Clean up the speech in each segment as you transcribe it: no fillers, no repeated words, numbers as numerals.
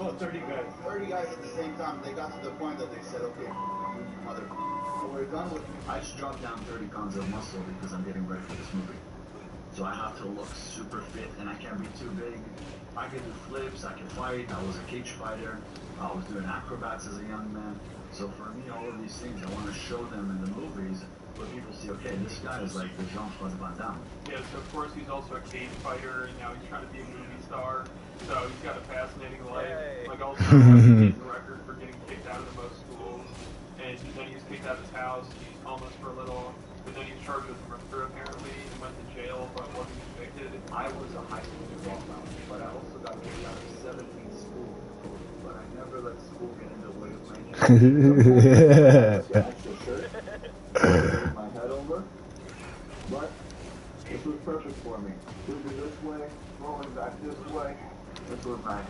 Oh, 30 guys. 30 guys at the same time. They got to the point that they said, okay, mother, so we're done with you. I just dropped down 30 pounds of muscle because I'm getting ready for this movie. So I have to look super fit and I can't be too big. I can do flips, I can fight, I was a cage fighter, I was doing acrobats as a young man. So for me, all of these things, I want to show them in the movies where people see, okay, this guy is like the Jean-Claude Van Damme. Yeah, so of course he's also a cage fighter, and now he's trying to be a movie star. So he's got a fascinating life. Yay. Like also, he's the record for getting kicked out of the most schools. And then he was kicked out of his house, he's homeless for a little. But then he was charged with murder apparently, and went to jail, but wasn't convicted. I was a high school dropout, but I also got kicked out of 17 schools. But I never let school get in the way of my dreams. My head over, but this was perfect for me. Moving this way, rolling back this way. This was nice.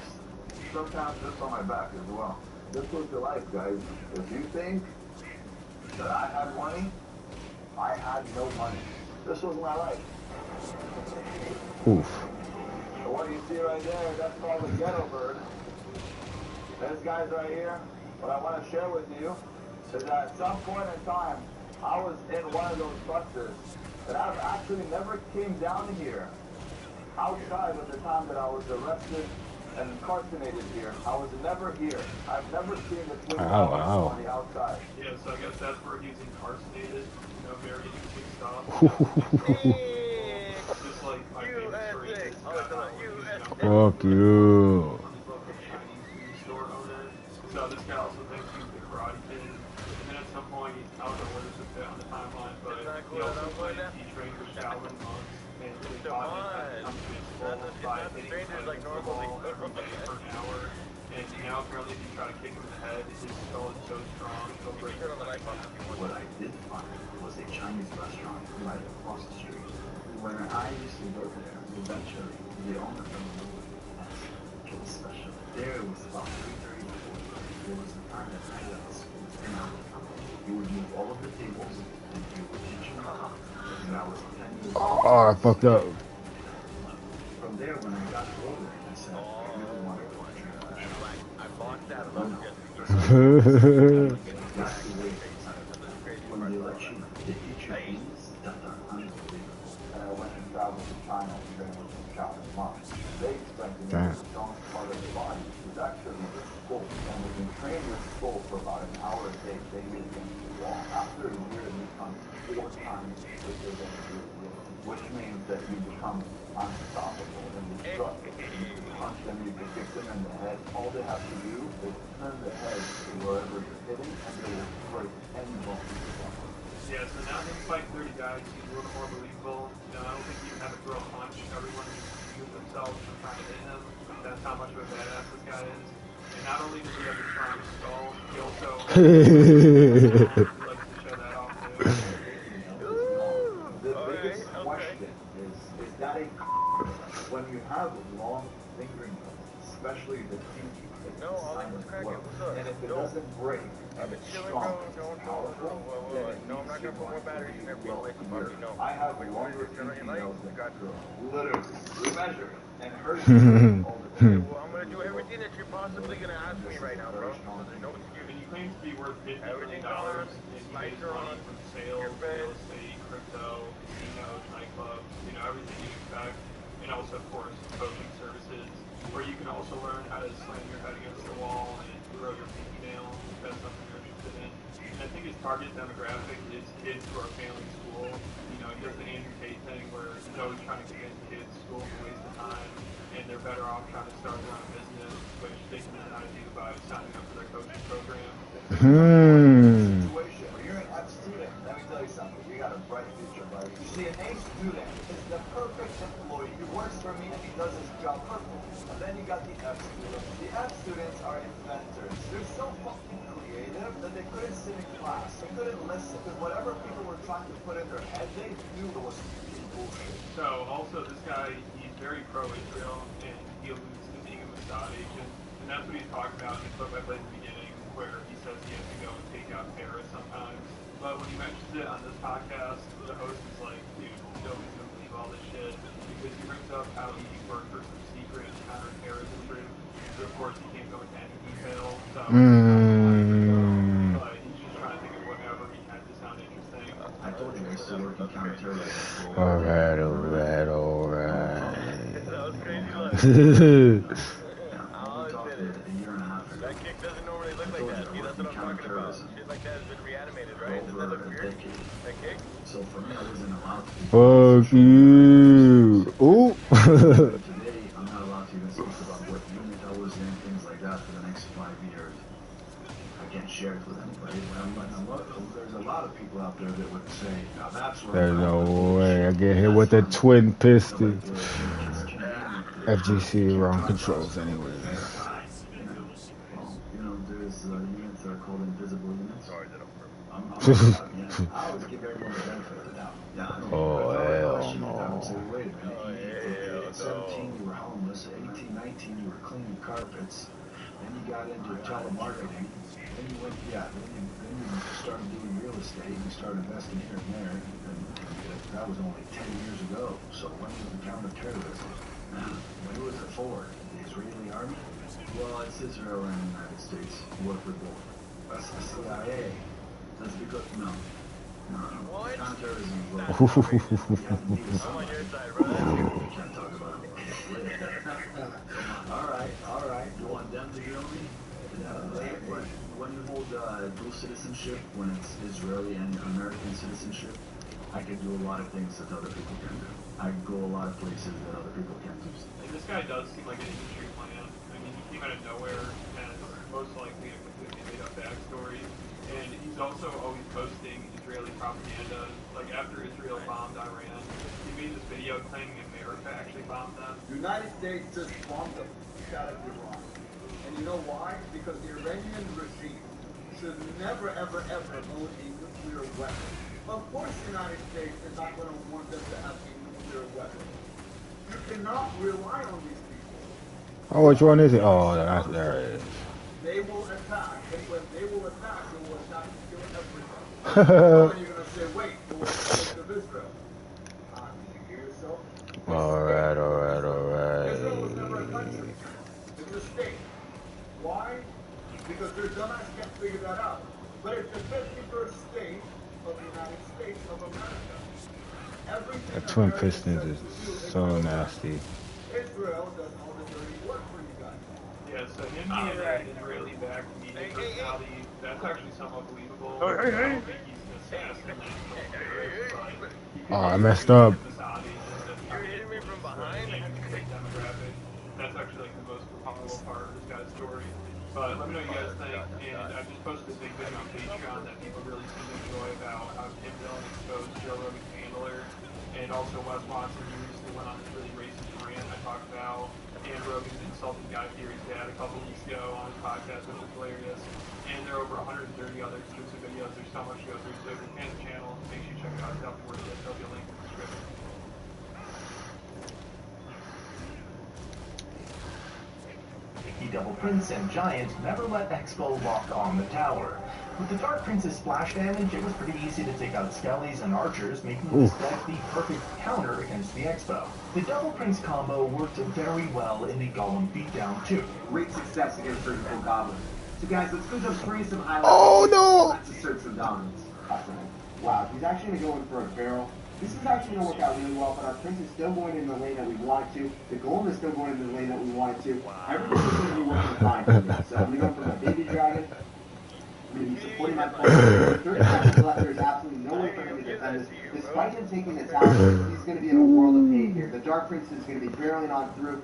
Sometimes just on my back as well. This was the life, guys. If you think that I had money, I had no money. This was my life. Oof. So what you see right there, that's called a ghetto bird. This guy's right here. What I want to share with you is that at some point in time, I was in one of those buses, and I actually never came down here outside of the time that I was arrested and incarcerated here. I was never here. I've never seen the Twin Towers on the outside. Yeah, so I guess that's where he's incarcerated. You know, very interesting stuff. Just like my favorite story is Fuck you. store owner. So this guy also thinks he's the Karate Kid. And then at some point, I don't know where this is fit on the timeline, but he also played he trained with Shaolin monks. And they taught him how to come to his goal by hitting the ball every day for an hour. And now apparently if you try to kick him in the head, his skull is so strong, he'll break it. What I did find was a Chinese restaurant right across the street. When I used to work there, eventually the owner from the movie asked, it was special. There it was about 3:30 to 4:30. There was a time that I left the school and I would come. You would move all of the tables and you would teach them how. And I was 10 years old. Oh, I fucked up. From there, when I got older, I said, I really wanted to learn English. I bought that No, alone. no. That's the way it is. When they let you, they teach you things that are unbelievable. And I went and traveled to China and trained with some Shaolin monks. They explained to me that the strongest part of the body is actually the skull. And when you train your skull for about an hour a day, daily against the wall, after a year it becomes 4 times bigger than it really is. Which means that you become unstoppable and destructible. You can punch them, you can kick them in the head. All they have to do is turn the head to wherever you're hitting and they will break any bone. Yeah, so now him fighting 30 guys, he's a little more believable. You know, I don't think he can have a throw a punch. Everyone views themselves from trying to hit him. That's how much of a badass this guy is. And not only does he have a strong skull, he also likes to show that off too. The biggest question is that a when you have long fingernails, especially the pinky, it's the sign of growth. And if it doesn't break and it's strong, it's powerful, then it means you're going to be well here. I have longer pinky nails than that girl. Literally. We measure it and hurt all the time. Well, I'm gonna do everything that you're possibly gonna ask me right now, bro. So there's no excuse. And he claims to be worth $50 million and he makes money from sales, real estate, crypto, casinos, nightclubs, you know, everything you expect. And also, of course, coaching services, where you can also learn how to slam your head against the wall and grow your pinky nail if that's something you're interested in. And I think his target demographic is kids who are failing school. You know, he does the Andrew Tate thing where he's always trying to convince kids school's a waste of time and they're better off trying to start their own business, which they can learn how to do by signing up for their coaching program. Situation where you're an F student, let me tell you something. You got a bright future, buddy. You see, an A student is the perfect employee. He works for me and he does his job perfectly. And then you got the F students. The F students are inventors. They're so fucking creative that they couldn't sit in class. They couldn't listen because whatever people were trying to put in their head, they knew it was bullshit. So also this guy, he's very pro-Israel and he alludes to being a Mossad agent. And that's what he's talking about in the clip I played at the beginning, where he says he has to go and take out terrorists sometimes. But when he mentions it on this podcast, the host is like, dude, nobody's gonna believe all this shit. Because he brings up how he worked for some secret counterterrorism group. So of course he can't go and Mm. But he's just trying to think of whatever he had to sound interesting. I told you I used to work in counterterrorism. Alright. That was crazy look. I'll admit it. That kick doesn't normally look like that. See, that's what I'm talking about. Shit like that has been reanimated, right? Doesn't that look weird? That kick? So for me, I wasn't allowed to. Fuck you. Ooh. Today, I'm not allowed to even speak about what unit I was in, things like that, for the next 5 years. I can't share it with anybody. There's a lot of people out there that would say, now that's where There's no way I get hit with the twin piston. FGC wrong controls anyway. Well, there's units that are called invisible units. I always give everyone the benefit of the doubt. Oh, hell no. Wait a minute. At 17, you were homeless. At 18, 19, you were cleaning carpets. Then you got into telemarketing. Then you went, then you started doing real estate. You started investing here and there. And that was only 10 years ago. So when was the counterterrorism? When was it for? The Israeli army? Well, it's Israel and the United States work with both. That's the CIA. That's because no. What? Counterterrorism is I'm on your side, bro. We can't talk about it. All right. You want them to drill me? When you hold dual citizenship, when it's Israeli and American citizenship, I can do a lot of things that other people can do. I can go a lot of places that other people can't do. Like, this guy does seem like an industry plan. I mean, he came out of nowhere and most likely a completely made up backstory. And he's also always posting Israeli propaganda. Like, after Israel bombed Iran, he made this video claiming America actually bombed them. The United States just bombed the out of Iran. And you know why? Because the Iranian regime should never, ever, ever own a nuclear weapon. Of course the United States is not going to want them to have a nuclear weapon. You cannot rely on these people. Oh, which one is it? Oh, there it is. They will attack, and when they will attack and kill everything. And you're going to say, wait, the State of Israel. Did you hear yourself? Alright. Israel was never a country. It's a state. Why? Because their dumbass can't figure that out. But it's the 51st state of the United States of America. Everything That twin America pistons says is to do, so nasty. Israel does all the dirty work for you guys. Yeah, so him being an Israeli-backed media personality, that's actually somewhat believable. I don't think he's an assassin. Oh, I messed up. You're hitting me from behind? Demographic. That's actually like the most probable part of this guy's story. But let me know what you guys think. And I just posted a big video on Patreon that people really seem to enjoy about how Tim Dillon exposed Joe Rogan's handler. And also Wes Watson, who recently went on this really racist rant I talked about. And Rogan's insulting Guy Fieri's dad a couple weeks ago on his podcast, which was hilarious. And there are over 130 other exclusive videos. There's so much to go through. So if you're a fan of the channel, make sure you check it out. It's definitely worth it. There'll be a link in the description. The Devil Prince and Giant never let Expo lock on the tower. With the Dark Prince's splash damage, it was pretty easy to take out Skellies and Archers, making this deck the perfect counter against the Expo. The Devil Prince combo worked very well in the Golem beatdown too. Great success against Surgical Goblin. So guys, let's go jump through some highlights. Oh no! Let's assert some dominance. Wow, he's actually going to go in for a barrel. This is actually going to work out really well, but our Prince is still going in the lane that we want it to. The Golem is still going in the lane that we want it to. Everything is going to be working fine for me. So I'm going to go for my Baby Dragon. I'm going to be supporting my player. 30 seconds left, there's absolutely no way for him to defend this. Despite him taking the tower, he's going to be in a world of pain here. The Dark Prince is going to be barreling on through.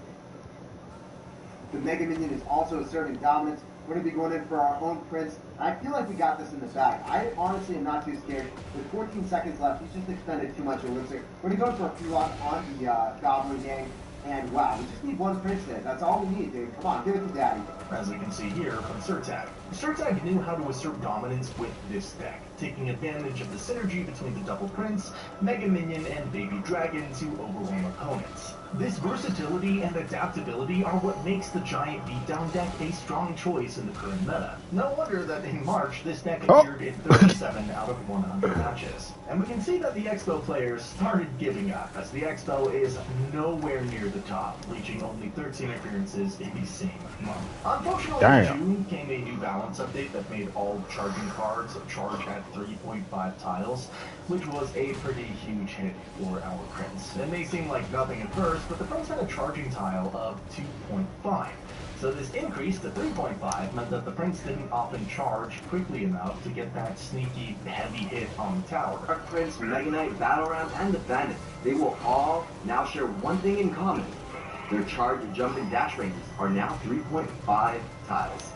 The Mega Minion is also asserting dominance. We're going to be going in for our own Prince. I feel like we got this in the bag. I honestly am not too scared. With 14 seconds left, he's just expended too much elixir. We're going to go for a few on the Goblin gang. And wow, we just need one Prince there. That's all we need, dude. Come on, give it to Daddy. As we can see here from Surtag. Surtag knew how to assert dominance with this deck. taking advantage of the synergy between the Double Prince, Mega Minion, and Baby Dragon to overwhelm opponents. This versatility and adaptability are what makes the Giant Beatdown deck a strong choice in the current meta. No wonder that in March, this deck appeared in 37 out of 100 matches. And we can see that the Expo players started giving up, as the Expo is nowhere near the top, reaching only 13 appearances in the same month. Unfortunately, in June came a new balance update that made all charging cards charge at 3.5 tiles, which was a pretty huge hit for our Prince. It may seem like nothing at first, but the Prince had a charging tile of 2.5. So this increase to 3.5 meant that the Prince didn't often charge quickly enough to get that sneaky, heavy hit on the tower. Dark Prince, Mega Knight, Battle Ram, and the Bandit, they will all now share one thing in common. Their charge, jump, and dash ranges are now 3.5 tiles.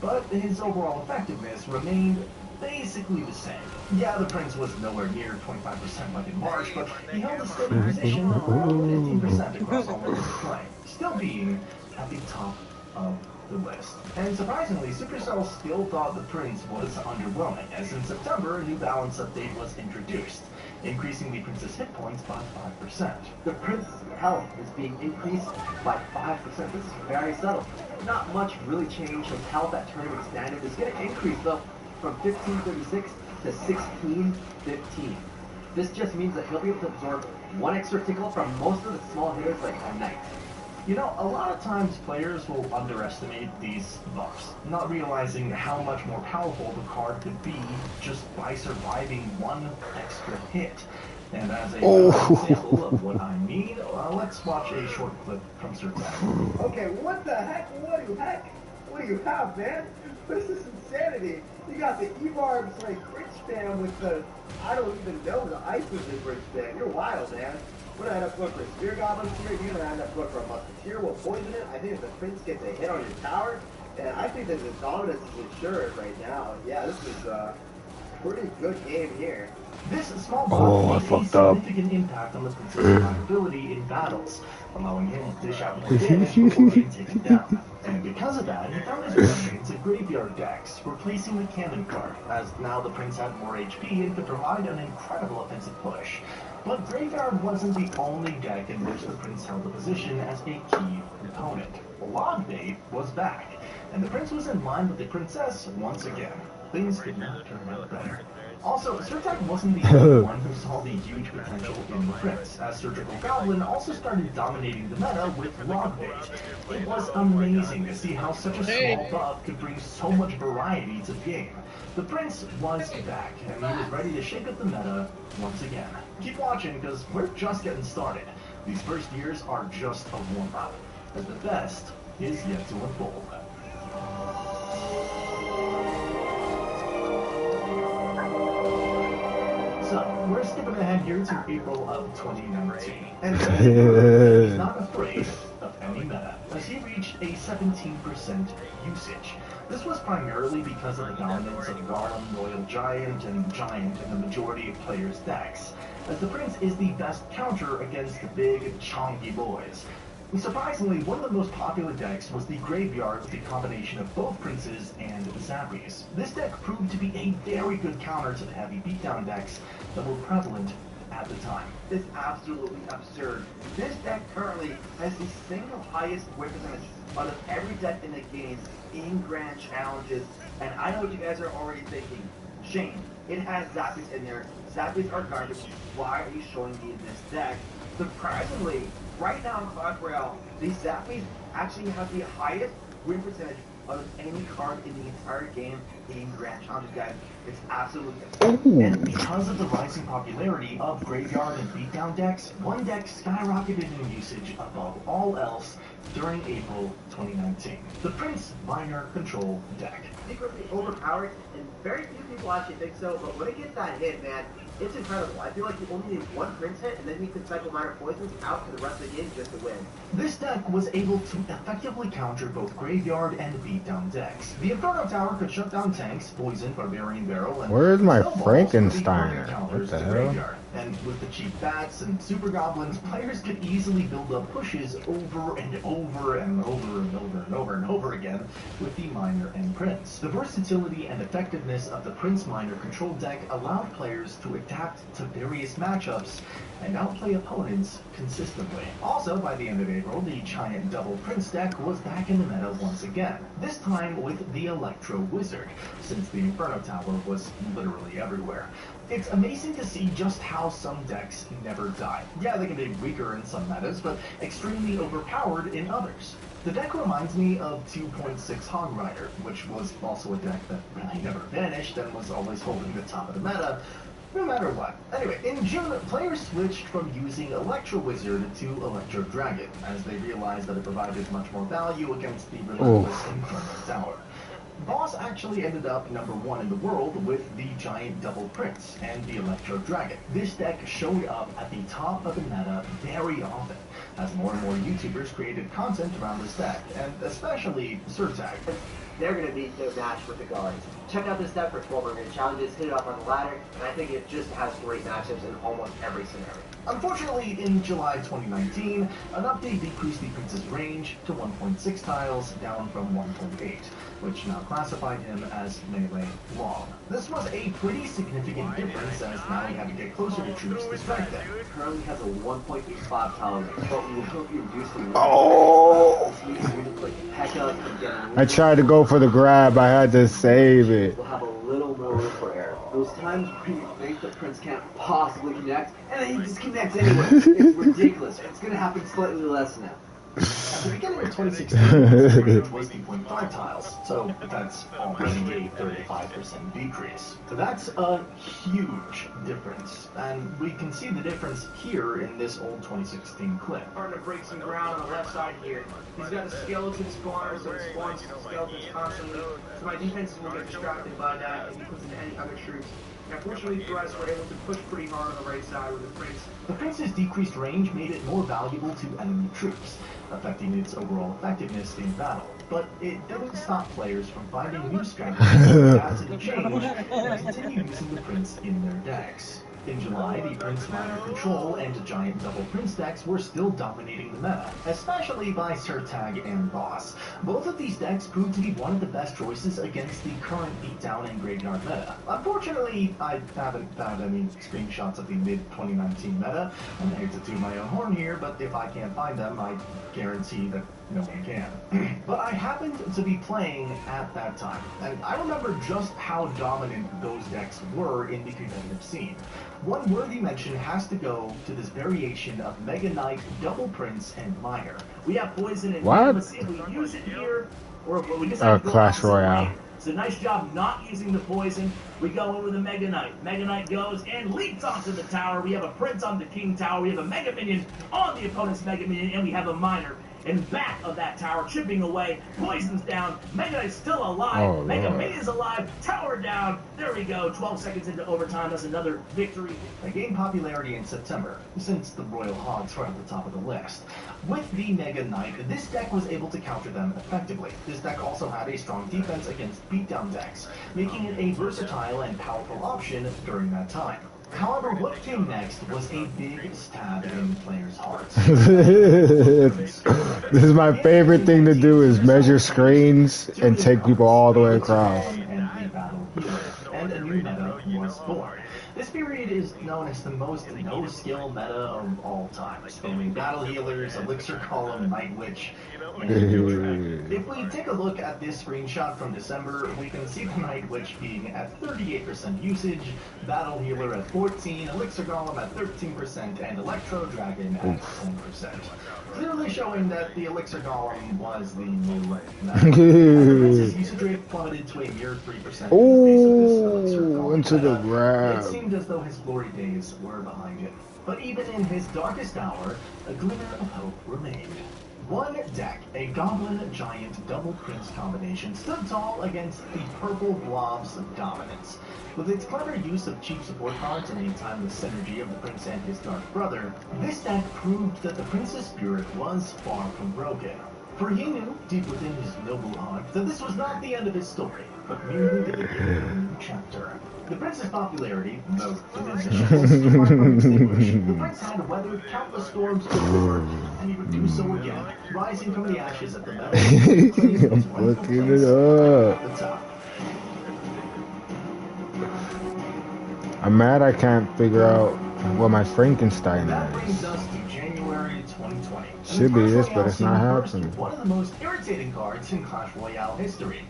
But his overall effectiveness remained basically the same. Yeah, the Prince was nowhere near 25% like in March, but he held a steady position of around 15% across all modes of play, still being at the top of the list. And surprisingly, Supercell still thought the Prince was underwhelming, as in September, a new balance update was introduced, increasing the Prince's hit points by 5%. The Prince's health is being increased by 5%. This is very subtle. Not much really changed. His health at tournament standard is going to increase though from 1536 to 1615. This just means that he'll be able to absorb one extra tickle from most of the small hitters like a Knight. You know, a lot of times players will underestimate these buffs, not realizing how much more powerful the card could be just by surviving one extra hit. And as a example of what I mean, let's watch a short clip from Sir Tekken. Okay, what the heck? What do you have, man? What is this insanity? You got the Evarb's like Bridge Spam with the, I don't even know, the Ice Wizard Bridge Spam. You're wild, man. We're gonna end up going for a Spear Goblin here. You're gonna end up going for a Musketeer. We'll poison it. I think if the Prince gets a hit on your tower, and I think that the dominance is insured right now. Yeah, this is a pretty good game here. This small buff made a significant impact on the Prince's survivability in battles, allowing him to dish out more damage before being taken down. And because of that, he found his way into Graveyard decks, replacing the Cannon card, as now the Prince had more HP and could provide an incredible offensive push. But Graveyard wasn't the only deck in which the Prince held a position as a key component. Log Bait was back, and the Prince was in line with the Princess once again. Things could not turn out better. Also, Surtak wasn't the only one who saw the huge potential in the Prince, as Surgical Goblin also started dominating the meta with Log Bait. It was amazing to see how such a small buff could bring so much variety to the game. The Prince was back, and he was ready to shake up the meta once again. Keep watching, because we're just getting started. These first years are just a warm-up, as the best is yet to unfold. So, we're skipping ahead here to April of 2019, and he's not afraid of any meta, as he reached a 17% usage. This was primarily because of the dominance of Garland, Royal Giant, and Giant in the majority of players' decks, as the Prince is the best counter against the big, chonky boys. And surprisingly, one of the most popular decks was the Graveyard with the combination of both Princes and Zappies. This deck proved to be a very good counter to the heavy beatdown decks that were prevalent at the time. It's absolutely absurd. This deck currently has the single highest win percentage out of every deck in the game in grand challenges, and I know what you guys are already thinking. Shane, it has Zappies in there. Zappies are garbage. Why are you showing me this deck? Surprisingly, right now in Cloud Royale, the Zappies actually have the highest win percentage out of any card in the entire game in grand challenges, guys. It's absolutely absurd. And because of the rising popularity of Graveyard and Beatdown decks, one deck skyrocketed in usage above all else during April 2019. The Prince Minor Control deck. Secretly overpowered, and very few people actually think so, but when it gets that hit, man, it's incredible. I feel like you only need one Prince hit, and then you can cycle Minor Poisons out for the rest of the game just to win. This deck was able to effectively counter both Graveyard and Beatdown decks. The Inferno Tower could shut down tanks, Poison, Barbarian Barrel, and where's my Snowballs Frankensteiner? counters What the to hell? Graveyard. And with the cheap bats and super goblins, players could easily build up pushes over and over and over and over and over and over again with the Miner and Prince. The versatility and effectiveness of the Prince Miner control deck allowed players to adapt to various matchups and outplay opponents consistently. Also, by the end of April, the Giant Double Prince deck was back in the meta once again, this time with the Electro Wizard, since the Inferno Tower was literally everywhere. It's amazing to see just how some decks never die. Yeah, they can be weaker in some metas, but extremely overpowered in others. The deck reminds me of 2.6 Hog Rider, which was also a deck that really never vanished and was always holding the top of the meta, no matter what. Anyway, in June, players switched from using Electro Wizard to Electro Dragon, as they realized that it provided much more value against the relentless Inferno Tower. Boss actually ended up #1 in the world with the Giant Double Prince and the Electro Dragon. This deck showed up at the top of the meta very often, as more and more YouTubers created content around this deck, and especially Surtag. They're going to beat their match with the guards. Check out this deck for 1200 challenges, hit it up on the ladder, and I think it just has great matchups in almost every scenario. Unfortunately, in July 2019, an update decreased the Prince's range to 1.6 tiles, down from 1.8, which now classified him as melee long. This was a pretty significant difference, as now we have to get closer to troops to strike them. Currently has a 1.85 tile range, but we will be reducing Oh! I tried to go for the grab, I had to save it. We'll have a little more room for error. Those times where you think the Prince can't possibly connect, and then he just connects anyway. It's ridiculous. It's going to happen slightly less now. At the beginning of 2016, the range was 2.5 tiles, so that's already a 35% decrease. That's a huge difference, and we can see the difference here in this old 2016 clip. Starting to break some ground on the left side here. He's got a skeleton spawner, so he spawns skeletons constantly, so my defenses will get distracted by that if he puts in any other troops. Now, fortunately for us, we're able to push pretty hard on the right side with the Prince. The Prince's decreased range made it more valuable to enemy troops, affecting its overall effectiveness in battle. But it didn't stop players from finding new strategies to adapt to the change and continue using the Prince in their decks. In July, the Prince Miner Control and Giant Double Prince decks were still dominating the meta, especially by Surtag and Boss. Both of these decks proved to be one of the best choices against the current beatdown and graveyard meta. Unfortunately, I haven't found any screenshots of the mid-2019 meta, and I hate to toot my own horn here, but if I can't find them, I guarantee that no one can. But I happened to be playing at that time, and I remember just how dominant those decks were in the competitive scene. One worthy mention has to go to this variation of Mega Knight, Double Prince, and Miner. We have poison and let's see if we use it here, or if we just have to go Clash Royale. So nice job not using the poison. We go in with a Mega Knight. Mega Knight goes and leaps onto the tower. We have a Prince on the King Tower. We have a Mega Minion on the opponent's Mega Minion, and we have a Miner in back of that tower, chipping away. Poison's down. Mega Knight's still alive. Oh, Mega Lord. Minion's alive. Tower down. There we go. 12 seconds into overtime. That's another victory. They gained popularity in September, since the Royal Hogs were at the top of the list. With the Mega Knight, this deck was able to counter them effectively. This deck also had a strong defense against beatdown decks, making it a versatile and powerful option during that time. However, what came next was a big stab in players' hearts. This is my favorite thing to do, is measure screens and take people all the way across. And a new meta was born. This period is known as the most no-skill meta of all time, spamming battle healers, elixir column, night witch, and if we take a look at this screenshot from December, we can see the night witch being at 38% usage, battle healer at 14%, elixir golem at 13%, and electro dragon at 10%. Clearly showing that the elixir golem was the new meta. The Prince's usage rate plummeted to a mere 3%. Ooh, into the grab. It seemed as though his glory days were behind him. But even in his darkest hour, a glimmer of hope remained. One deck, a Goblin Giant Double Prince combination, stood tall against the purple blobs of dominance. With its clever use of cheap support cards and a timeless synergy of the Prince and his dark brother, this deck proved that the Prince's spirit was far from broken. For he knew, deep within his noble heart, that this was not the end of his story, but merely the beginning of a new chapter. The prince's popularity, though diminished, was still far from extinguished. The prince had weathered countless storms before, and he would do so again, rising from the ashes at the metal. I'm fucking it up. At the top. I'm mad I can't figure out what my Frankenstein That brings is. us to January 2020. Should be this, but it's not happening. One of the most irritating cards in Clash Royale history.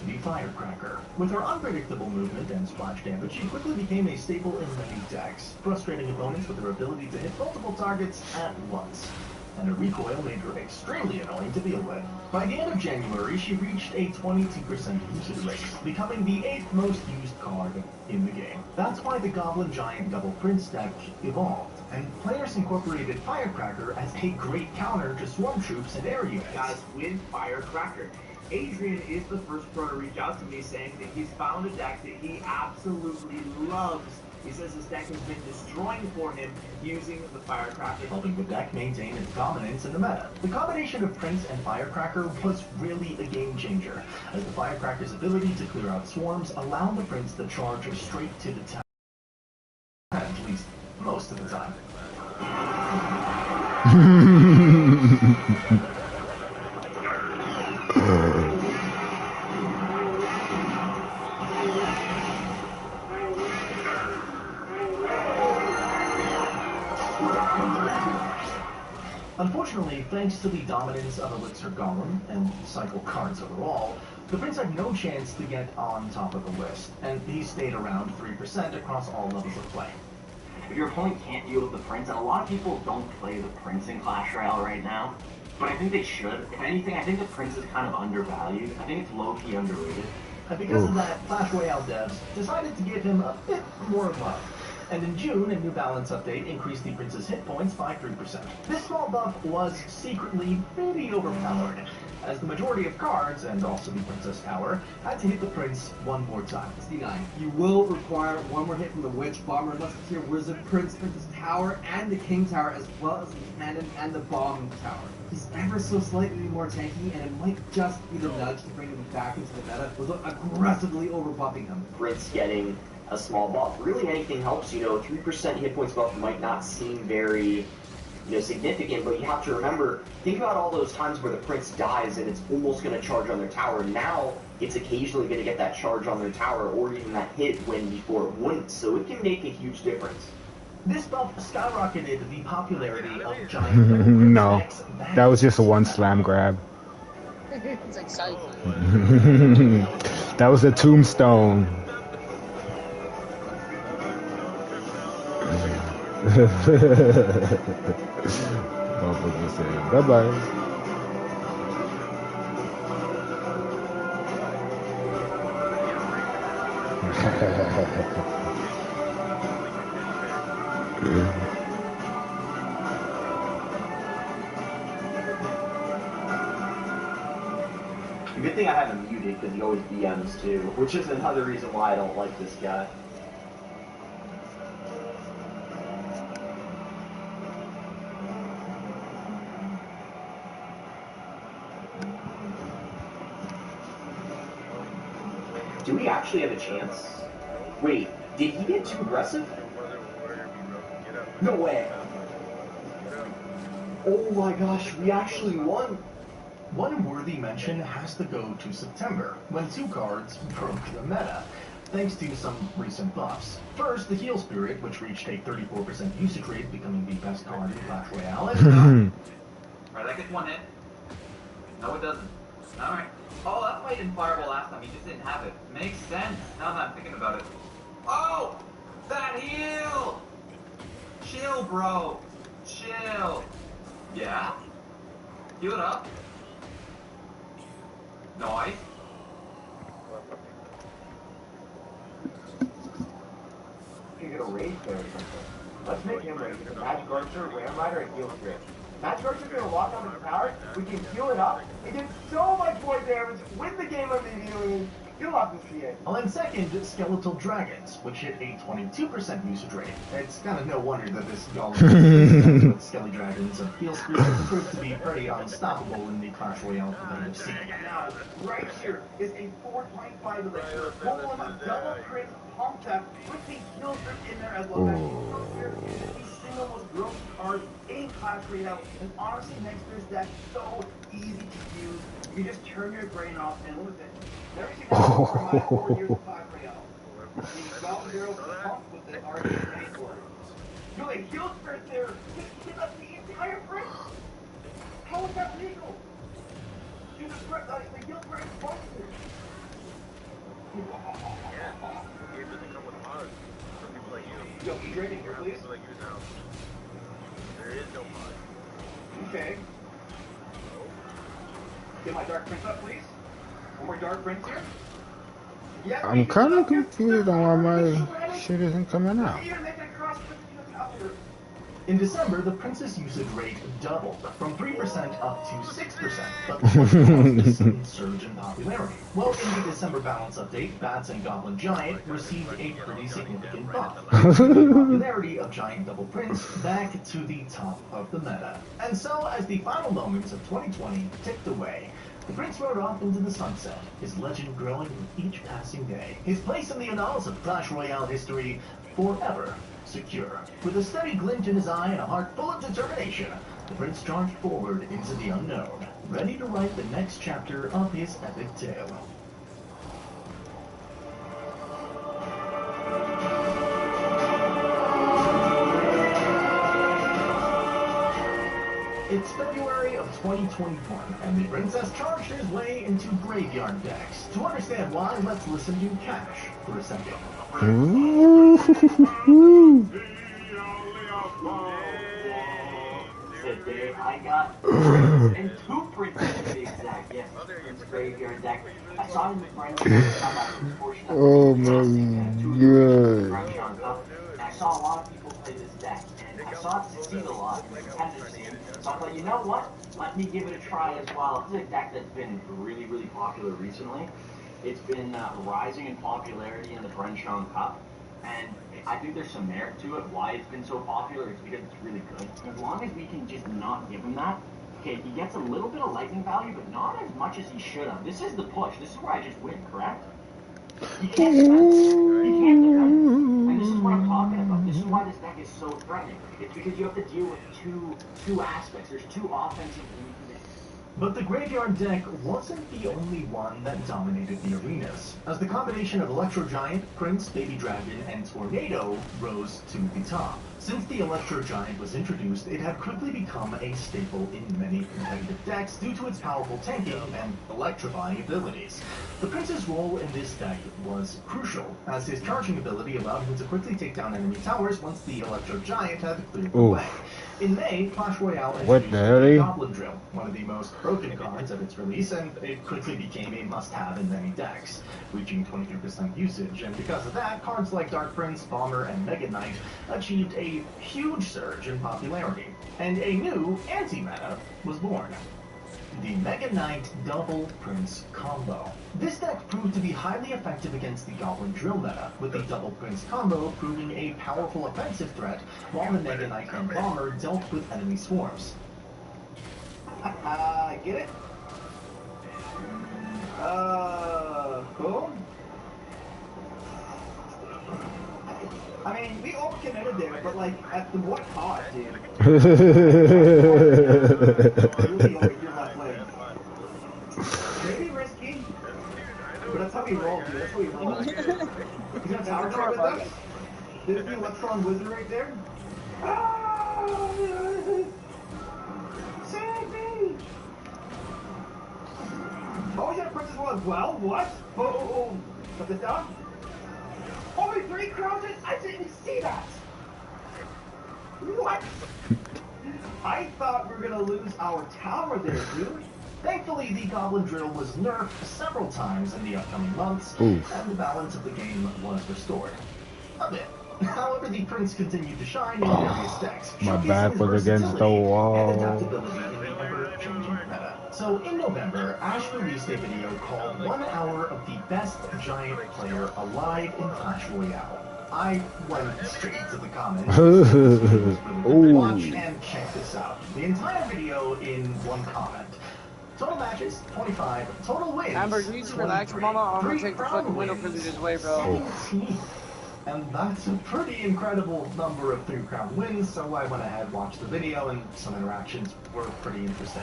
The Firecracker. With her unpredictable movement and splash damage, she quickly became a staple in many decks, frustrating opponents with her ability to hit multiple targets at once. And her recoil made her extremely annoying to deal with. By the end of January, she reached a 22% usage rate, becoming the 8th most used card in the game. That's why the Goblin Giant Double Prince deck evolved, and players incorporated Firecracker as a great counter to Swarm Troops and air units. Guys, win Firecracker. Adrian is the first pro to reach out to me saying that he's found a deck that he absolutely loves. He says this deck has been destroying for him using the Firecracker. Helping the deck maintain its dominance in the meta. The combination of Prince and Firecracker was really a game changer, as the Firecracker's ability to clear out swarms allowed the Prince to charge straight to the town, at least most of the time. Unfortunately, thanks to the dominance of Elixir Golem and cycle cards overall, the Prince had no chance to get on top of the list, and he stayed around 3% across all levels of play. If your opponent can't deal with the Prince, and a lot of people don't play the Prince in Clash Royale right now, but I think they should. If anything, I think the Prince is kind of undervalued. I think it's low-key underrated. And because of that, Clash Royale devs decided to give him a bit more love. And in June, a New Balance update increased the Prince's hit points by 3%. This small buff was secretly pretty overpowered, as the majority of cards, and also the Princess Tower, had to hit the Prince one more time. 69. You will require one more hit from the Witch, Bomber, Musketeer, Wizard, Prince, Princess Tower, and the King Tower, as well as the Cannon and the Bomb Tower. He's ever so slightly more tanky, and it might just be the nudge to bring him back into the meta without aggressively overbuffing him. Prince getting a small buff. Really anything helps, you know, a 3% hit points buff might not seem very, significant, but you have to remember, think about all those times where the Prince dies and it's almost going to charge on their tower. Now, it's occasionally going to get that charge on their tower or even that hit when before it wouldn't, so it can make a huge difference. This buff skyrocketed the popularity of Giant No, that was just a one slam grab. It's exciting. That was a tombstone. Motherfucker said bye-bye. Good thing I have him muted because he always DMs too, which is another reason why I don't like this guy. Do we actually have a chance? Wait, did he get too aggressive? No way. Oh my gosh, we actually won. One worthy mention has to go to September, when two cards broke the meta, thanks to some recent buffs. First, the Heal Spirit, which reached a 34% usage rate, becoming the best card in Clash Royale. Alright, that gets one hit. No, it doesn't. Alright. Oh, that's why he didn't fireball last time. He just didn't have it. Makes sense, now that I'm thinking about it. Oh! That heal! Chill, bro. Chill. Yeah? Heal it up. Nice. You get a rage there or something. Let's make him rage. Magic Archer, Ram Rider, and Heal Spirit. Magic Archer's gonna lock on the tower, we can heal it up, and get so much more damage, win the game immediately. You love to see it. And then second, skeletal dragons, which hit a 22% usage rate. It's kind of no wonder that this golem with skelly dragons and heal spears proved to be pretty unstoppable in the Clash Royale competitive scene. Now, right here is a 4.5 elixir. Golem double crit pump tap with the heal strip in there as well. That's the single most broken card in Clash Royale. And honestly, makes this deck so easy to use. You just turn your brain off and lose it. Never seen that before in my 4 years of Clash Royale. The Goblin Girl pumped with the RD sword. You like heal strip there. Just give up the entire print. How is that legal? The heal strip pumped it. Yeah, it doesn't come with mods for people like you. Yo, you drinking here, please? People like you now. There is no mod. Okay. Get my Dark Prince up, please. One more Dark Prince here. Yeah, I'm kind of confused on why my shit isn't coming out. In December, the Princess usage rate doubled, from 3% up to 6%, but the sudden surge in popularity. Well, in the December balance update, Bats and Goblin Giant received a pretty significant buff, bringing the popularity of Giant Double Prince back to the top of the meta. And so, as the final moments of 2020 ticked away, the Prince rode off into the sunset, his legend growing with each passing day. His place in the annals of Clash Royale history forever secure. With a steady glint in his eye and a heart full of determination, the Prince charged forward into the unknown, ready to write the next chapter of his epic tale. It's February of 2021, and the Prince has charged his way into graveyard decks. To understand why, let's listen to Cash for a second. Today I got and 2 Princes to be exact. Yes, it's graveyard deck. I saw it in the friend portion of Oh my god. And I saw a lot of people play this deck, and I saw it succeed a lot in the competitive scene. So I thought, you know what? Let me give it a try as well. This is a deck that's been really, really popular recently. It's been rising in popularity in the Brenchon Cup, and I think there's some merit to it. Why it's been so popular is because it's really good. As long as we can just not give him that, okay, he gets a little bit of lightning value, but not as much as he should have. This is the push. This is where I just win, correct? You can't defend. You can't defend. And this is what I'm talking about. This is why this deck is so threatening. It's because you have to deal with two aspects. There's 2 offensive weaknesses. But the graveyard deck wasn't the only one that dominated the arenas, as the combination of Electro Giant, Prince, Baby Dragon, and Tornado rose to the top. Since the Electro Giant was introduced, it had quickly become a staple in many competitive decks due to its powerful tanking and electrifying abilities. The Prince's role in this deck was crucial, as his charging ability allowed him to quickly take down enemy towers once the Electro Giant had cleared the way. In May, Clash Royale introduced the Goblin Drill, one of the most broken cards of its release, and it quickly became a must-have in many decks, reaching 23% usage, and because of that, cards like Dark Prince, Bomber, and Mega Knight achieved a huge surge in popularity, and a new anti-meta was born. The Mega Knight Double Prince combo. This deck proved to be highly effective against the Goblin Drill meta, with the Double Prince combo proving a powerful offensive threat, while the Mega Knight and Bomber dealt with enemy swarms. Get it? Cool. I mean, we overcommitted there, but like, at the what cost, dude? Really over your left leg. Maybe risky, but that's how we roll, dude. That's how we roll. He's gonna tower try with us. There's the Electron Wizard right there. Ah! Save me! Oh, he's got a Princess Roll as well? What? Oh. Put this down. Only 3 crowns? I didn't see that! What? I thought we were gonna lose our tower there, dude. Thankfully, the Goblin Drill was nerfed several times in the upcoming months, and the balance of the game was restored. A bit. However, the Prince continued to shine in various decks, My back was against the wall. And adaptability in the ever-changing meta. So in November, Ash released a video called 1 Hour of the Best Giant Player Alive in Clash Royale. I went straight to the comments. Watch and check this out. The entire video in one comment. Total matches, 25. Total wins, Amber, you need to relax, Mama. I'm gonna take the fucking window privileges away, bro. 17. And that's a pretty incredible number of 3-crown wins, so I went ahead, watched the video, and some interactions were pretty interesting.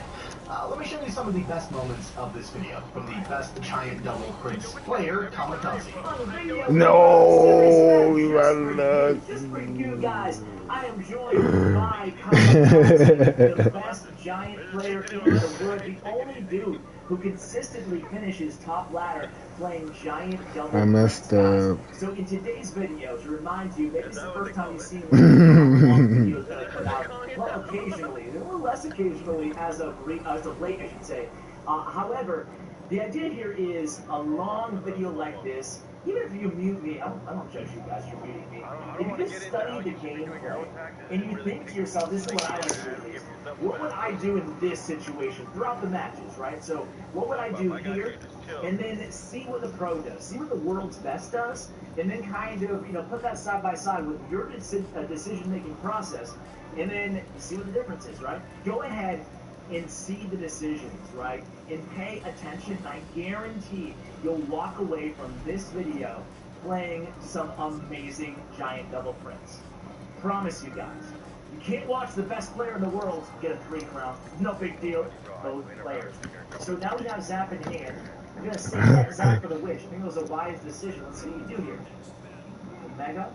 Let me show you some of the best moments of this video from the best giant double prince player, Kamikaze. No, you are not. Just for you guys, I am joined by Kamikaze, the best giant player in the world, the only dude who consistently finishes top ladder playing giant double. I messed up. So in today's video, to remind you, maybe it's the first time you've seen one of the videos that I put out. Well, occasionally, or less occasionally, as of late, I should say. However, the idea here is a long video like this. Even if you mute me, I don't judge you guys for muting me. If you just study the gameplay and you think to yourself, this is what I would do. What would I do in this situation throughout the matches, right? So what would I do here? And then see what the pro does, see what the world's best does, and then kind of, put that side by side with your decision-making process, and then see what the difference is, right? Go ahead and see the decisions, right? And pay attention. I guarantee you'll walk away from this video playing some amazing giant double prints. Promise you guys. You can't watch the best player in the world get a 3-crown. No big deal. Both players. So now we have Zap in hand. I'm going to save that Zap for the Witch. I think it was a wise decision. Let's see what you do here. Mega.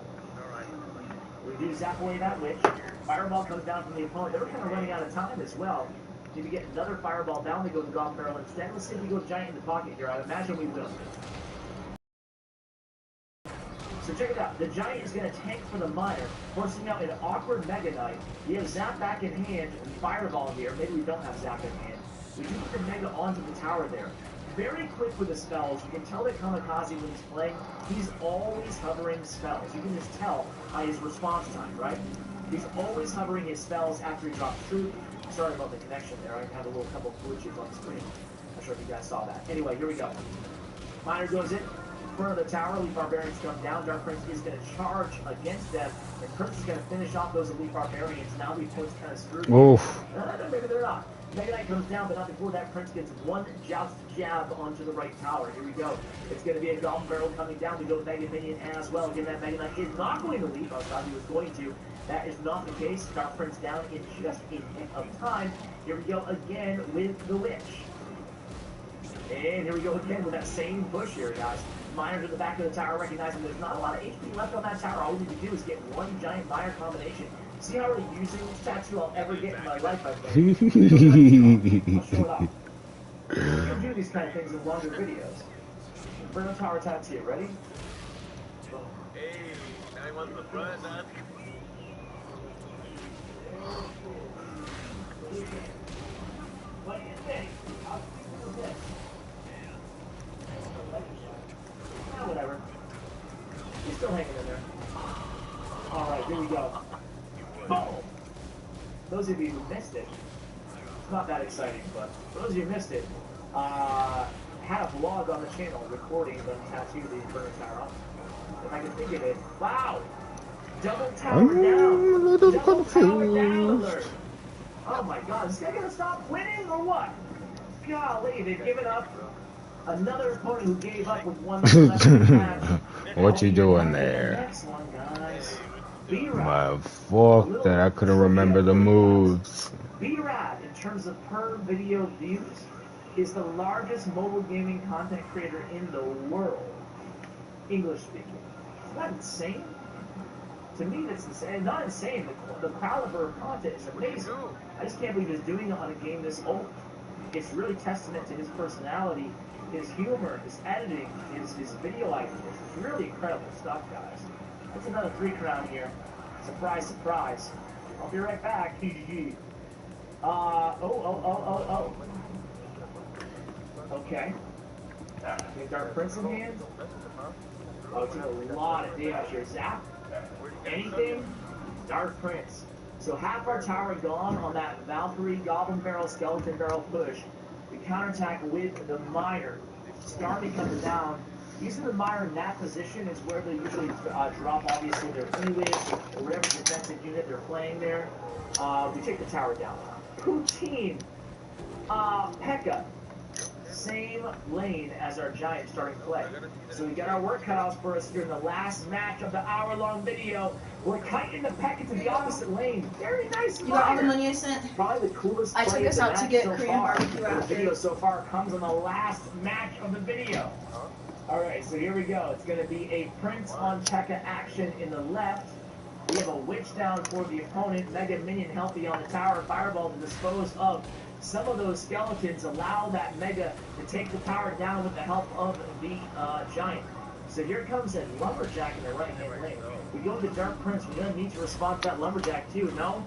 We do Zap away that Witch. Fireball comes down from the opponent. They were kind of running out of time as well. If we get another Fireball down, we go to Golf Barrel instead. Let's see if we go Giant in the pocket here. I imagine we will. So check it out. The Giant is going to tank for the Miner, forcing out an awkward Mega Knight. We have Zap back in hand and Fireball here. Maybe we don't have Zap in hand. We do put the Mega onto the tower there. Very quick with the spells. You can tell that Kamikaze, when he's playing, he's always hovering spells. You can just tell by his response time, right? He's always hovering his spells after he drops truth. Sorry about the connection there. I had a little couple glitches on the screen. Not sure if you guys saw that. Anyway, here we go. Miner goes in front of the tower. Elite Barbarians come down. Dark Prince is going to charge against them. And Prince is going to finish off those Elite Barbarians. Now these points kind of screwed. Oof. Maybe they're not. Mega Knight comes down, but not before that. Prince gets one joust jab onto the right tower. Here we go. It's going to be a Golf Barrel coming down. We go Mega Minion as well. Again, that Mega Knight is not going to leave. I thought he was going to. That is not the case. Dark Prince down in just a hit of time. Here we go again with the Witch. And here we go again with that same push here, guys. Miner to the back of the tower, recognizing there's not a lot of HP left on that tower. All we need to do is get one giant Miner combination. See how we're using tattoo I'll ever get in my life, I think. I'll show it off. We'll do these kind of things in longer videos. Inferno Tower tattoo, ready? Hey, I want the front, huh? What do you think? I'll do this. Whatever. He's still hanging in there. Alright, here we go. Boom! Those of you who missed it, it's not that exciting, but for those of you who missed it, had a vlog on the channel recording the tattoo the Inferno Tower on. If I can think of it. Wow! Double tower down! Double tower down alert! Oh my god, is this guy gonna stop winning or what? Golly, they've given up. Another opponent who gave up with one left in the match. What you doing there? Next one, guys. My fuck that I couldn't remember the moves. B-Rad, in terms of per video views, is the largest mobile gaming content creator in the world. English speaking. Isn't that insane? To me, that's insane. Not insane. The caliber of content is amazing. I just can't believe he's doing it on a game this old. It's really testament to his personality, his humor, his editing, his video ideas. It's really incredible stuff, guys. That's another 3-crown here. Surprise, surprise. I'll be right back. Oh. Okay. Dark Prince in hand. Oh, it's a lot of damage here. Zap. Anything? Dark Prince. So half our tower gone on that Valkyrie, Goblin Barrel, Skeleton Barrel push. We counterattack with the Miner. Starmie comes down. Using the Miner in that position is where they usually drop, obviously, their Elias or whatever defensive unit they're playing there. We take the tower down. Poutine. Pekka. Same lane as our Giant starting play. So we got our work cut out for us here in the last match of the hour-long video. We're kiting the Pekka to the opposite lane. Very nice. You got all the money I sent? Probably the coolest I took play of us the out to match get so Korean far. barbecue The after. video so far comes on the last match of the video. Alright, so here we go. It's going to be a Prince on Pekka action in the left. We have a Witch down for the opponent. Mega Minion healthy on the tower. Fireball to dispose of some of those skeletons. Allow that Mega to take the tower down with the help of the Giant. So here comes a Lumberjack in the right-hand lane. We go with the Dark Prince. We're going to need to respond to that Lumberjack too, no?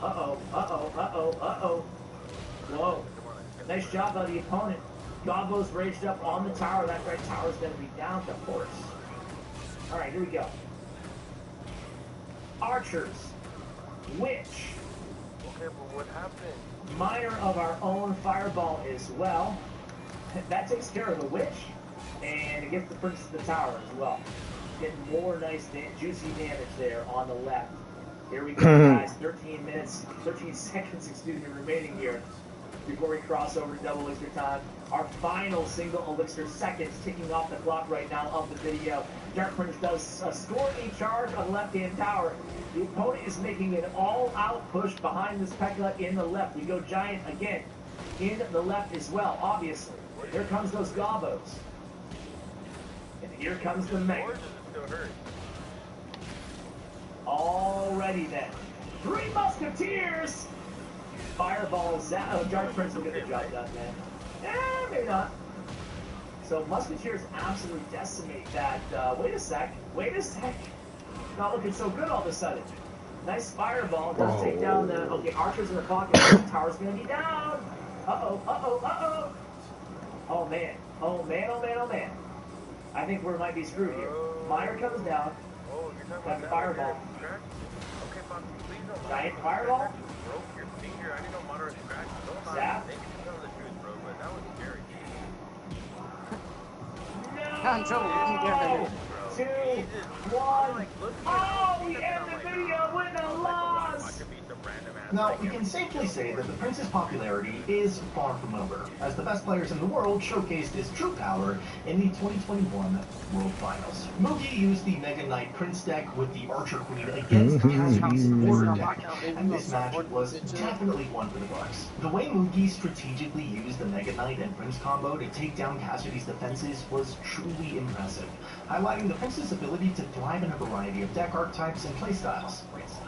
Uh-oh, uh-oh, uh-oh, uh-oh. Whoa. Nice job by the opponent. Gobbo's raged up on the tower. That right tower's going to be down to horse. Alright, here we go. Archers. Witch. Okay, but what happened? Miner of our own Fireball as well. That takes care of the Witch. And it gets the Prince to the tower as well. Getting more nice, juicy damage there on the left. Here we go, guys. 13 seconds, excuse me, remaining here before we cross over to double elixir time. Our final single elixir seconds ticking off the clock right now of the video. Dark Prince does score a charge on the left-hand tower. The opponent is making an all-out push behind this Pekka in the left. We go Giant again in the left as well, obviously. Here comes those Gobbos. And here comes the Mega. Alrighty then. 3 Musketeers! Fireball, Dark Prince will get the job done, man. Maybe not. So Musketeers absolutely decimate that. Wait a sec. Not looking so good all of a sudden. Nice Fireball. Does take down the... Okay, Archer's in the pocket. The tower's going to be down. Uh-oh, uh-oh, uh-oh. Oh, man. Oh, man, oh, man, oh, man. I think we might be screwed here. Miner comes down. Got the Fireball. Giant Fireball. Zap. No! 2, 1. Oh, we end the video with a loss! Now, we can safely say that the Prince's popularity is far from over, as the best players in the world showcased his true power in the 2021 World Finals. Moogie used the Mega Knight Prince deck with the Archer Queen against Cassidy's Border deck, and this match was definitely one for the books. The way Moogie strategically used the Mega Knight and Prince combo to take down Cassidy's defenses was truly impressive, highlighting the Prince's ability to thrive in a variety of deck archetypes and playstyles.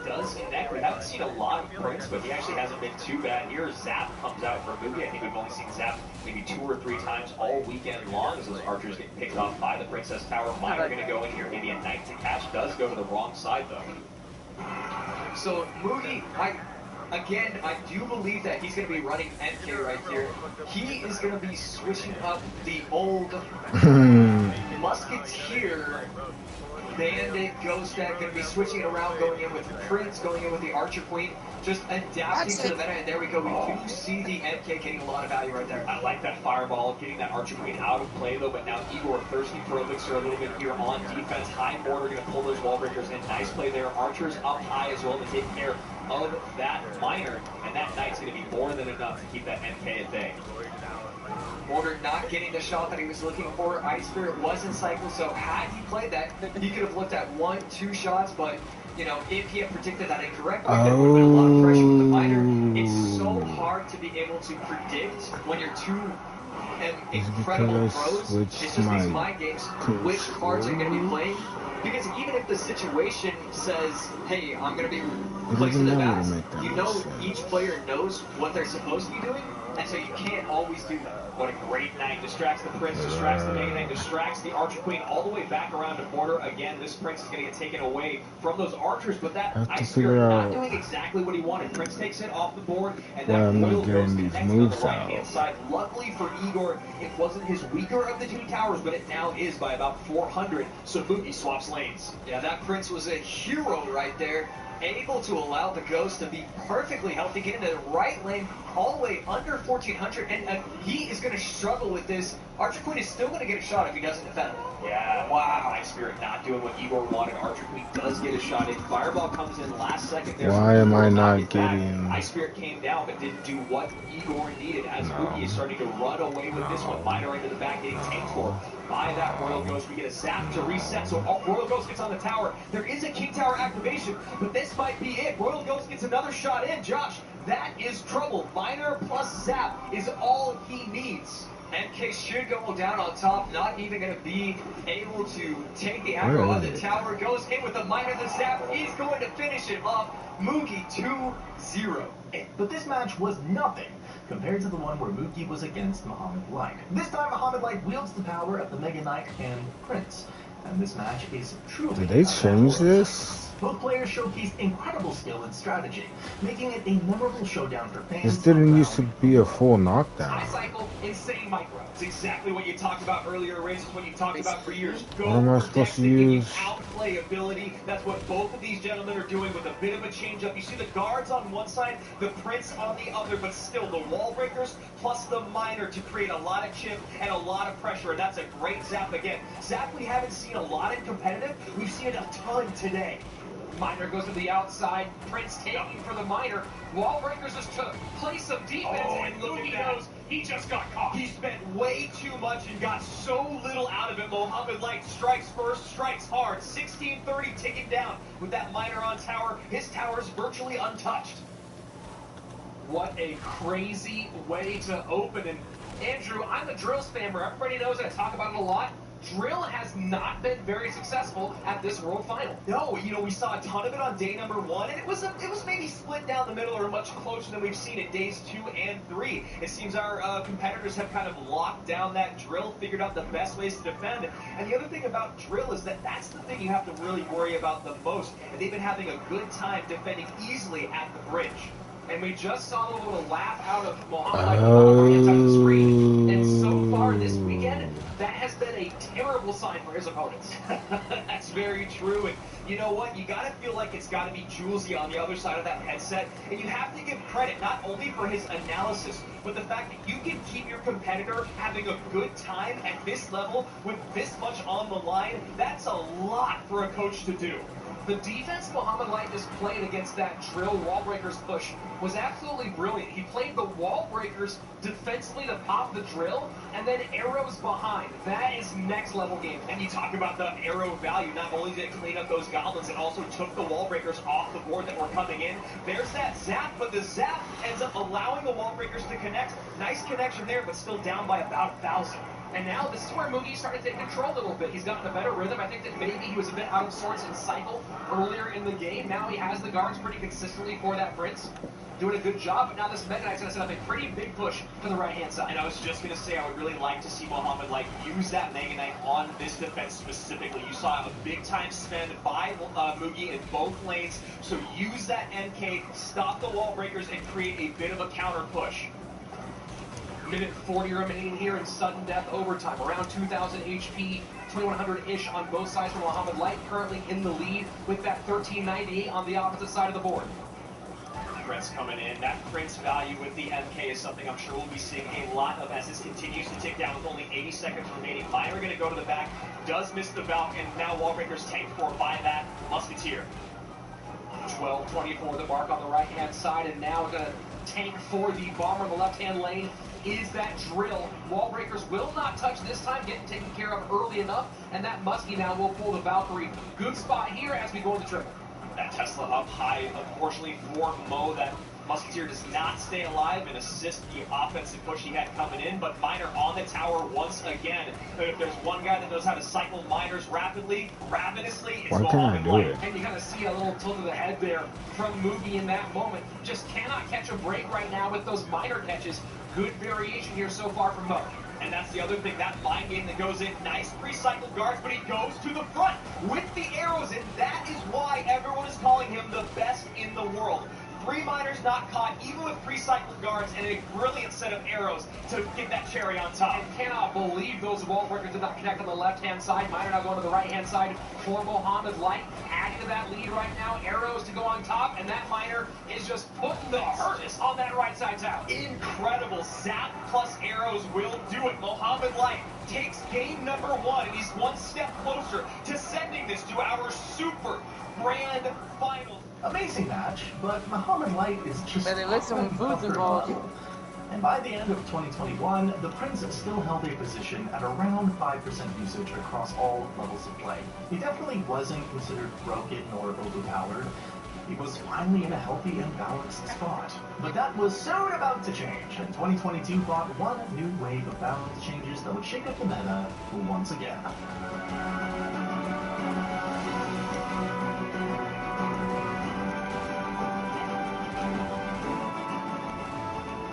Does connect. We haven't seen a lot of Prince, but he actually hasn't been too bad here. Zap comes out for Moogie. I think we've only seen Zap maybe 2 or 3 times all weekend long as those archers get picked off by the Princess Tower. Miner going to go in here, maybe a Knight to catch. Does go to the wrong side, though. So, Moogie, I do believe that he's going to be running NK right here. He is going to be switching up the old Musketeer Bandit, Ghost deck, going to be switching it around, going in with Prince, going in with the Archer Queen, just adapting to the meta, and there we go. We do see the MK getting a lot of value right there. I like that Fireball, getting that Archer Queen out of play, though, but now Igor thirsty for elixir a little bit here on defense. High border, going to pull those wall breakers in. Nice play there. Archers up high as well to take care of that Miner, and that Knight's going to be more than enough to keep that MK at bay. Border not getting the shot that he was looking for. Ice Spirit was in cycle, so had he played that, he could have looked at 1, 2 shots, but, you know, if he had predicted that incorrectly, there would have been a lot of pressure with the Miner. It's so hard to be able to predict when you're 2 incredible pros. It's just these mind games, which cards are going to be playing. Because even if the situation says, hey, I'm going to be placing the bats, you know each player knows what they're supposed to be doing, and so you can't always do that. What a great Knight. Distracts the Prince, distracts the Mega Knight, distracts the Archer Queen all the way back around to border. Again, this Prince is going to get taken away from those archers, but that Ice Spirit not doing exactly what he wanted. Prince takes it off the board, and that Royal Ghost connects on the right-hand side. Luckily for Igor, it wasn't his weaker of the 2 towers, but it now is by about 400, so Moogie swaps lanes. Yeah, that Prince was a hero right there. able to allow the Ghost to be perfectly healthy, get into the right lane, all the way under 1400, and he is going to struggle with this. Archer Queen is still going to get a shot if he doesn't defend him. Yeah, wow. Ice Spirit not doing what Igor wanted. Archer Queen does get a shot in. Fireball comes in last second there. Why am I not getting... Ice Spirit came down but didn't do what Igor needed as Moogie is starting to run away with this one. Miner into the back getting tanked for by that Royal Ghost. We get a zap to reset, so Royal Ghost gets on the tower. There is a King Tower activation, but this might be it. Royal Ghost gets another shot in. Josh, that is trouble. Miner plus zap is all he needs. MK should go down on top, not even going to be able to take the aggro on the tower. Goes in with the Miner, the zap. He's going to finish it off. Moogie 2-0. But this match was nothing compared to the one where Mookie was against Muhammad Light. This time Muhammad Light wields the power of the Mega Knight and Prince. And this match is truly... Did they change this? Both players showcased incredible skill and strategy, making it a memorable showdown for fans. This didn't used to be a full knockdown. High cycle, insane micro. It's exactly what you talked about earlier, races, what you talked about for years. What am I supposed to use? Outplay ability. That's what both of these gentlemen are doing with a bit of a change up. You see the guards on one side, the Prince on the other, but still the wall breakers plus the Miner to create a lot of chip and a lot of pressure. And that's a great zap again. Zap we haven't seen a lot in competitive. We've seen it a ton today. Miner goes to the outside. Prince taking for the Miner. Wall breakers is to play some defense, and Moogie knows he just got caught. He spent way too much and got so little out of it. Muhammad Light strikes first, strikes hard. 1630 ticking down with that Miner on tower. His tower's virtually untouched. What a crazy way to open. And Andrew, I'm a drill spammer. Everybody knows I talk about it a lot. Drill has not been very successful at this World Final. No, you know, we saw a ton of it on day number 1, and it was maybe split down the middle or much closer than we've seen it days 2 and 3. It seems our competitors have kind of locked down that Drill, figured out the best ways to defend. And the other thing about Drill is that that's the thing you have to really worry about the most. And they've been having a good time defending easily at the bridge. And we just saw a little laugh out of Muhammad on the screen. And so far this weekend, that has been a terrible sign for his opponents. That's very true. And you know what? You got to feel like it's got to be Julesy on the other side of that headset. And you have to give credit not only for his analysis, but the fact that you can keep your competitor having a good time at this level with this much on the line. That's a lot for a coach to do. The defense Muhammad Light just played against that Drill wall breakers push was absolutely brilliant. He played the wall breakers defensively to pop the Drill, and then arrows behind. That is next level game. And you talk about the arrow value. Not only did it clean up those goblins, it also took the wall breakers off the board that were coming in. There's that zap, but the zap ends up allowing the wall breakers to connect. Nice connection there, but still down by about 1,000. And now this is where Moogie started to take control a little bit. He's gotten a better rhythm. I think that maybe he was a bit out of sorts in cycle earlier in the game. Now he has the guards pretty consistently for that Prince. Doing a good job, but now this Mega Knight's going to set up a pretty big push to the right-hand side. And I was just going to say I would really like to see Muhammad Light use that Mega Knight on this defense specifically. You saw a big-time spend by Moogie in both lanes, so use that MK, stop the wall breakers, and create a bit of a counter push. Minute 40 remaining here in sudden death overtime. Around 2,000 HP, 2,100-ish on both sides for Muhammad Light, currently in the lead with that 1398 on the opposite side of the board. Threats coming in. That Prince value with the MK is something I'm sure we'll be seeing a lot of as this continues to tick down with only 80 seconds remaining. Miner going to go to the back, does miss the Valk, and now Wallbreaker's tanked for by that Musketeer. 12:24 the mark on the right-hand side, and now going to tank for the Bomber in the left-hand lane is that Drill. Wall breakers will not touch this time, getting taken care of early enough, and that Muskie now will pull the Valkyrie. Good spot here as we go into triple. That Tesla up high, unfortunately for Mo, that Musketeer does not stay alive and assist the offensive push he had coming in, but Miner on the tower once again. If there's one guy that knows how to cycle Miners rapidly, ravenously, it's Muhammad Light. And you kind of see a little tilt of the head there from Moogie in that moment. Just cannot catch a break right now with those Miner catches. Good variation here so far from Mo. And that's the other thing, that mind game that goes in. Nice pre-cycled guards, but he goes to the front with the arrows, and that is why everyone is calling him the best in the world. 3 miners not caught, even with 3 cycler guards and a brilliant set of arrows to get that cherry on top. I cannot believe those wall breakers did not connect on the left-hand side. Miner now going to the right-hand side for Mohammed Light, adding to that lead right now. Arrows to go on top, and that miner is just putting the hardest on that right side tower. Incredible. Zap plus arrows will do it. Mohammed Light takes game number 1, and he's one step closer to sending this to our super grand final. Amazing match, but Muhammad Light is just Man, they let some food involved. And by the end of 2021, the Prince still held a position at around 5% usage across all levels of play. He definitely wasn't considered broken or overpowered. He was finally in a healthy and balanced spot. But that was soon about to change, and 2022 brought one new wave of balance changes that would shake up the meta once again.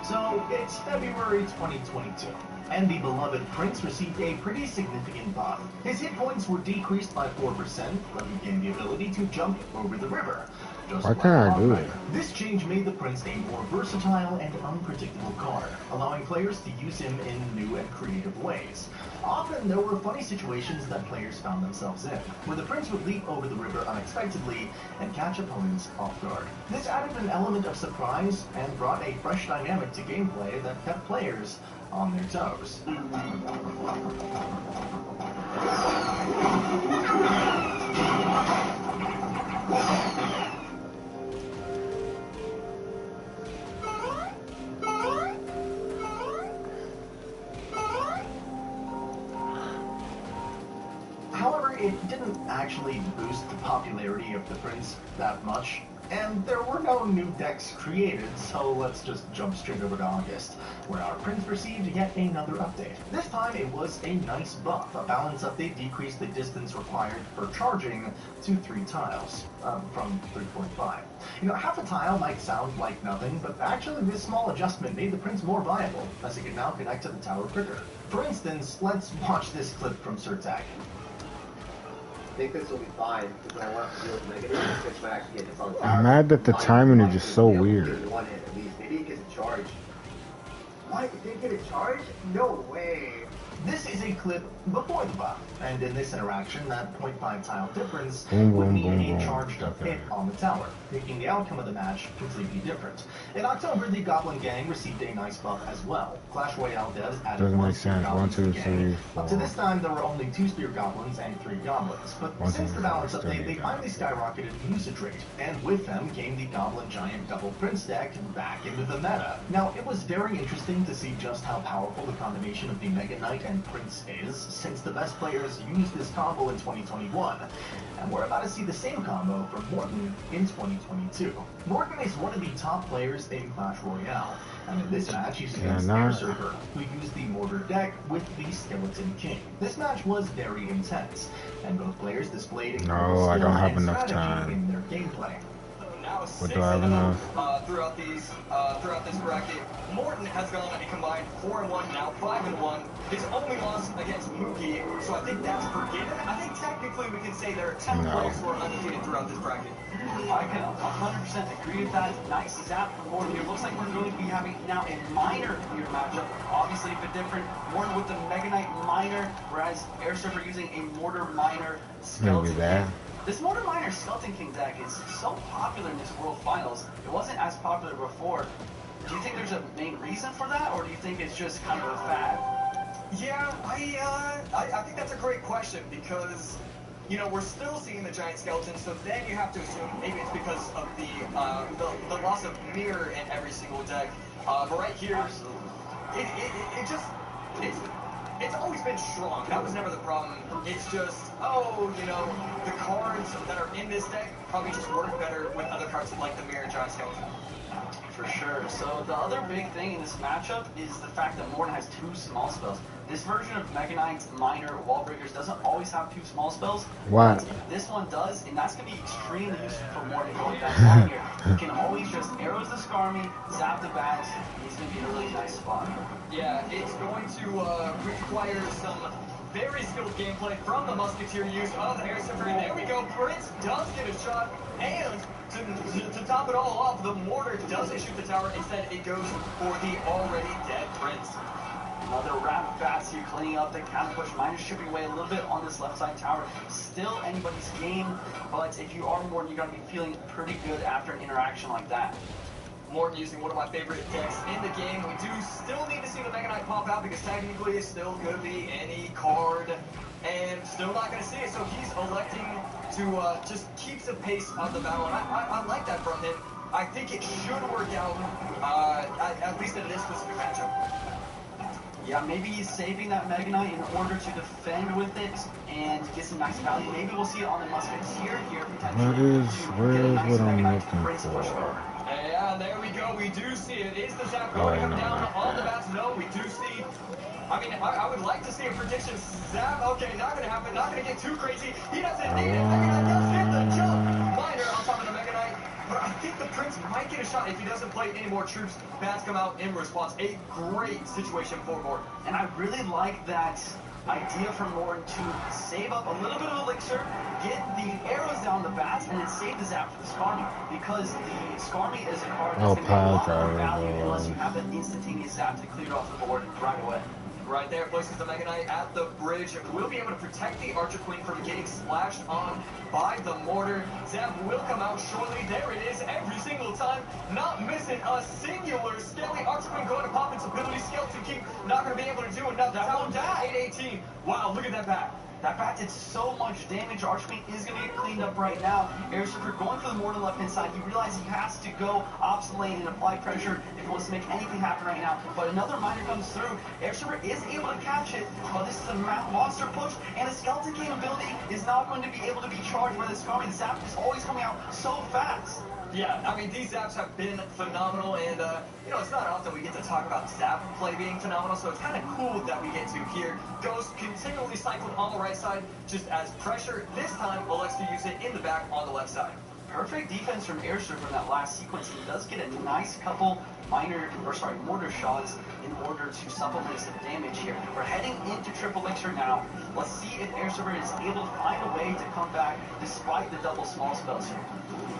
So, it's February 2022, and the beloved Prince received a pretty significant buff. His hit points were decreased by 4%, but he gained the ability to jump over the river. Why can't I do it? This change made the Prince a more versatile and unpredictable card, allowing players to use him in new and creative ways. Often there were funny situations that players found themselves in, where the Prince would leap over the river unexpectedly and catch opponents off guard. This added an element of surprise and brought a fresh dynamic to gameplay that kept players on their toes. However, it didn't actually boost the popularity of the Prince that much, and there were no new decks created, so let's just jump straight over to August, where our Prince received yet another update. This time it was a nice buff. A balance update decreased the distance required for charging to 3 tiles, from 3.5. You know, half a tile might sound like nothing, but actually this small adjustment made the Prince more viable, as it could now connect to the tower quicker. For instance, let's watch this clip from Surtag. I think this will be fine, because when I want to deal with negative, this might actually get this on the tower. I'm mad that the timing is just so weird. One hit at least. Maybe he gets a charge. What? Did he get a charge? No way. This is a clip before the buff, and in this interaction, that 0.5 tile difference Boom, would boom, mean boom, a boom. charged up hit on the tower, making the outcome of the match completely different. In October, the Goblin Gang received a nice buff as well. Clash Royale devs added Doesn't one make Spear sense. Goblin 1, to the 2, gang. 3, Up to 4. this time, there were only 2 Spear Goblins and 3 Goblins, but 1, since 2, the balance 3, update, they 4. finally skyrocketed usage rate, and with them came the Goblin Giant Double Prince deck back into the meta. Now, it was very interesting to see just how powerful the combination of the Mega Knight and Prince is, since the best players used this combo in 2021, and we're about to see the same combo from Morton in 2022. Morton is one of the top players in Clash Royale, and in this match he's against Air Server, who used the Mortar deck with the Skeleton King. This match was very intense, and both players displayed incredible I skill don't have and enough strategy time. in their gameplay. Now What do I have enough? throughout this bracket, Morton has gone a combined 4-1, now 5-1. His only loss against Mookie, so I think that's forgiven. I think technically we can say there are 10 players who are undefeated throughout this bracket. I can 100% agree with that. Nice zap from Morton here. Looks like we're going to be having now a Miner here matchup. Obviously a bit different. Morton with the Mega Knight Miner, whereas Air Server using a Mortar Miner Skeleton King. This Mortar Miner Skeleton King deck is so popular in this World Finals. It wasn't as popular before. Do you think there's a main reason for that, or do you think it's just kind of a fad? Yeah, I think that's a great question, because you know, we're still seeing the giant skeleton, so then you have to assume maybe it's because of the loss of mirror in every single deck. But right here, it's always been strong. That was never the problem. It's just, you know, the cards that are in this deck probably just work better with other cards like the mirror giant skeleton. For sure. So the other big thing in this matchup is the fact that Morton has 2 small spells. This version of Mega Knight's Miner Wall Breakers doesn't always have 2 small spells. What? This one does, and that's going to be extremely useful for Morton going down line here. He can always just arrows the Skarmy, zap the bats, and he's going to be in a really nice spot. Yeah, it's going to require some very skilled gameplay from the Musketeer use of Air Surfer. And there we go, Prince does get a shot, and to top it all off, the mortar doesn't shoot the tower. Instead, it goes for the already dead Prince. Another rapid fast here, cleaning up the counter push. Miners chipping away a little bit on this left side tower. Still anybody's game, but if you are Morton, you're going to be feeling pretty good after an interaction like that. Morton using one of my favorite decks in the game. We do still need to see the Mega Knight pop out because technically it's still going to be any card and still not going to see it. So he's electing to just keep the pace of the battle, and I like that from him. I think it should work out, at least in this specific matchup. Yeah, maybe he's saving that Mega Knight in order to defend with it and get some nice value. Maybe we'll see it on the Musketeer here potentially. Where's what I'm looking for? Yeah, there we go. We do see it. Is the zap going to come down on the bats? No, we do see. I mean, I would like to see a prediction. Zap, okay, not going to happen. Not going to get too crazy. He doesn't need it. Mega Knight does hit the jump. Miner on top of the Mega Knight. But I think the Prince might get a shot if he doesn't play any more troops. Bats come out in response. A great situation for Morton. And I really like that idea from Morton to save up a little bit of elixir, get the arrows down the bats, and then save the zap for the Skarmy. Because the Skarmy is a card that's going to get a lot more value unless you have an instantaneous zap to clear it off the board right away. Right there, places the Mega Knight at the bridge. We'll be able to protect the Archer Queen from getting splashed on by the mortar. Zap will come out shortly. There it is, every single time. Not missing a singular Skelly. Archer Queen going to pop its ability. Skeleton King not going to be able to do enough. That won't die. 818. Wow, look at that bat. That bat did so much damage. Archer Queen is going to get cleaned up right now. Air Surfer going for the mortar left-hand side. He realizes he has to go opposite lane and apply pressure if he wants to make anything happen right now. But another miner comes through. Air Surfer is able to catch it. But this is a monster push, and the Skeleton King ability is not going to be able to be charged by this Skarmy. The zap is always coming out so fast. Yeah, I mean, these zaps have been phenomenal, and, you know, it's not often we get to talk about zap play being phenomenal, so it's kind of cool that we get to here. Ghost continually cycled on the right side, just as pressure. This time, elects to use it in the back on the left side. Perfect defense from Air Surfer in that last sequence. He does get a nice couple mortar shots in order to supplement some damage here. We're heading into triple elixir now. Let's see if Air Surfer is able to find a way to come back despite the double small spells here.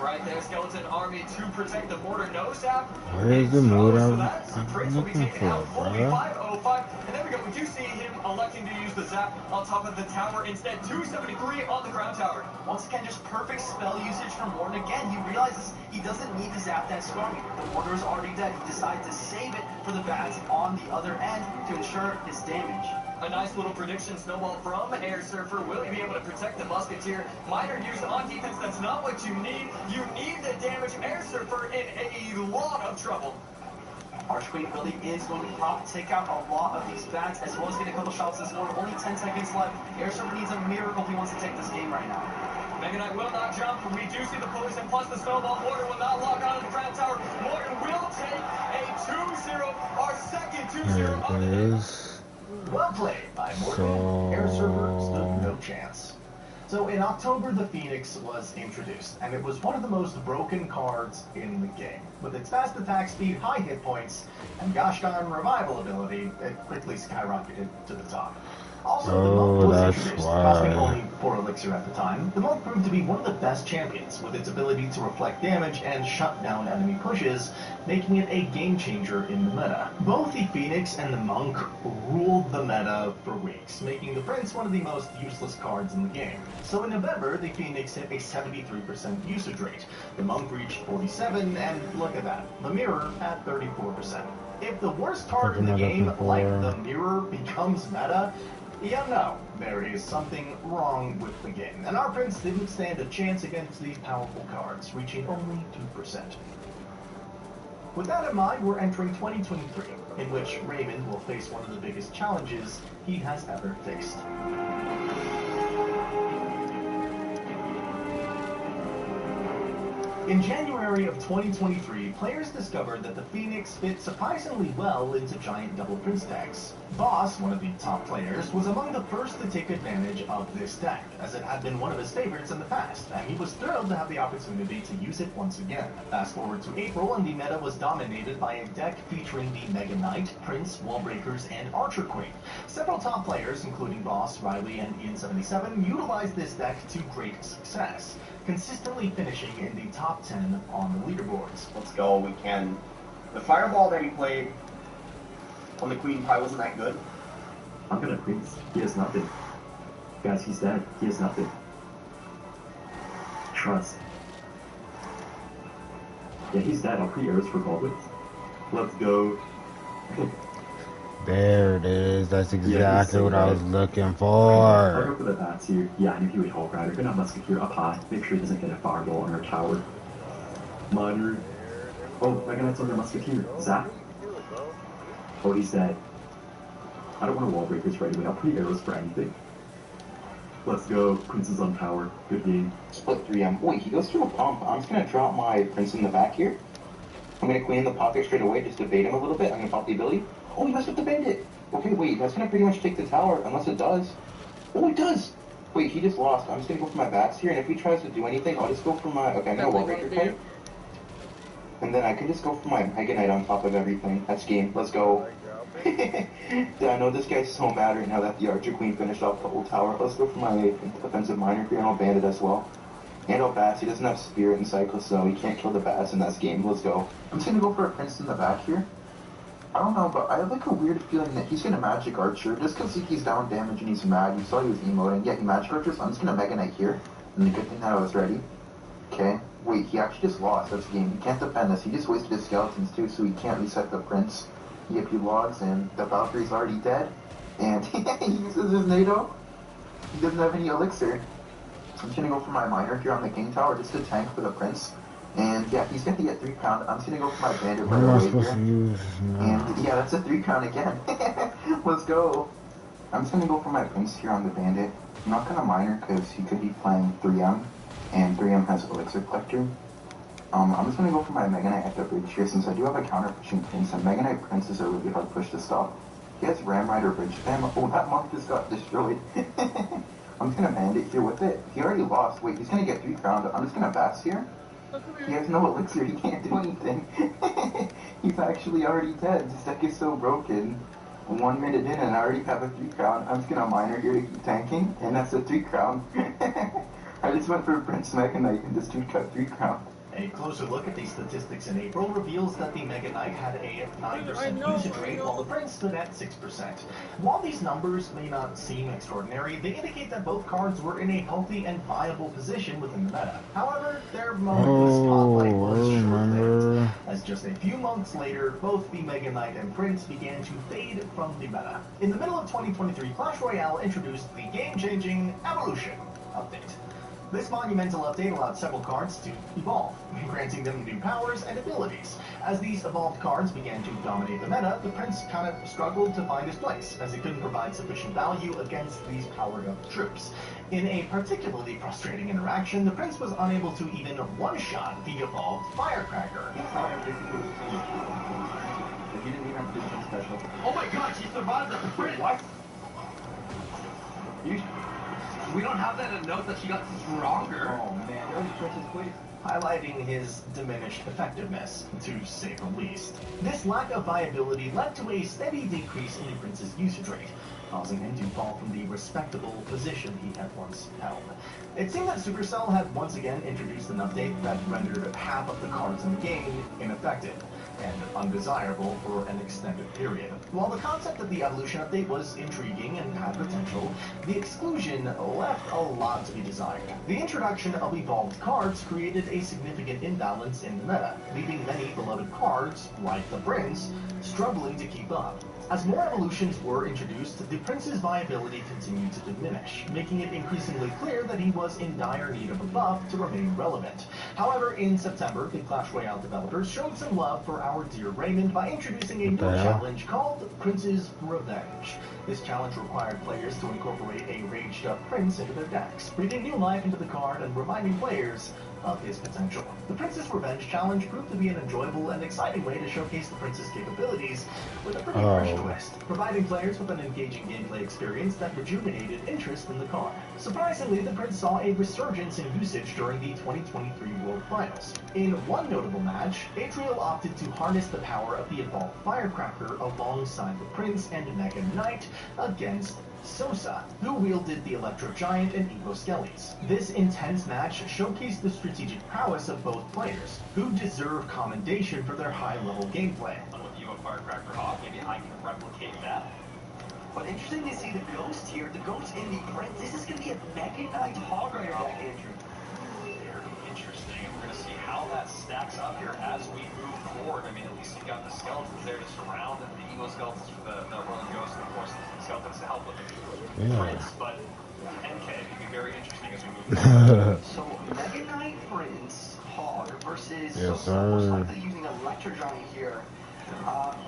Right there, Skeleton Army to protect the mortar. No zap. Where's the mortar Prince will be taken out 4505. And there we go. We do see him electing to use the zap on top of the tower instead. 273 on the ground tower. Once again, just perfect spell usage from Morton. Again, he realizes he doesn't need to zap that Skarmy. The mortar is already dead. He decides to save it for the bats on the other end to ensure his damage. A nice little prediction snowball from Air Surfer. Will he be able to protect the Musketeer? Miner used on defense. That's not what you need. You need the damage. Air Surfer in a lot of trouble. Archer Queen really is going to take out a lot of these bats, as well as get a couple shots this morning. Only 10 seconds left. Air Surfer needs a miracle if he wants to take this game right now. Mega Knight will not jump. We do see the poison plus the snowball. Mortar will not lock on to the ground tower. Mortar will take a 2-0. Our second 2-0 of the game. Well played by Morton. Air Surfer stood no chance. So in October, the Phoenix was introduced, and it was one of the most broken cards in the game. With its fast attack speed, high hit points, and gosh darn revival ability, it quickly skyrocketed to the top. Also, the Monk was introduced, costing only 4 elixir at the time. The Monk proved to be one of the best champions, with its ability to reflect damage and shut down enemy pushes, making it a game changer in the meta. Both the Phoenix and the Monk ruled the meta for weeks, making the Prince one of the most useless cards in the game. So in November, the Phoenix hit a 73% usage rate. The Monk reached 47, and look at that, the Mirror at 34%. If the worst card in the game, like the Mirror, becomes meta, you know, there is something wrong with the game. And our Prince didn't stand a chance against these powerful cards, reaching only 2%. With that in mind, we're entering 2023, in which Raymond will face one of the biggest challenges he has ever faced. In January of 2023, players discovered that the Phoenix fit surprisingly well into giant double Prince decks. Boss, one of the top players, was among the first to take advantage of this deck, as it had been one of his favorites in the past, and he was thrilled to have the opportunity to use it once again. Fast forward to April, and the meta was dominated by a deck featuring the Mega Knight, Prince, Wallbreakers, and Archer Queen. Several top players, including Boss, Riley, and Ian77, utilized this deck to great success, consistently finishing in the top 10 on the leaderboards. Let's go, we can. The fireball that he played on the Queen probably wasn't that good. I'm gonna Prince. He has nothing. Guys, he's dead. He has nothing. Trust. Yeah, he's dead. I'll pre-arrows for Goblins. Let's go. There it is. That's exactly Yeah, so what I was looking I'll for. go for the bats here. Yeah, I knew he would Hulk Rider. Gonna have Musketeer up high. Make sure he doesn't get a fireball on our tower. Monitor. Oh, Mega Knight's on the Musketeer. Zap. Oh, he's dead. I don't want a wall breakers right away. I'll pre-arrows for anything. Let's go. Prince is on tower. Good game. Split 3M. Wait, he goes through a pump. I'm just gonna drop my Prince in the back here. I'm gonna Queen in the pocket straight away just to bait him a little bit. I'm gonna pop the ability. Oh, he messed up the bandit. Okay, wait, that's gonna pretty much take the tower, unless it does. Oh, it does! Wait, he just lost. I'm just gonna go for my bats here, and if he tries to do anything, I'll just go for my... Okay, I'm gonna wall breaker fight. And then I can just go for my Mega Knight on top of everything. That's game. Let's go. I know this guy's so mad right now that the Archer Queen finished off the whole tower. Let's go for my offensive miner here, and I'll bandit as well. And I'll bats. He doesn't have Spirit and Cycle, so he can't kill the bats, and that's game. Let's go. I'm just gonna go for a Prince in the back here. I don't know, but I have like a weird feeling that he's gonna Magic Archer, just because he's down damage and he's mad. You saw he was emoting. Yeah, he Magic Archer, so I'm just gonna Mega Knight here. And the good thing that I was ready. Okay. Wait, he actually just lost. That's the game. He can't defend this. He just wasted his skeletons too, so he can't reset the Prince. He EP logs, and the Valkyrie's already dead. And he uses his NATO. He doesn't have any elixir. So I'm just gonna go for my miner here on the King Tower just to tank for the Prince. And yeah, he's gonna get 3 crown. I'm just gonna go for my bandit What right am I away supposed here. to use? And yeah, that's a 3 crown again. Let's go. I'm just gonna go for my Prince here on the bandit. I'm not gonna miner because he could be playing 3M, and 3M has elixir collector. I'm just gonna go for my Mega Knight at the bridge here since I do have a counter pushing Prince, and Mega Knight Prince is a really hard push to stop. He has Ram Rider bridge spam. Oh, that monk just got destroyed. I'm just gonna bandit here with it. He already lost. Wait, he's gonna get 3 crown. I'm just gonna Bass here. He has no elixir, he can't do anything. He's actually already dead. This deck is so broken. 1 minute in and I already have a 3 crown. I'm just gonna miner here to keep tanking, and that's a 3 crown. I just went for Prince Mega Knight and this dude got 3 crown. A closer look at these statistics in April reveals that the Mega Knight had a 9% usage rate, while the Prince stood at 6%. While these numbers may not seem extraordinary, they indicate that both cards were in a healthy and viable position within the meta. However, their moment in the spotlight was short-lived, as just a few months later, both the Mega Knight and Prince began to fade from the meta. In the middle of 2023, Clash Royale introduced the game-changing Evolution update. This monumental update allowed several cards to evolve, granting them new powers and abilities. As these evolved cards began to dominate the meta, the Prince kind of struggled to find his place, as he couldn't provide sufficient value against these powered-up troops. In a particularly frustrating interaction, the Prince was unable to even one-shot the evolved Firecracker. Oh my god, she survived the Prince! What? We don't have that to note that she got stronger. Oh man, that was Prince's place. Highlighting his diminished effectiveness, to say the least. This lack of viability led to a steady decrease in the Prince's usage rate, causing him to fall from the respectable position he had once held. It seemed that Supercell had once again introduced an update that rendered half of the cards in the game ineffective and undesirable for an extended period. While the concept of the Evolution update was intriguing and had potential, the exclusion left a lot to be desired. The introduction of evolved cards created a significant imbalance in the meta, leaving many beloved cards, like the Prince, struggling to keep up. As more evolutions were introduced, the Prince's viability continued to diminish, making it increasingly clear that he was in dire need of a buff to remain relevant. However, in September, the Clash Royale developers showed some love for our dear Raymond by introducing a new challenge called Prince's Revenge. This challenge required players to incorporate a raged-up Prince into their decks, breathing new life into the card and reminding players of his potential. The Prince's Revenge Challenge proved to be an enjoyable and exciting way to showcase the Prince's capabilities with a pretty fresh twist, providing players with an engaging gameplay experience that rejuvenated interest in the car. Surprisingly, the Prince saw a resurgence in usage during the 2023 World Finals. In one notable match, Adriel opted to harness the power of the evolved Firecracker alongside the Prince and Mega Knight against Sosa, who wielded the Electro Giant and Evo Skellies. This intense match showcased the strategic prowess of both players, who deserve commendation for their high-level gameplay. With Evo Firecracker Hawk, maybe I can replicate that. But interesting to see the Ghost here. The Ghost in the Prince. This is going to be a Mega Knight Hog Rider deck, Andrew. Very interesting. And we're going to see how that stacks up here as we move forward. I mean, at least you've got the skeletons there to surround the Evo skeletons for the Rolling Ghost, and of course the skeletons to help with the Prince. But NK could be very interesting as we move forward. So Mega Knight Prince Hog versus Yes, most sir. likely using Electro Giant here.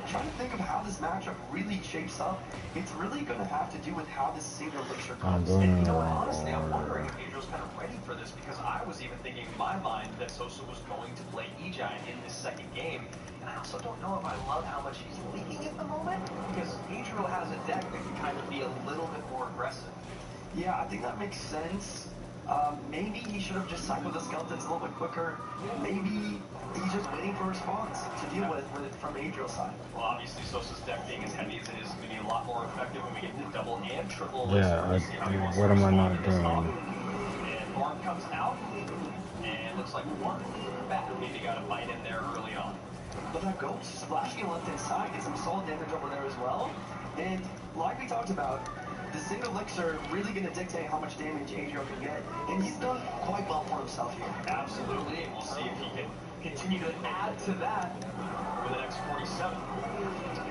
Trying to think of how this matchup really shapes up. It's really going to have to do with how this single elixir comes. And you know what, honestly, I'm wondering if Adriel's kind of ready for this, because I was even thinking in my mind that Sosa was going to play E-Giant in this second game. And I also don't know if I love how much he's leaking at the moment, because Adriel has a deck that can kind of be a little bit more aggressive. Yeah, I think that makes sense. Maybe he should have just cycled the skeletons a little bit quicker. Maybe he's just waiting for a response to deal with from Adriel's side. Well, obviously, Sosa's deck being as heavy as it is going to be a lot more effective when we get into double and triple. Yeah, what am I not doing? And Barn comes out, and looks like one bat maybe got a bite in there early on. But that Ghost splashing left inside gets some solid damage over there as well. And like we talked about, the single elixir really going to dictate how much damage Adriel can get. And he's done quite well for himself here. Absolutely, and we'll see if he can continue to add to that with the next 47.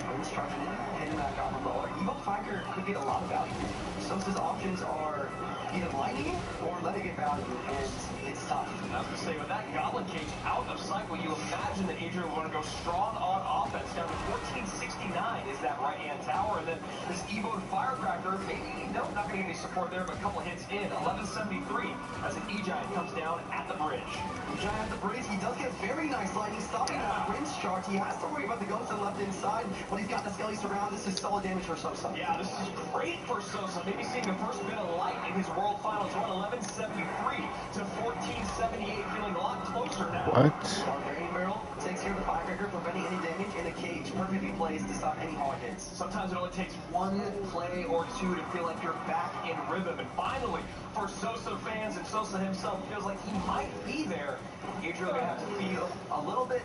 Prince charging in, hitting that Goblin Bowler. Evo Firecracker could get a lot of value. Sosa's options are either lightning or letting it value, and it's tough. I was going to say, with that Goblin Cage out of cycle, you imagine that Adriel will want to go strong on offense. Down to 1469 is that right-hand tower, and then this Evo Firecracker, maybe, nope, not going to get any support there, but a couple hits in. 1173 as an E-Giant comes down at the bridge. E-Giant at the bridge, he does get very nice lightning, stopping that Prince charge. He has to worry about the Ghost on the left inside, but he's got the Skelly surround. This is solid damage for Sosa. Yeah, this is great for Sosa. Maybe seeing the first bit of light in his World Finals run, 1173 to 1478, feeling a lot closer now. What? Barbarian Barrel takes care of the Firecracker, preventing any damage, and the cage perfectly placed to stop any hard hits. Sometimes it only takes one play or two to feel like you're back in rhythm. And finally, for Sosa fans and Sosa himself, feels like he might be there. Adriel going to have to feel a little bit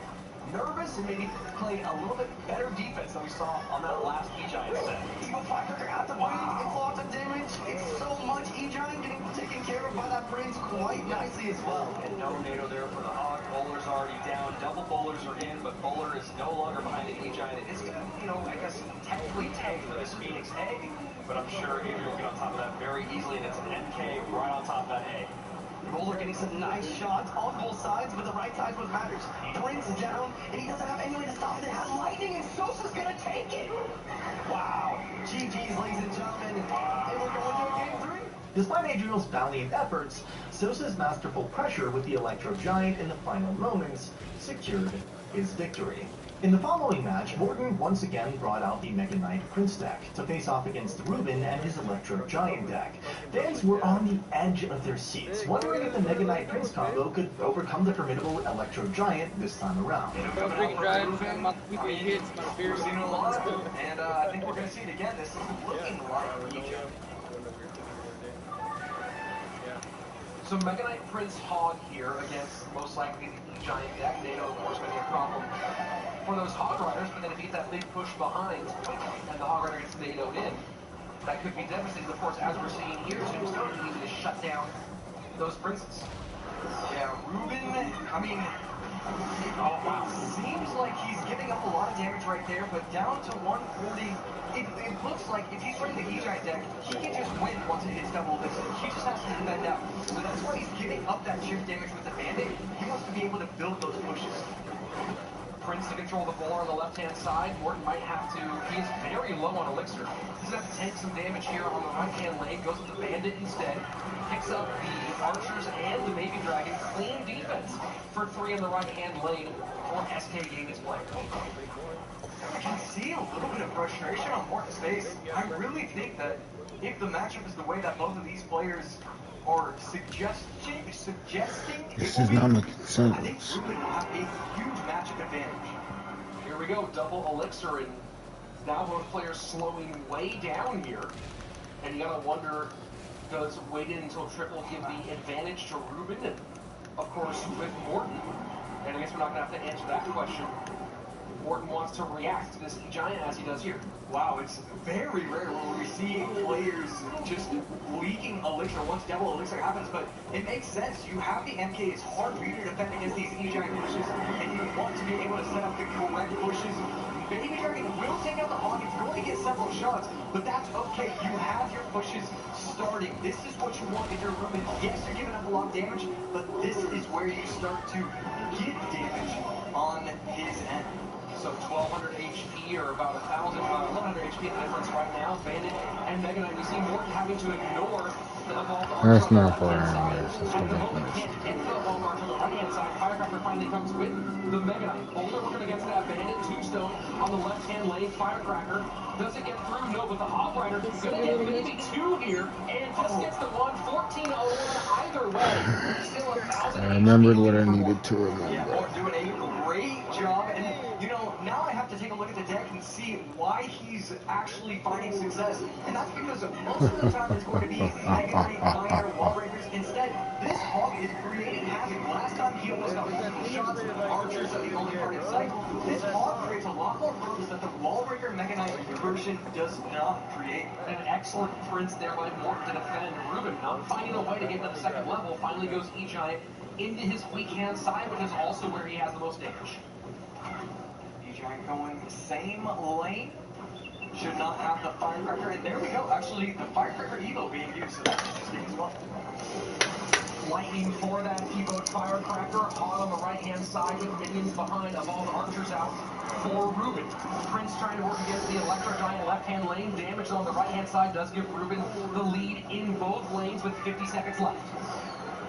nervous and maybe play a little bit better defense than we saw on that last E-Giant set. Evo Firecracker at the point, it's lots of damage. It's so much E-Giant getting taken care of by that Prince quite nicely as well. And no NATO there for the Hawk. Bowler's already down. Double bowlers are in, but Bowler is no longer behind the E-Giant. It's going to, I guess, technically tag for this Phoenix egg, but I'm sure Adriel will get on top of that very easily, and it's an NK right on top of that egg. Bowler getting some nice shots on both sides, but the right side's what matters. Prince is down, and he doesn't have any way to stop it. It has lightning, and Sosa's gonna take it! Wow. GG's, ladies and gentlemen. And we're going to game 3. Despite Adriel's valiant efforts, Sosa's masterful pressure with the Electro Giant in the final moments secured his victory. In the following match, Morgan once again brought out the Mega Knight Prince deck to face off against Ruben and his Electro Giant deck. Fans were on the edge of their seats, wondering if the Mega Knight Prince combo could overcome the formidable Electro Giant this time around. We've seen it a lot, and I think we're going to see it again. This is looking like Egypt. So Mega Knight Prince Hog here against most likely the E-Giant deck. NATO, of course, going to be a problem for those Hog Riders, but then if you get that big push behind and the Hog Rider gets NATO'd in, that could be devastating. Of course, as we're seeing here, Tombstone needing to shut down those Princes. Yeah, Ruben, I mean, oh wow, seems like he's giving up a lot of damage right there, but down to 140. It looks like if he's running the E-Giant deck, he can just win once it hits double this. He just has to defend out. So that's why he's giving up that shift damage with the Bandit. He wants to be able to build those pushes. Prince to control the ball on the left-hand side. Morton might have to, he is very low on elixir. He's going to have to take some damage here on the right-hand lane. Goes with the Bandit instead. Picks up the Archers and the Baby Dragon. Clean defense for 3 in the right-hand lane for SK Gaming's player. I can see a little bit of frustration on Morton's face. I really think that if the matchup is the way that both of these players are suggesting This is not making sense. I think Ruben will have a huge matchup advantage. Here we go, double elixir, and now both players slowing way down here. And you gotta wonder, does waiting until triple give the advantage to Ruben? And of course, with Morton, and I guess we're not gonna have to answer that question. Morton wants to react to this E-Giant as he does here. Wow, it's very rare when we see players just leaking elixir once double elixir happens, but it makes sense. You have the MK, it's hard for you to defend against these E-Giant pushes, and you want to be able to set up the correct pushes. Baby Dragon will take out the Hog, it's going to get several shots, but that's okay. You have your pushes starting. This is what you want if you're Ruben. Yes, you're giving up a lot of damage, but this is where you start to get damage on his end. So 1200 HP or about 1100 HP the difference right now. Bandit and Mega Knight. We see Morton having to ignore the ball. That's not for enemies. That's ridiculous. Hit the ball mark on the right-hand side. Firecracker finally comes with the Mega Knight. Boulder working against that Bandit. Tombstone on the left-hand lane. Firecracker doesn't get through. No, but the Hog Rider is going to get maybe 2 here. And just gets the 1. 14-01 either way. Still 1,000 I remembered what I needed to remember. Yeah, Morton doing a great job, and you know, now I have to take a look at the deck and see why he's actually finding success. And that's because most of the time it's going to be Mega Knight, Minor, Wall Breakers. Instead, this Hog is creating havoc. Last time he almost got multiple shots. Archers are the only part in sight. This Hog creates a lot more problems that the Wall Breaker Mega Knight version does not create. An excellent Prince there by Morton to defend. Ruben not finding a way to get to the second level. Finally goes E-Giant into his weak hand side, which is also where he has the most damage. E-Giant going the same lane. Should not have the Firecracker, and there we go. Actually, the Firecracker Evo being used, so that's interesting as well. Lightning for that Evo Firecracker. Hog on the right-hand side with minions behind of all the Archers out for Ruben. Prince trying to work against the Electro Giant left-hand lane. Damage on the right-hand side does give Ruben the lead in both lanes with 50 seconds left.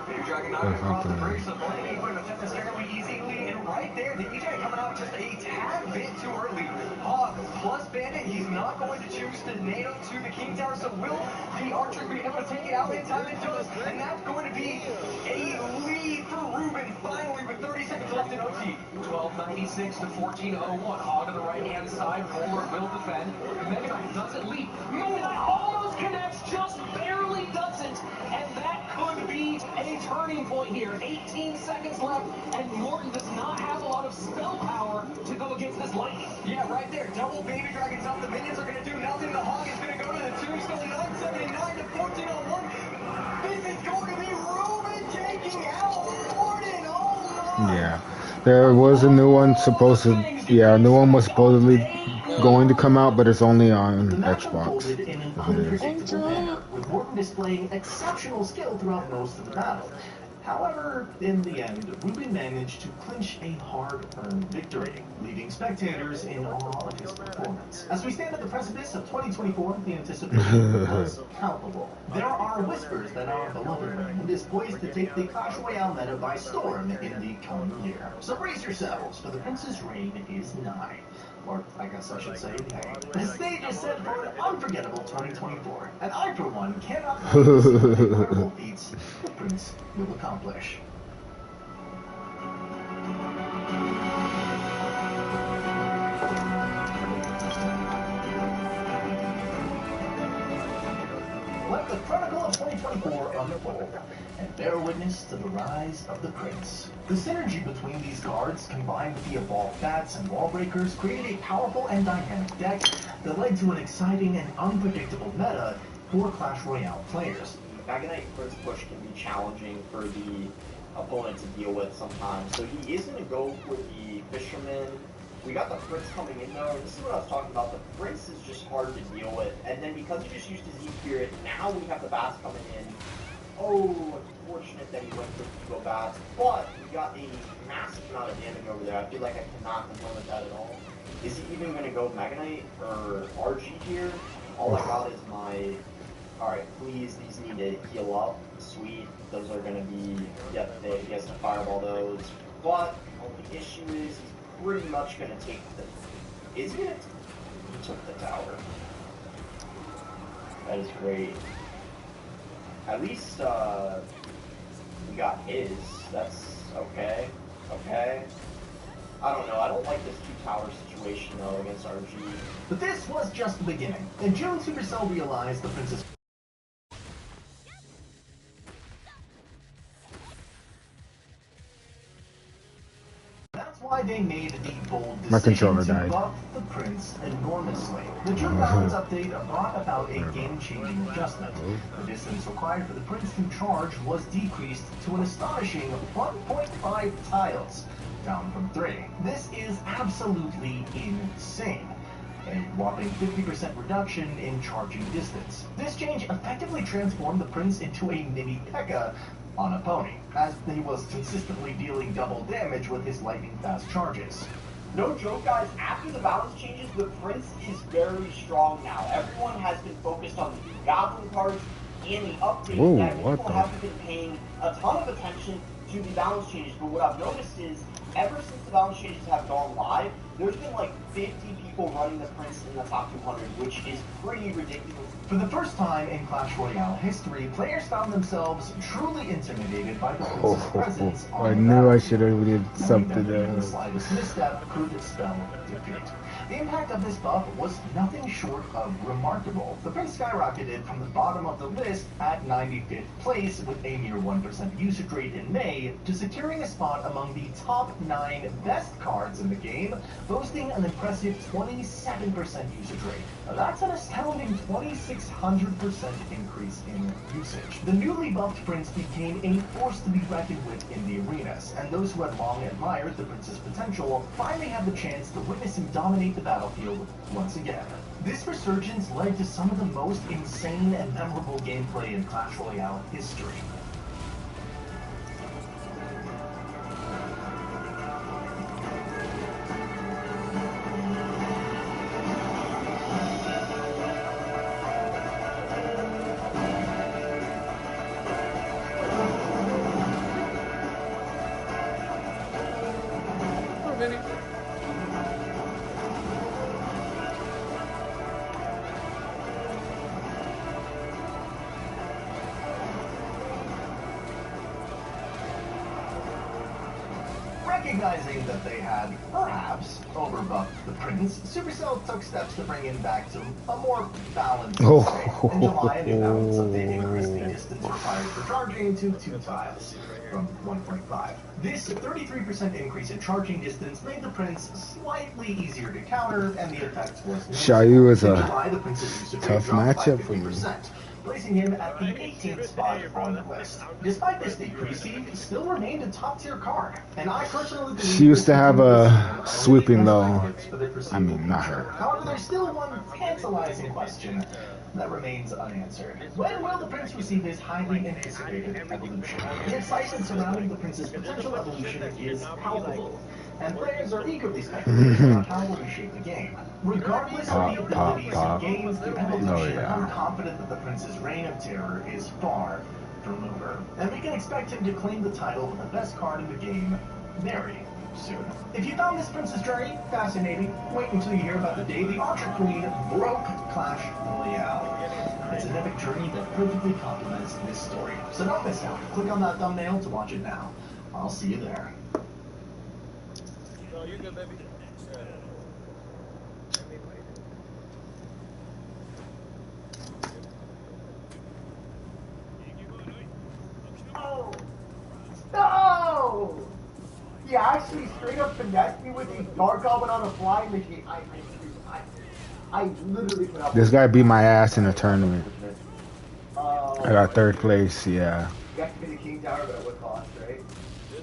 Baby Dragon not going to cross the bridge, so Morton able to defend this fairly easily, and right there, the E-Giant coming out just a tad bit too early. Hog plus Bandit, he's not going to choose to NATO to the King Tower, so will the Archer be able to take it out in time and do it? And that's going to be a lead for Ruben, finally, with 30 seconds left in OT. 1296 to 1401. Hog on the right-hand side, Roller will defend. Mega Knight doesn't lead. Mega Knight almost connects, just barely doesn't, and that could be a turning point here. 18 seconds left, and Morton does not have a lot of spell power to go against this lightning. Yeah, right there. Double Baby Dragons up. The minions are going to do nothing. The Hog is going to go to the Tombstone. 979 to 1401. This is going to be Ruben taking out Morton. Oh my. Yeah. There was a new one supposed to, a new one was supposedly going to come out, but it's only on Xbox. In an unpredictable manner, with Morton displaying exceptional skill throughout most of the battle. However, in the end, Ruben managed to clinch a hard-earned victory, leaving spectators in awe of his performance. As we stand at the precipice of 2024, the anticipation was palpable. There are whispers that our beloved land is poised to take the Clash Royale meta by storm in the coming year. So brace yourselves, for the Prince's reign is nigh. Or, I guess I should say, hey. The stage is set for an unforgettable 2024, and I, for one, cannot wait to see what incredible feats the Prince will accomplish. Let the Chronicle of 2024 unfold, and bear witness to the rise of the Prince. The synergy between these cards, combined with the evolved bats and wall breakers, created a powerful and dynamic deck that led to an exciting and unpredictable meta for Clash Royale players. Mega Knight Prince push can be challenging for the opponent to deal with sometimes, so he is going to go for the Fisherman. We got the Prince coming in though, and this is what I was talking about. The Prince is just hard to deal with, and then because he just used his Z-Spirit, now we have the Bats coming in. oh, fortunate that he went for Evo Bats, but we got a massive amount of damage over there. I feel like I cannot complain with that at all. Is he even going to go Mega Knight or RG here? All I got is my... Alright, please, these need to heal up. Sweet. Those are going to be... Yep, he has to fireball those. But, only issue is he's pretty much going to take the... Is it? He took the tower. That is great. At least, we got his. That's okay. Okay. I don't know. I don't like this two-tower situation, though, against RG. But this was just the beginning. In June, Supercell realized the Princess... That's why they made the bold decision to buff the Prince enormously. The June balance update brought about a game-changing adjustment. The distance required for the Prince to charge was decreased to an astonishing 1.5 tiles, down from 3. This is absolutely insane. A whopping 50% reduction in charging distance. This change effectively transformed the Prince into a mini P.E.K.K.A. on a pony, as he was consistently dealing double damage with his lightning-fast charges. No joke, guys, after the balance changes, the Prince is very strong now. Everyone has been focused on the Goblin cards and the updates that people haven't been paying a ton of attention to the balance changes. But what I've noticed is, ever since the balance changes have gone live, there's been like 50 people running the Prince in the top 200, which is pretty ridiculous. For the first time in Clash Royale history, players found themselves truly intimidated by the Prince's presence. I knew I should have did something there. The slightest misstep could spell defeat. The impact of this buff was nothing short of remarkable. The Prince skyrocketed from the bottom of the list at 95th place with a near 1% usage rate in May to securing a spot among the top 9 best cards in the game, boasting an impressive 27% usage rate. Now, that's an astounding 2,600% increase in usage. The newly buffed Prince became a force to be reckoned with in the arenas, and those who had long admired the Prince's potential finally had the chance to witness him dominate the battlefield once again. This resurgence led to some of the most insane and memorable gameplay in Clash Royale history. Recognizing that they had, perhaps, overbuffed the Prince, Supercell took steps to bring him back to a more balanced state. In July, a new balance update increased the distance required for charging to 2 tiles, from 1.5. This 33% increase in charging distance made the Prince slightly easier to counter, and the effect was Xiaoyu is a July, the Prince's usage tough rate dropped by matchup for you. 50%. Placing him at the 18th spot on the list. Despite this decrease, he still remained a top-tier card, and I personally believe She used to have a sweeping though. I mean, not her. However, there's still one tantalizing question that remains unanswered. When will the Prince receive his highly anticipated evolution? The excitement surrounding the Prince's potential evolution is palpable, and players are eagerly speculating on how it will reshape the game. Regardless of the abilities and gains, the evolution, I'm confident that the Prince's reign of terror is far from over, and we can expect him to claim the title of the best card in the game very soon. If you found this Prince's journey fascinating, wait until you hear about the day the Archer Queen broke Clash Royale. It's an epic journey that perfectly complements this story, so don't miss out. Click on that thumbnail to watch it now. I'll see you there. No, you're good, baby. Oh! No! He actually straight up finessed me with a Dark Goblin on a flying machine. I literally put out. This guy beat my ass in a tournament. I got 3rd place, yeah. You got to be the King Tower, but at what cost, right?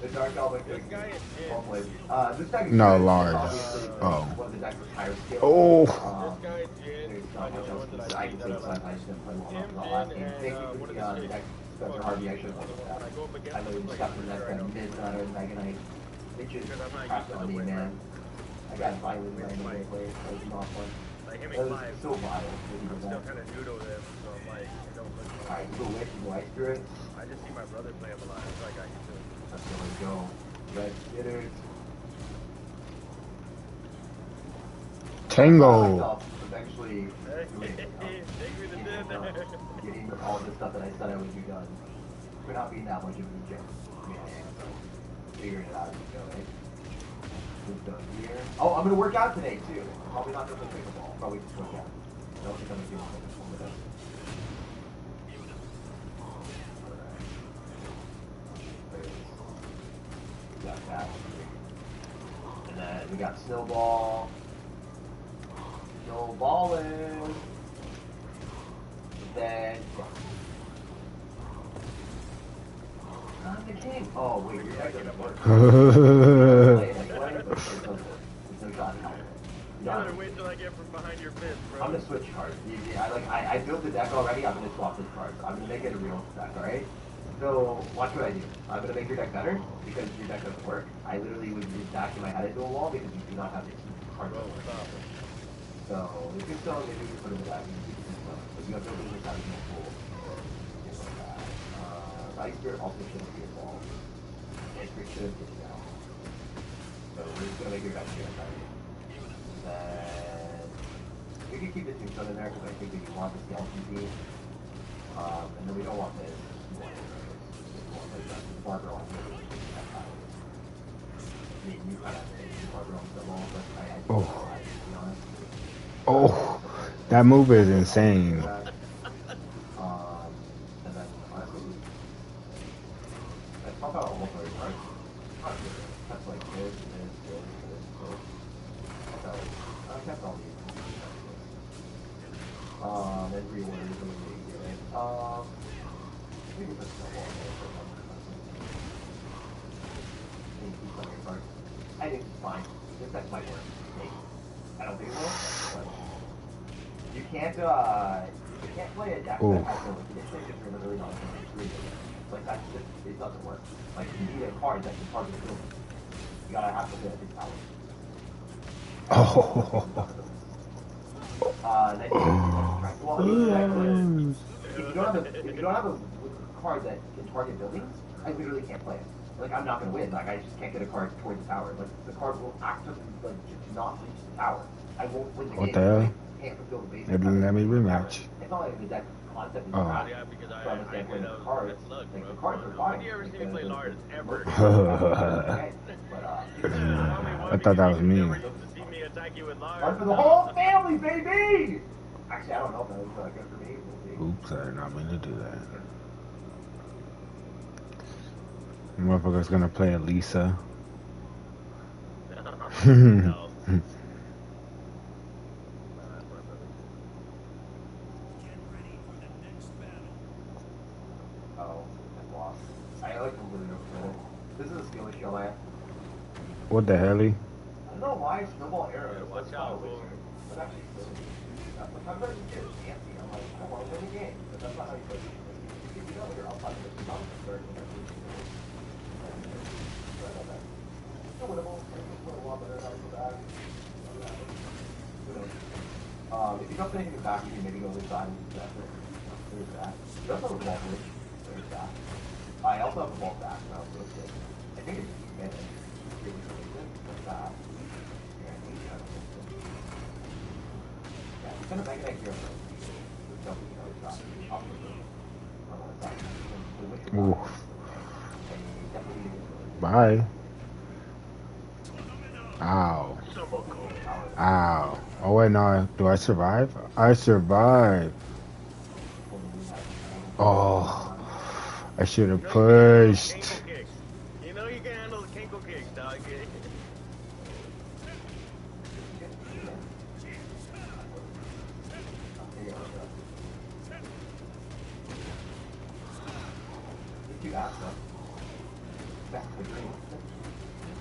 The Dark Goblin. This guy is this deck is No, good. large. Obviously, Oh. one of the decks with higher skill. Oh. There's not much else to say. I can say sometimes I just didn't play well enough in the last game. Thank you for the deck. Spencer Harvey, I should have looked at that. I know you stuck with that mid-ladder Mega Knight. They just crapped on me, man. I got violent right away, that was not fun. Like him That and was Clive, so violent. I'm still kind of new to them, so I'm like, I don't look like. Alright, you go Wick, you go Ice Spirit. I just see my brother play him a lot, so I got used to it. Let's go. Red Skitters. Tango. Eventually getting all the stuff that I said I would be done. We're not being that much of a joke. Figuring it out as we go, right? Who's done here? Oh, I'm gonna work out today too. Probably not gonna play pickleball. Probably just work out. I don't think I'm gonna do one of those. We got that. And then we got Snowball. Snowballing. Then I'm the king. Oh wait, your deck doesn't work. Wait till I get from behind your fist, bro. I'm gonna switch cards. I built the deck already. I'm gonna swap this card. I'm gonna make it a real deck. All right. So watch what I do. I'm gonna make your deck better because your deck doesn't work. I literally would use backing my head into a wall because you do not have the cards. So if you're still maybe you can put it in the back. But you have to build this out of full. Ice Spirit also shouldn't be involved. Ice Spirit shouldn't be down. So we're just gonna make your deck here. Then we can keep the Tombstone in there because I think that you want the skeleton piece. And then we don't want this. We want this. Barber on this. I mean, you kind of think Barber on the wall, but I to be honest. Oh, that move is insane. And then honestly, that's probably almost very hard. That's like this. I kept all these. Then reorder is really good. We can put Snowball there for one. I think it's fine. This deck might work. Maybe. I don't think it will, but you can't play a deck that has no condition if you're literally not going to read it. Like that's just, it doesn't work. Like you need a card that can target the building. You gotta have to hit a big power. Then if you don't have a card that can target buildings, I literally can't play it. Like I'm not gonna win. Like I just can't get a card towards the tower. Like the card will actively just not reach the tower. I won't win the game. What the hell? I can't fulfill the basic. Maybe let me rematch. It's not like the deck concept is bad. So I'm just saying playing the cards. Like the cards are fine. When do you ever see me play Lars ever? I thought that was me. One for the whole family, baby! Actually, I don't know if that was good for me. Oops, I did not mean to do that. Motherfucker's gonna play Elisa. This is a skill issue I have. What the hell? I don't know why Snowball arrows. Watch out, boom. But actually, sometimes I just get fancy. I'm like, I want to win the game. But that's not how you play it. You know, you're outside of the mountain. It's still winnable. It's a lot better than that. If you don't play anything back, you can maybe go this side and do that. There's that. You also have a ball bridge. There's that. I also have a ball back now, so it's good. I think it's minutes. Like that. Yeah, it's gonna make it here. Ooh. Bye. Ow. Ow. Oh wait, no. Do I survive? I survive. Oh. I should have pushed. You know you can handle the Kenko kicks, dog. You asked them. That's the dream.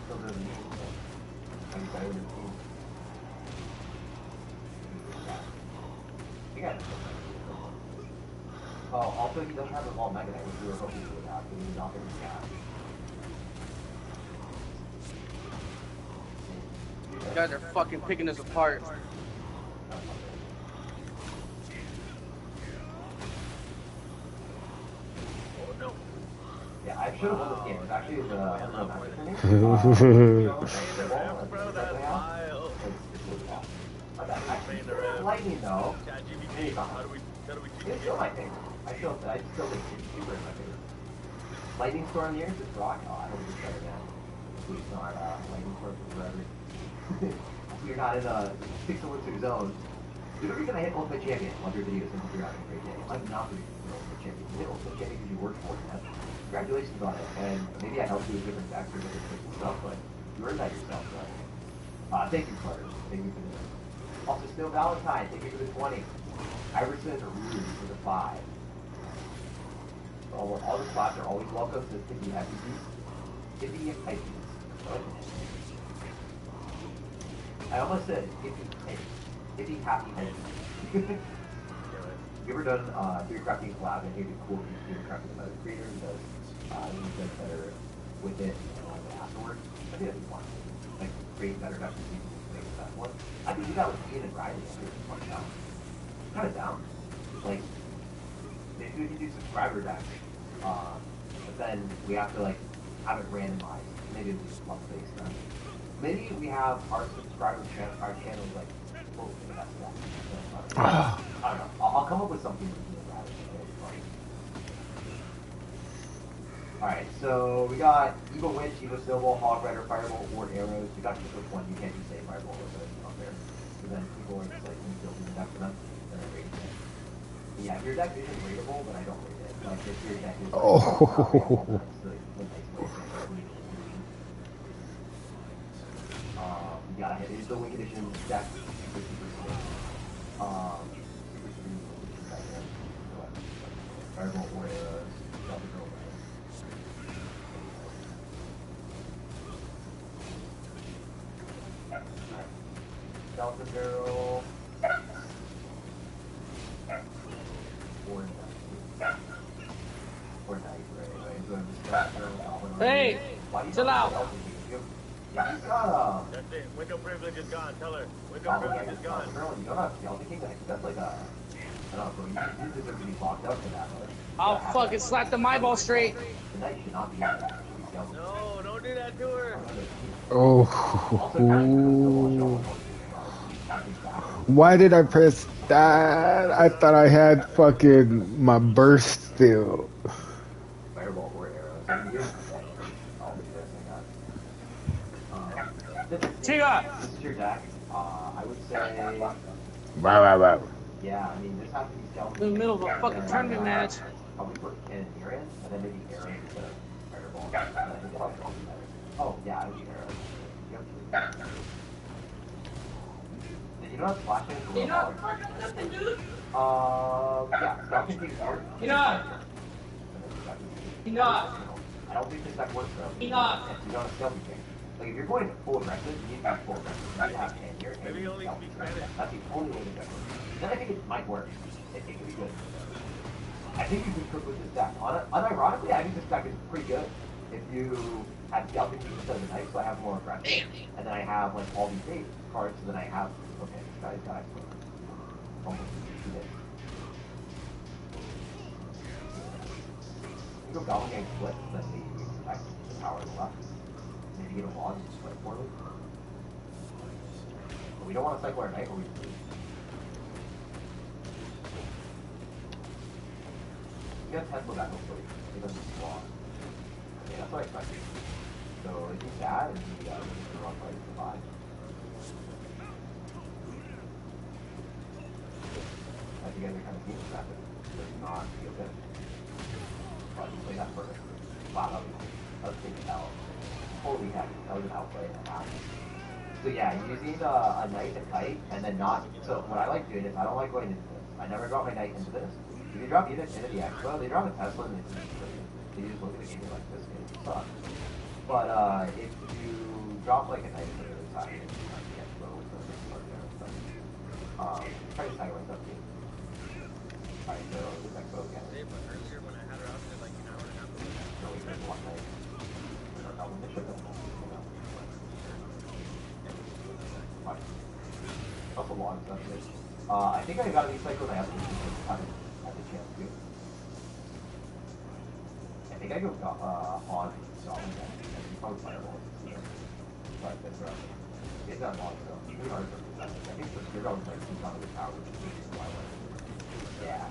Still doesn't mean I'm better than team. You got it. Oh, Also, he doesn't have a Vault Mega Knight, which we were hoping he would have, but he's not going to have. You guys are fucking picking us apart. Yeah, I should have won this game. It's actually the lightning though. It's still my favorite. I still think Super is my favorite. Lightning Storm in the air, just rock. Oh, I hope it's better now. Please not Lightning Storm forever. You're not in a pixel zone. The reason I hit Ultimate Champion, love your videos and hope you're having a great day. I'm not the Ultimate Champion. You hit Ultimate Champion because you worked for it. Congratulations on it. And maybe I helped you with different facts or different tricks and stuff, but you earned that yourself, right? Thank you, Carter. Thank you for this. Also, Still Valentine, thank you for the 20. Iverson Rude for the 5. All the spots are always welcome to Tippy Happy Beats. Tippy and Pisces. I almost said Tippy Happy Beats. You ever done 3D crafting collab and maybe cool if you 3D crafting with other creators because you get better with it afterwards? I think that'd be fun. Like create better custom pieces to make the best one. I could do that with Ian and Riley. Kind of down. Like maybe we can do subscriber decks. But then we have to like have it randomized. Maybe we just love face then. Maybe we have our subscriber channels like both in that stuff. I don't know. I'll come up with something with you about it. Alright, so we got Evo Winch, Evo Snowball, Hog Rider, Fireball, or Arrows. We got just which one. You can't just say Fireball or something up there. So then people are just like building the deck for them and then rating it. Yeah, if your deck isn't rateable, then I don't rate it. Like if your deck is you gotta hit it. It's the Wing Edition deck. Fireball or Arrows. Delta Barrel. Or Knight, right? Hey! Chill out! Yeah, he's got That's it. Window privilege is gone. Tell her. Window privilege is gone. Girl, you don't have Delta King. That's like a. I don't know, bro. You deserve to be locked up for that. I'll fucking slap the my ball straight. Tonight should not be. No, don't do that to her. Oh. Why did I press that? I thought I had fucking my burst still. Fireball or Arrows. Tiga! This is your deck. I would say. Wow. Yeah, I mean, this has to be Skeleton. In the middle of a fucking tournament match. Probably put Cannoneer in, and then maybe Arrow instead of Fireball. Oh, yeah, I would be Arrow. Yep. You don't have Flash in for You know, nothing, dude. Yeah, Skeleton King's hard. You know. You know. I don't think this deck works though. You know. You don't have Skeleton King. Like, if you're going full aggressive, you need to have full aggressive. You need to have Cannoneer. Maybe you only speak Spanish. That's the only way to deck works. Then I think it might work. It could be good. I think you can cook with this deck. Unironically, I think this deck is pretty good. If you have Skeleton King instead of the Knight, so I have more aggressive. And then I have, like, all these base cards, so then I have... Okay, this guy's got almost 2 days. You go Goblin Gang split, then maybe you can protect the power on the left. Maybe get a wall and just split poorly. But we don't want to cycle our Knight or we lose. You got Tesla back hopefully. He doesn't squat. Okay, that's what I expected. So if he's bad and he loses the wrong play, it's fine. I think you guys are kind of seeing that, but does not feel good. But you play that perfect. Wow, that was big out. Holy heck, that was an outplay and a half. So yeah, using a Knight and Kite, and then not. So what I like doing is I don't like going into this. I never drop my Knight into this. If you drop units into the Expo, they drop a Tesla and it's just you just look at the game like this game sucks. But if you drop like a Knight into the other side, it's like the Expo with the part there and stuff. Try to sideways up here. Alright, so this expo again. But earlier when I had her out there like an hour and a half ago. No, we did one night. That was the ship. That's a lot of stuff. I think I got a recycle. I haven't had the chance to. I think I go on solid then. Probably fireball. But that's right. It's not long though. Pretty hard for me. I think the spear gun was like 2 times the power, which is pretty wild. Yeah.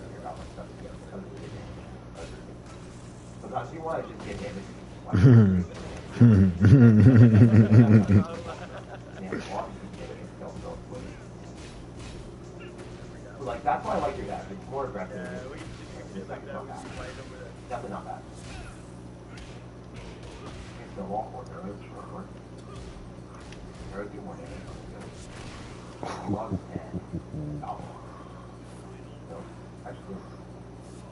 Spear gun like stuff together. Because of the damage. Sometimes you want to just get damage. Like that's why I like your deck. It's more aggressive. Yeah, we can definitely not bad. It's the wall for arrows. Arrows do more damage. Logs and alpha. So actually,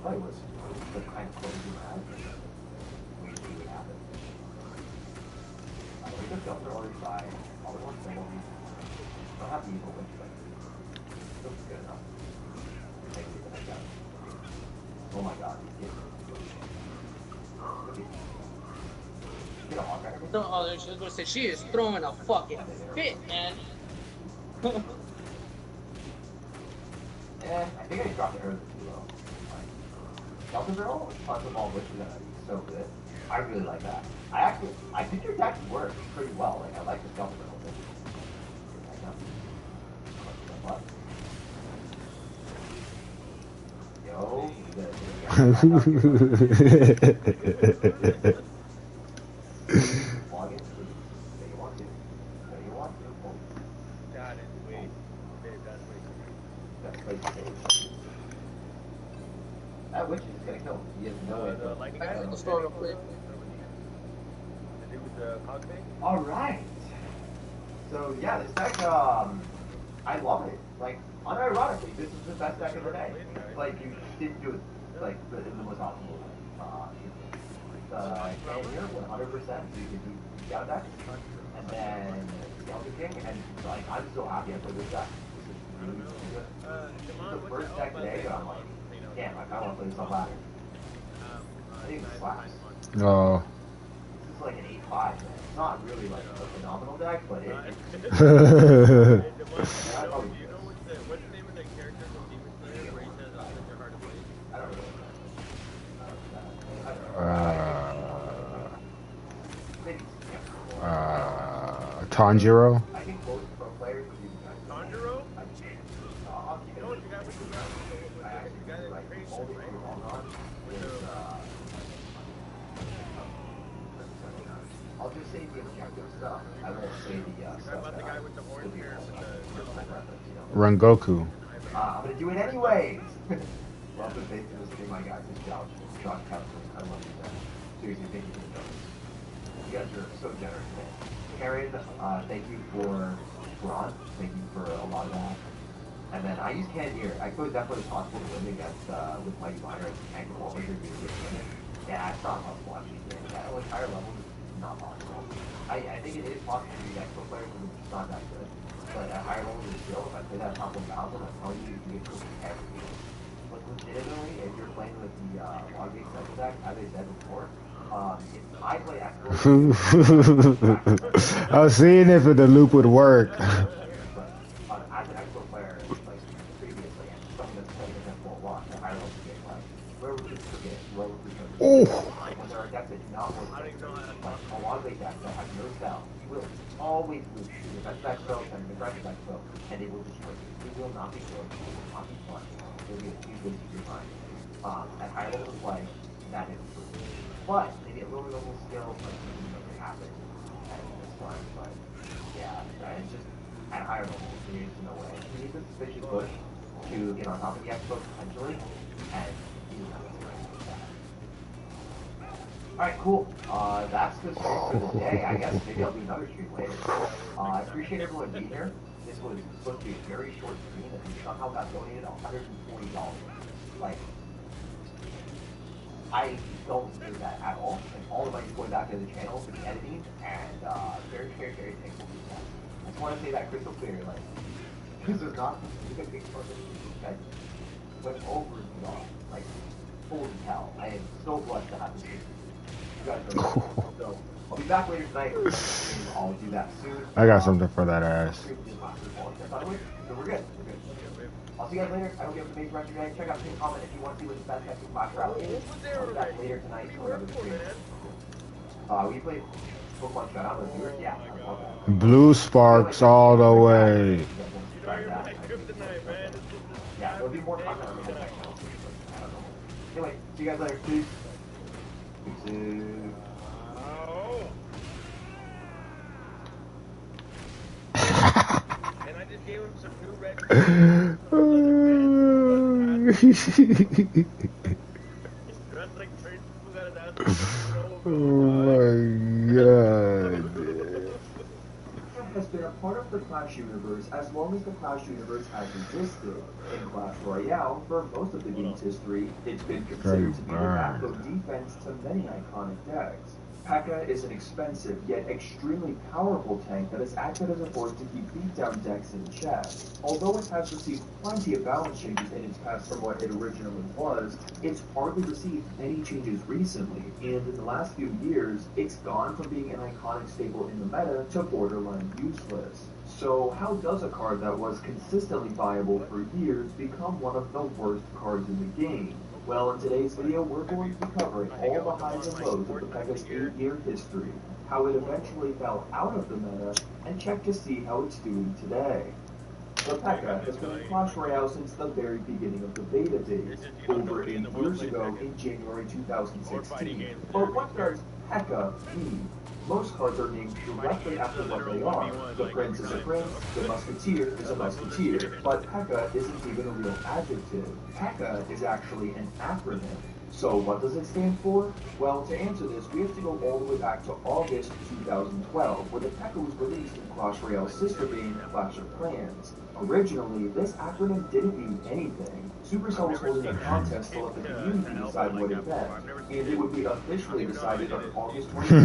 probably was the kind of close you had. We see what happens. We just got the order by all the ones that will be. Don't have the evil witch, but still good enough. Oh my god. Oh, I was going to say, she is throwing a fucking fit, man. I think I dropped her too low. Delta Barrel plus the ball, which is gonna be so good. I really like that. I think your deck works pretty well. Like, I like the Delta Barrel. Yo, Got it. Wait. That's way that witch is gonna kill him. He has no way. The lightning guy? Let's go real quick. The dude with the cog thing? Alright. So yeah, this deck, I love it. Like, unironically, this is the best deck of the day. Like, you didn't do it, like, in the most optimal way. Here, 100%, so you can do scout deck. And then, Delta King, and like, I'm so happy I played this deck. This is really, really good. This is the first deck today that I'm like, damn, I kinda wanna play this on ladder. I think it slaps. Oh. This is like an 8-5, man. It's not really like a phenomenal deck, but it What's the name of the character from Demon Slayer where he says, "Oh, they're hard to play"? I don't really Tanjiro? I think most pro players would use that. Tanjiro? I'll keep it. No, the guy with the guy that creates it, right? I'll just say the objective stuff. I won't say the stuff about the guy with the orange hair Rengoku. I'm gonna do it anyways. Love the face of this thing, my guys. It's Josh. Josh Kaplan. I love you guys. Seriously, thank you for the donuts. You guys are so generous, man. Karen, thank you for Ron. Thank you for a lot of that. And then I use Cannoneer. I suppose that's what it's possible to win against with Mighty Miner and Tank Wall Maker. Yeah, it's not possible actually. At like higher levels, it's not possible. I think it is possible to be expo players, but it's just not that good. But at higher levels of skill, if I play that top 1,000, I'm telling you, you can get close to everything. But legitimately, if you're playing with the Loggate Special deck, as I said before, if I play expo, I was seeing if the loop would work. as an expo player, like previously, and someone that's playing against World War, at higher levels of game, like, where would you forget? Where would you forget? When there are decks that do not work, like a Loggate deck that has no spell, you will always lose your defensive expo and the aggressive expo, and it will destroy you. It will not be good. It will not be fun. It will be a huge waste of your time. At higher levels of play, that is true. But maybe a little bit of skill, like you know, it happen at this time. But yeah, it's just at higher levels, there is no way. You need the suspicious push to get on top of the expo potentially, and you know that. Alright, cool. That's the stream for today. I guess maybe I'll do another stream later. I appreciate everyone being here. This was supposed to be a very short stream, and we somehow got donated $140. Like, I don't do that at all. And all the money is going back to the channel for the editing, and very, very, very thankful for that. I just want to say that crystal clear. Like, this is not a big part of it. went over and beyond. Like, holy cow, I am so blessed to have this game. You guys are so, I'll be back later tonight. I'll do that soon. I got something for that ass. So we're good. I'll see you guys later. I hope you have an amazing rest of your day. Check out the pin comment if you want to see what the best Tekken Clash Royale is. I'll be back later tonight for another stream. We played Pokemon Shut the viewers? Yeah. Blue sparks all the way. Yeah, there'll be more content on the next channel. Anyway, see you guys later. Peace. And I just gave him some new red. Oh my god. Has been a part of the Clash universe as long as the Clash universe has existed. In Clash Royale, for most of the game's history, it's been considered to be the backbone defense to many iconic decks. P.E.K.K.A. is an expensive yet extremely powerful tank that has acted as a force to keep beatdown decks in check. Although it has received plenty of balance changes in its past from what it originally was, it's hardly received any changes recently, and in the last few years, it's gone from being an iconic staple in the meta to borderline useless. So how does a card that was consistently viable for years become one of the worst cards in the game? Well, in today's video, we're going to be covering all the highs and lows of the P.E.K.K.A.'s 8-year history, how it eventually fell out of the meta, and check to see how it's doing today. The P.E.K.K.A. has been in Clash Royale since the very beginning of the beta days, over 8 years ago in January 2016. But what does P.E.K.K.A. mean? Most cards are named directly after what they are. The prince is a prince, the musketeer is a musketeer, but P.E.K.K.A. isn't even a real adjective. P.E.K.K.A. is actually an acronym. So what does it stand for? Well, to answer this, we have to go all the way back to August 2012, where the P.E.K.K.A. was released in Clash Royale's sister game, Clash of Clans. Originally, this acronym didn't mean anything. Supercell was holding a contest to let the community decide what it meant, and it would be officially decided on August 23,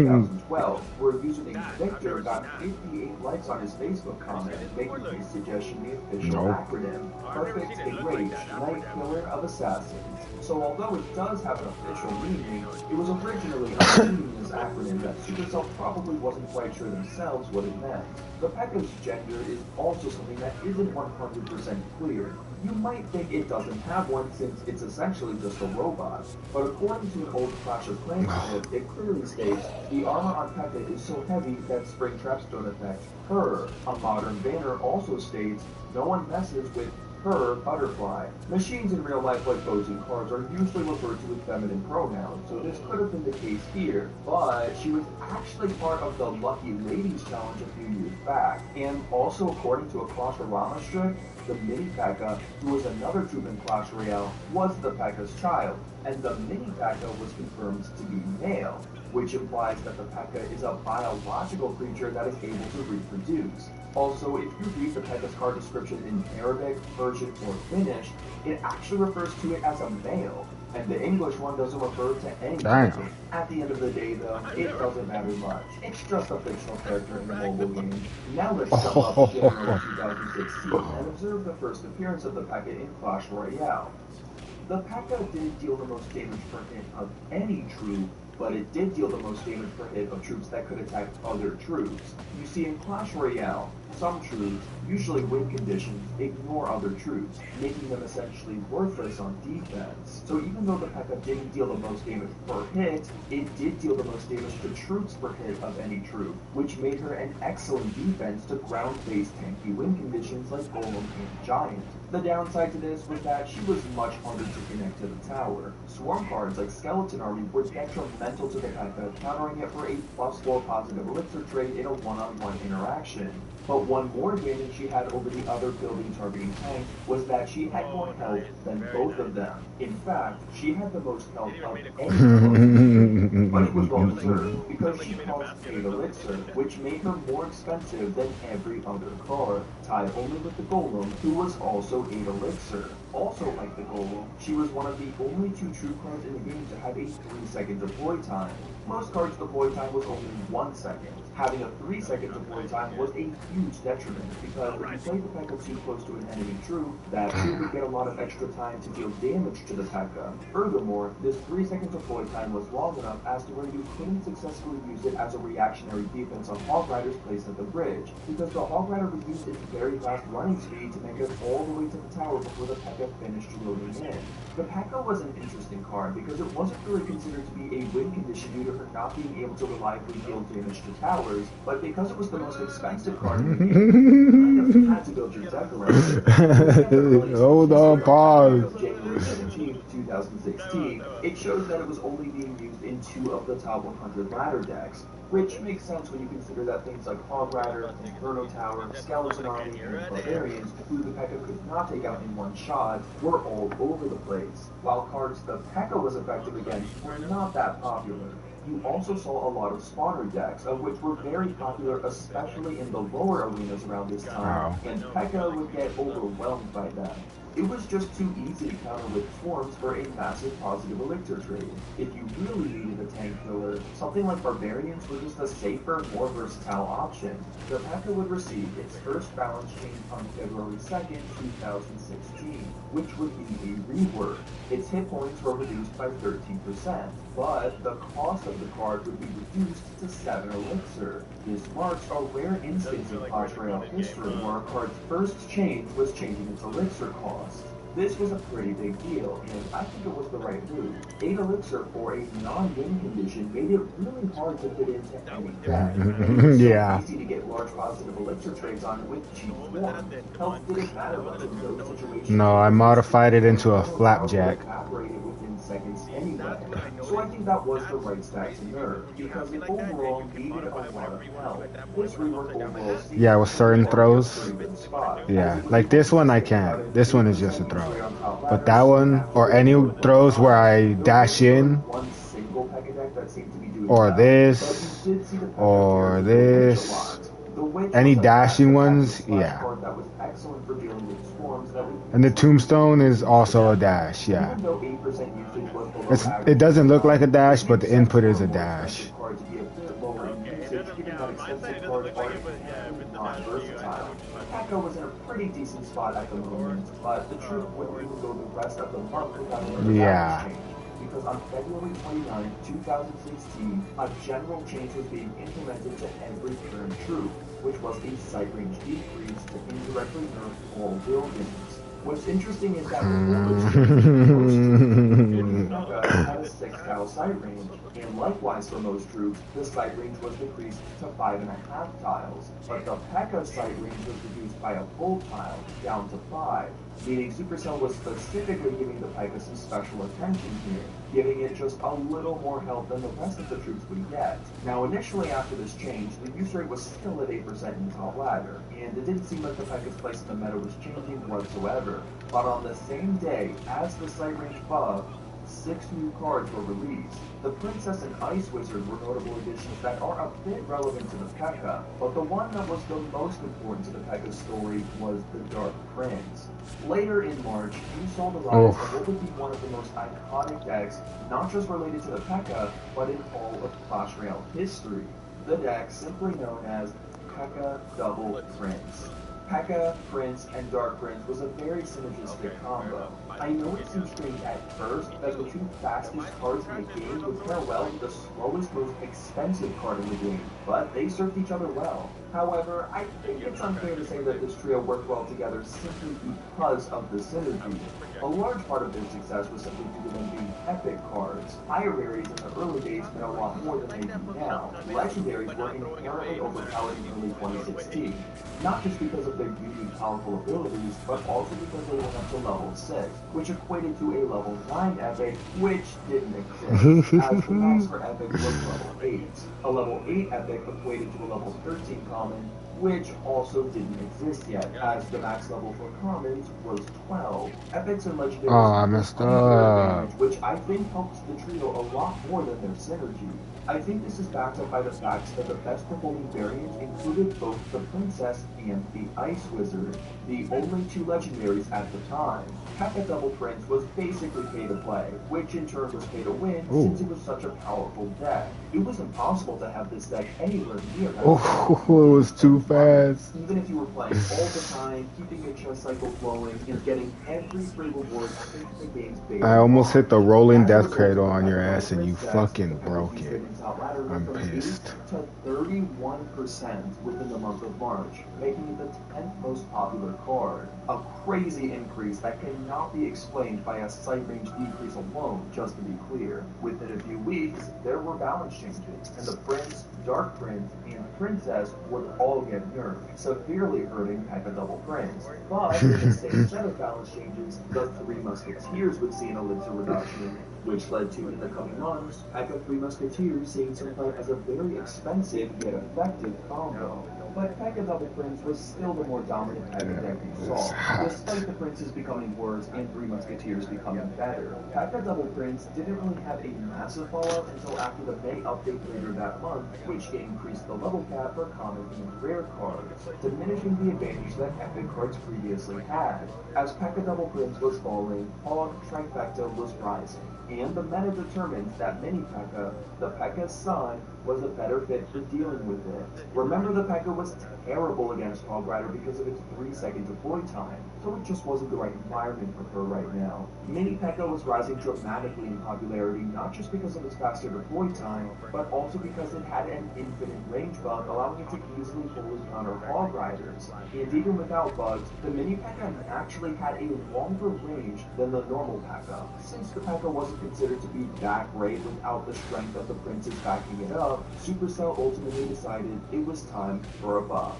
2012, where a user named Victor got 58 likes on his Facebook comment, making his suggestion the official acronym. Perfect Enraged, Night Killer of Assassins. So although it does have an official meaning, it was originally a meaningless acronym that Supercell probably wasn't quite sure themselves what it meant. The P.E.K.K.A.'s gender is also something that isn't 100% clear. You might think it doesn't have one since it's essentially just a robot, but according to an old Clash of Clans clip, it clearly states, the armor on P.E.K.K.A. is so heavy that spring traps don't affect her. A modern banner also states, no one messes with her butterfly. Machines in real life like bows and cards are usually referred to with feminine pronouns, so this could have been the case here, but she was actually part of the Lucky Ladies Challenge a few years back, and also according to a Clash-O-Rama strip, the mini P.E.K.K.A., who was another troop in Clash Royale, was the P.E.K.K.A.'s child, and the mini P.E.K.K.A. was confirmed to be male, which implies that the P.E.K.K.A. is a biological creature that is able to reproduce. Also, if you read the P.E.K.K.A.'s card description in Arabic, Persian, or Finnish, it actually refers to it as a male, and the English one doesn't refer to any person. At the end of the day, though, it doesn't matter much. It's just a fictional character in a mobile game. Now let's jump up to January 2016 and observe the first appearance of the P.E.K.K.A. in Clash Royale. The P.E.K.K.A. didn't deal the most damage per hit of any troop, but it did deal the most damage per hit of troops that could attack other troops. You see, in Clash Royale, some troops, usually win conditions, ignore other troops, making them essentially worthless on defense. So even though the P.E.K.K.A. didn't deal the most damage per hit, it did deal the most damage to troops per hit of any troop, which made her an excellent defense to ground-based tanky win conditions like Golem and Giant. The downside to this was that she was much harder to connect to the tower. Swarm cards like Skeleton Army were detrimental to the P.E.K.K.A., countering it for a +4 positive elixir trade in a one-on-one interaction. But one more advantage she had over the other building targeting tanks was that she had more health than both of them. In fact, she had the most health of any card, but it was well deserved because she cost 8 elixir, which made her more expensive than every other card, tied only with the Golem, who was also 8 elixir. Also like the Golem, she was one of the only 2 true cards in the game to have a 3-second deploy time. Most cards' deploy time was only 1 second. Having a 3-second deploy time was a huge detriment because if you played the P.E.K.K.A too close to an enemy troop, that troop would get a lot of extra time to deal damage to the P.E.K.K.A. Furthermore, this 3-second deploy time was long enough as to where you couldn't successfully use it as a reactionary defense on Hog Riders placed at the bridge, because the Hog Rider would use its very fast running speed to make it all the way to the tower before the P.E.K.K.A finished loading in. The P.E.K.K.A was an interesting card because it wasn't really considered to be a win condition due to her not being able to reliably deal damage to towers, but because it was the most expensive card in the game, you kind of had to build your deck around it. Hold on, pause. January 17th, 2016, it shows that it was only being used in 2 of the top 100 ladder decks, which makes sense when you consider that things like Hog Rider, Inferno Tower, Skeleton Army, and Barbarians, who the P.E.K.K.A could not take out in one shot, were all over the place, while cards the P.E.K.K.A was effective against were not that popular. You also saw a lot of spawner decks, of which were very popular, especially in the lower arenas around this time, and P.E.K.K.A would get overwhelmed by them. It was just too easy to counter with swarms for a massive positive elixir trade. If you really needed a tank killer, something like Barbarians was just a safer, more versatile option. The P.E.K.K.A would receive its first balance change on February 2nd, 2016, which would be a rework. Its hit points were reduced by 13%, but the cost of the card would be reduced to 7 elixir. This marks a rare instance in Clash Royale history where a card's first change was changing its elixir cost. This was a pretty big deal, and I think it was the right move. 8 elixir for a non-win condition made it really hard to fit into any deck. It was so easy to get large positive elixir trades on with cheap swarm. Health didn't matter much in those situations. No, I modified it into a flapjack. Evaporated within seconds anyway. So I think that was the right stack to nerf, because it overall needed a lot of help. This rework overall Yeah, with certain throws. Yeah, like this one I can't. This one is just a throw. But that one, or any throws where I dash in, or this, any dashing ones, yeah. And the tombstone is also a dash, yeah. It doesn't look like a dash, but the input is a dash. P.E.K.K.A was in a pretty decent spot at the moment, but the truth wouldn't even go the rest of the month without another balance change. Because on February 29, 2016, a general change was being implemented to every current troop, which was a sight range decrease to indirectly nerf all buildings. What's interesting is that most P.E.K.K.A had a 6-tile sight range, and likewise for most troops, the sight range was decreased to 5.5 tiles, but the P.E.K.K.A sight range was reduced by a full tile, down to 5, meaning Supercell was specifically giving the P.E.K.K.A some special attention here, giving it just a little more help than the rest of the troops would get. Now initially after this change, the use rate was still at 8% in top ladder, and it didn't seem like the P.E.K.K.A's place in the meta was changing whatsoever. But on the same day, as the sight range buff, 6 new cards were released. The Princess and Ice Wizard were notable additions that are a bit relevant to the P.E.K.K.A, but the one that was the most important to the P.E.K.K.A story was the Dark Prince. Later in March, you saw the rise of what would be one of the most iconic decks, not just related to the P.E.K.K.A, but in all of Clash Royale history. The deck simply known as P.E.K.K.A Double Prince. P.E.K.K.A, Prince, and Dark Prince was a very synergistic combo. I know it seems strange at first that the 2 fastest cards in the game would pair well with the slowest, most expensive card in the game, but they served each other well. However, I think it's unfair to say that this trio worked well together simply because of the synergy. A large part of their success was simply due to them being epic cards. Higher rares in the early days meant a lot more than they do now. Legendaries were inherently overpowered in early 2016, not just because of their unique powerful abilities, but also because they went up to level 6, which equated to a level 9 epic, which didn't exist, as the max for epic was level 8. A level 8 epic equated to a level 13 common, which also didn't exist yet, as the max level for commons was 12. Epics and legendaries Oh, I messed up. which I think helps the trio a lot more than their synergy. I think this is backed up by the fact that the best performing variants included both the Princess and the Ice Wizard, the only two legendaries at the time. P.E.K.K.A Double Prince was basically pay to play, which in turn was pay to win since it was such a powerful deck. It was impossible to have this deck anywhere near that. Oh, it was too fast. Even if you were playing all the time, keeping your chess cycle flowing, and getting every free reward since the game's base. I almost hit the rolling death cradle on your ass and you fucking broke it. I'm pissed. To 31% within the month of March, making it the 10th most popular card. A crazy increase that cannot be explained by a sight range decrease alone, just to be clear. Within a few weeks, there were balance changes, and the Prince, Dark Prince, and Princess would all get nerfed, severely hurting P.E.K.K.A Double Prince. But in the same set of balance changes, the Three Musketeers would see an elixir reduction, which led to, in the coming months, P.E.K.K.A Three Musketeers seeing some play as a very expensive yet effective combo. But P.E.K.K.A Double Prince was still the more dominant P.E.K.K.A deck you saw, despite the Princes becoming worse and Three Musketeers becoming better. P.E.K.K.A Double Prince didn't really have a massive fallout until after the May update later that month, which increased the level cap for common and rare cards, diminishing the advantage that epic cards previously had. As P.E.K.K.A Double Prince was falling, Hog Trifecta was rising, and the meta determined that Mini P.E.K.K.A, the P.E.K.K.A's son, was a better fit for dealing with it. Remember, the P.E.K.K.A was terrible against Hog Rider because of its 3-second deploy time, so it just wasn't the right environment for her right now. Mini P.E.K.K.A was rising dramatically in popularity not just because of its faster deploy time, but also because it had an infinite range bug allowing it to easily fully counter Hog Riders. And even without bugs, the Mini P.E.K.K.A actually had a longer range than the normal P.E.K.K.A. Since the P.E.K.K.A wasn't considered to be that great without the strength of the Princes backing it up, Supercell ultimately decided it was time for a buff.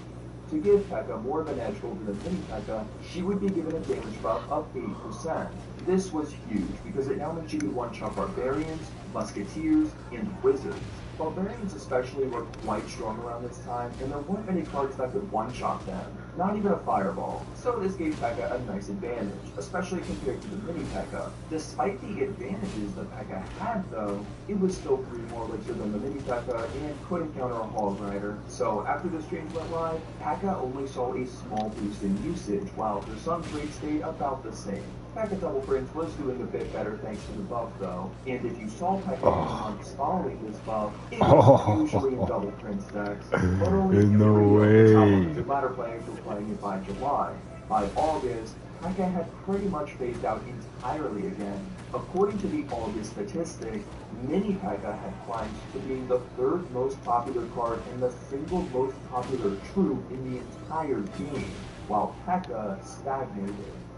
To give P.E.K.K.A more of an edge over the Mini P.E.K.K.A, she would be given a damage buff of 8%. This was huge because it now meant she could one-shot Barbarians, Musketeers, and Wizards. Barbarians especially were quite strong around this time, and there weren't many cards that could one-shot them, not even a Fireball. So this gave P.E.K.K.A a nice advantage, especially compared to the Mini P.E.K.K.A. Despite the advantages that P.E.K.K.A had though, it was still 3 more elixir than the Mini P.E.K.K.A and couldn't counter a Hog Rider. So after this change went live, P.E.K.K.A only saw a small boost in usage, while her son's rate stayed about the same. P.E.K.K.A Double Prince was doing a bit better thanks to the buff though, and if you saw P.E.K.K.A in the months following this buff, it was usually in Double Prince decks, but only There's no way. the latter players were playing it by July. By August, P.E.K.K.A had pretty much phased out entirely again. According to the August statistics, Mini P.E.K.K.A had climbed to being the 3rd most popular card and the single most popular troop in the entire game, while P.E.K.K.A stagnated.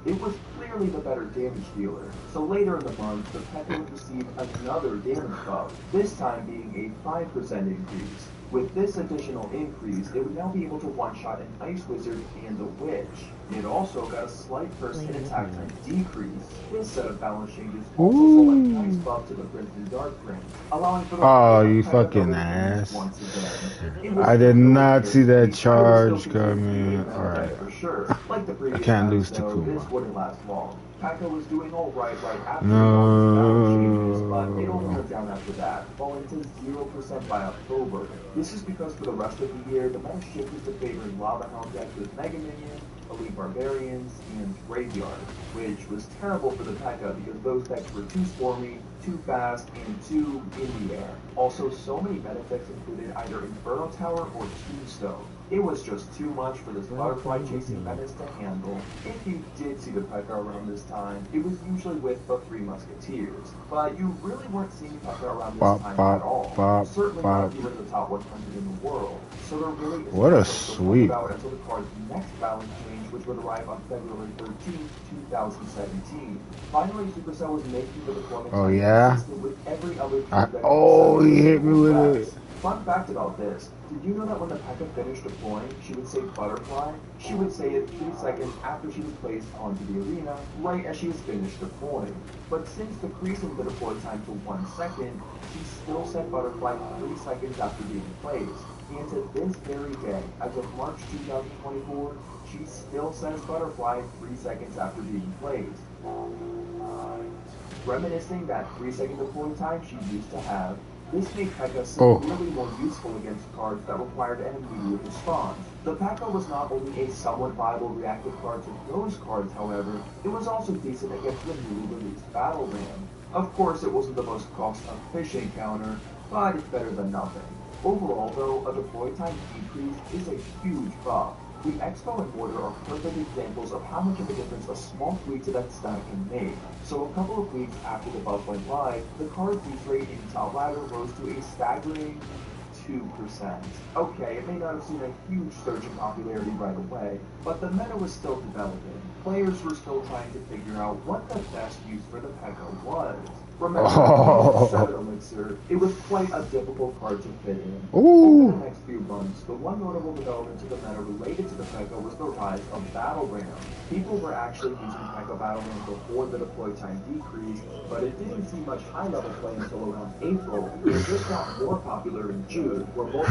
It was clearly the better damage dealer, so later in the month, the P.E.K.K.A would receive another damage buff, this time being a 5% increase. With this additional increase, it would now be able to one-shot an Ice Wizard and a Witch. It also got a slight first hit attack time decrease. This set of balance changes also saw a nice buff to the Prince and Dark Prince, allowing for the Oh, you fucking ass. I did not see that charge coming. Alright. I can't lose to Kuma. This wouldn't last long. P.E.K.K.A was doing alright right after the balance changes, but it only went down after that, falling to 0% by October. This is because for the rest of the year, the meta shifted to favoring Lava Hound decks with Mega Minions, Elite Barbarians, and Graveyard, which was terrible for the P.E.K.K.A because those decks were too stormy, too fast, and too in the air. Also, so many meta decks included either Inferno Tower or Tombstone. It was just too much for this butterfly chasing menace to handle. If you did see the P.E.K.K.A around this time, it was usually with the Three Musketeers, but you really weren't seeing P.E.K.K.A around this time at all. Certainly not if you were in the top 100 in the world. So there really isn't what a much to sweep. talk about until the card's next balance change, which would arrive on February 13, 2017. Finally, Supercell was making the deployment Oh yeah? consistent with every other Oh, he hit me with it. fun fact about this, did you know that when the P.E.K.K.A finished deploying, she would say butterfly? She would say it 3 seconds after she was placed onto the arena, right as she was finished deploying. But since decreasing the deploy time to 1 second, she still said butterfly 3 seconds after being placed. And to this very day, as of March 2024, she still says butterfly 3 seconds after being placed. Reminiscing that 3-second deploy time she used to have, this made P.E.K.K.A severely more useful against cards that required an immediate response. The P.E.K.K.A was not only a somewhat viable reactive card to those cards, however, it was also decent against the newly released Battle Ram. Of course, it wasn't the most cost-efficient counter, but it's better than nothing. Overall, though, a deploy time decrease is a huge buff. The Expo and Mortar are perfect examples of how much of a difference a small tweak to that stat can make. So a couple of weeks after the buff went live, the card's use rate in Top Ladder rose to a staggering 2%. Okay, it may not have seen a huge surge in popularity right away, but the meta was still developing. Players were still trying to figure out what the best use for the P.E.K.K.A was. Remember, the 7 Elixir, it was quite a difficult card to fit in. Over the next few months, the one notable development to the meta related to the P.E.K.K.A was the rise of Battle Ram. People were actually using P.E.K.K.A Battle Ram before the deploy time decreased, but it didn't see much high-level play until around April. It just got more popular in June, where most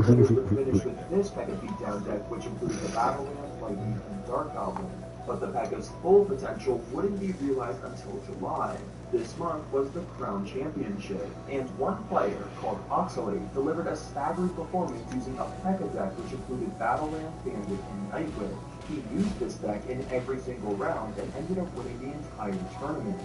players would finish with this P.E.K.K.A beatdown deck, which included the Battle Ram, Lightning, and Dark Goblin. But the P.E.K.K.A's full potential wouldn't be realized until July. This month was the Crown Championship, and one player, called Oxalate, delivered a staggering performance using a P.E.K.K.A deck which included Battle Ram, Bandit, and Nightwing. He used this deck in every single round and ended up winning the entire tournament.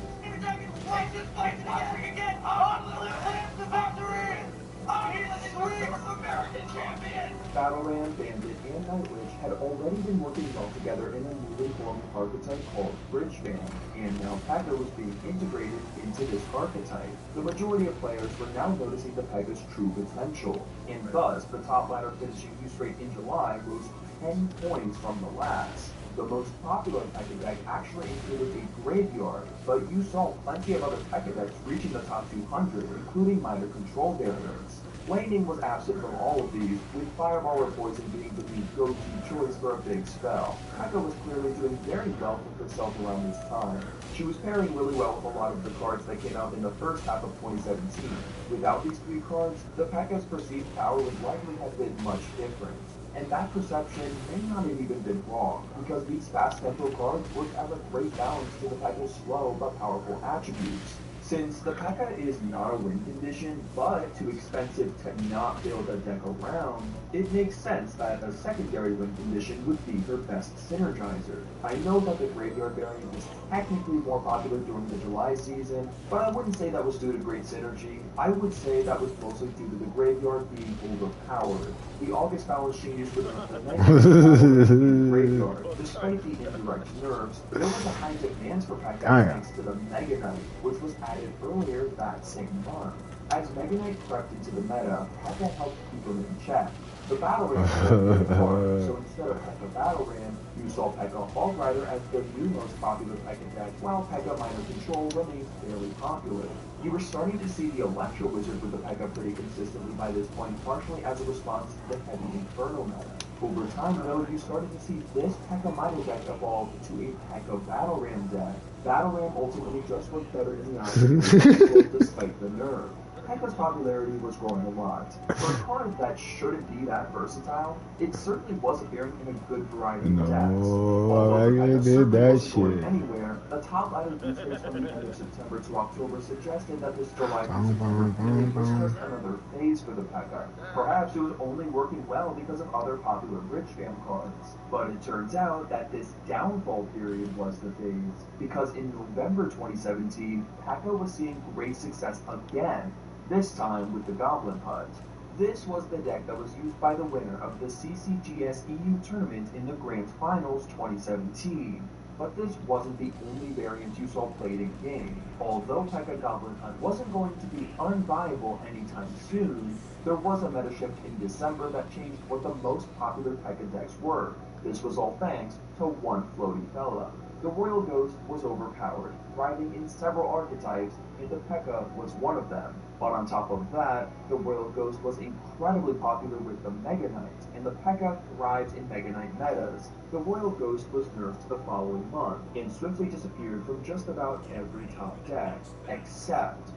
Battle Ram, Bandit, and Nightwitch had already been working well together in a newly formed archetype called Bridge Band, and now P.E.K.K.A was being integrated into this archetype. The majority of players were now noticing the P.E.K.K.A's true potential, and thus the top ladder finishing use rate in July rose 10 points from the last. The most popular P.E.K.K.A deck actually included a graveyard, but you saw plenty of other P.E.K.K.A decks reaching the top 200, including minor control variants. Lightning was absent from all of these, with Fireball or Poison being the go-to choice for a big spell. P.E.K.K.A was clearly doing very well for herself around this time. She was pairing really well with a lot of the cards that came out in the first half of 2017. Without these three cards, the P.E.K.K.A's perceived power would likely have been much different. And that perception may not have even been wrong, because these fast tempo cards work as a great balance to the P.E.K.K.A's slow but powerful attributes. Since the P.E.K.K.A is not a win condition, but too expensive to not build a deck around, it makes sense that a secondary win condition would be her best synergizer. I know that the Graveyard variant was technically more popular during the July season, but I wouldn't say that was due to great synergy. I would say that was mostly due to the Graveyard being overpowered. The August balance changes with the Night Graveyard. Despite the indirect nerfs, there was a high demand for P.E.K.K.A thanks to the Mega Knight, which was added earlier that same month. As Mega Knight crept into the meta, P.E.K.K.A helped keep him in check. The Battle Ram was more, so instead of P.E.K.K.A Battle Ram, you saw P.E.K.K.A Hog Rider as the new most popular P.E.K.K.A deck, while P.E.K.K.A Minor Control remained fairly popular. You were starting to see the Electro Wizard with the P.E.K.K.A pretty consistently by this point, partially as a response to the heavy Inferno meta. Over time, though, you started to see this P.E.K.K.A Minor deck evolve to a P.E.K.K.A Battle Ram deck. Battle Ram ultimately just worked better in the eyes of people despite the nerf. P.E.K.K.A's popularity was growing a lot. For a card that shouldn't be that versatile, it certainly was appearing in a good variety of decks. Although I did that shit. Anywhere, the top ladder boosters from the end of September to October suggested that this July to September period was just another phase for the P.E.K.K.A. Perhaps it was only working well because of other popular Bridge Jam cards. But it turns out that this downfall period was the phase, because in November 2017, P.E.K.K.A was seeing great success again, this time with the Goblin Hut. This was the deck that was used by the winner of the CCGS EU tournament in the Grand Finals 2017. But this wasn't the only variant you saw played in game. Although P.E.K.K.A Goblin Hunt wasn't going to be unviable anytime soon, there was a meta shift in December that changed what the most popular P.E.K.K.A decks were. This was all thanks to one floaty fella. The Royal Ghost was overpowered, thriving in several archetypes, and the P.E.K.K.A. was one of them. But on top of that, the Royal Ghost was incredibly popular with the Mega Knight, and the P.E.K.K.A. thrives in Mega Knight metas. The Royal Ghost was nerfed the following month, and swiftly disappeared from just about every top deck, except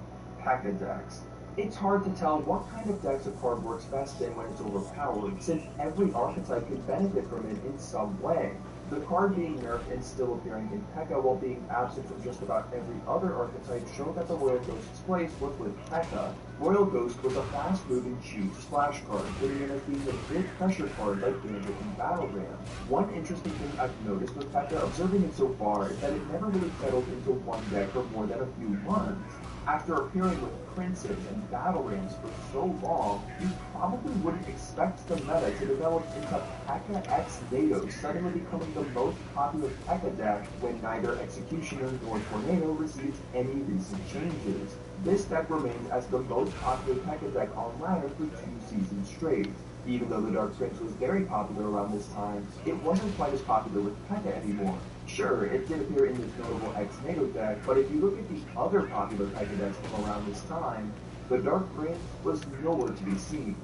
P.E.K.K.A. decks. It's hard to tell what kind of decks a card works best in when it's overpowered, since every archetype could benefit from it in some way. The card being nerfed and still appearing in P.E.K.K.A. while being absent from just about every other archetype showed that the Royal Ghost's place was with P.E.K.K.A. Royal Ghost was a fast-moving, cheap splash card, putting it as being a good pressure card like Bandit and Battle Ram. One interesting thing I've noticed with P.E.K.K.A. observing it so far is that it never really settled into one deck for more than a few months. After appearing with Princes and Battle Rams for so long, you probably wouldn't expect the meta to develop into P.E.K.K.A. X NATO suddenly becoming the most popular P.E.K.K.A. deck when neither Executioner nor Tornado received any recent changes. This deck remains as the most popular P.E.K.K.A. deck on ladder for 2 seasons straight. Even though the Dark Prince was very popular around this time, it wasn't quite as popular with P.E.K.K.A. anymore. Sure, it did appear in this notable X-NATO deck, but if you look at the other popular P.E.K.K.A. decks from around this time, the Dark Prince was nowhere to be seen.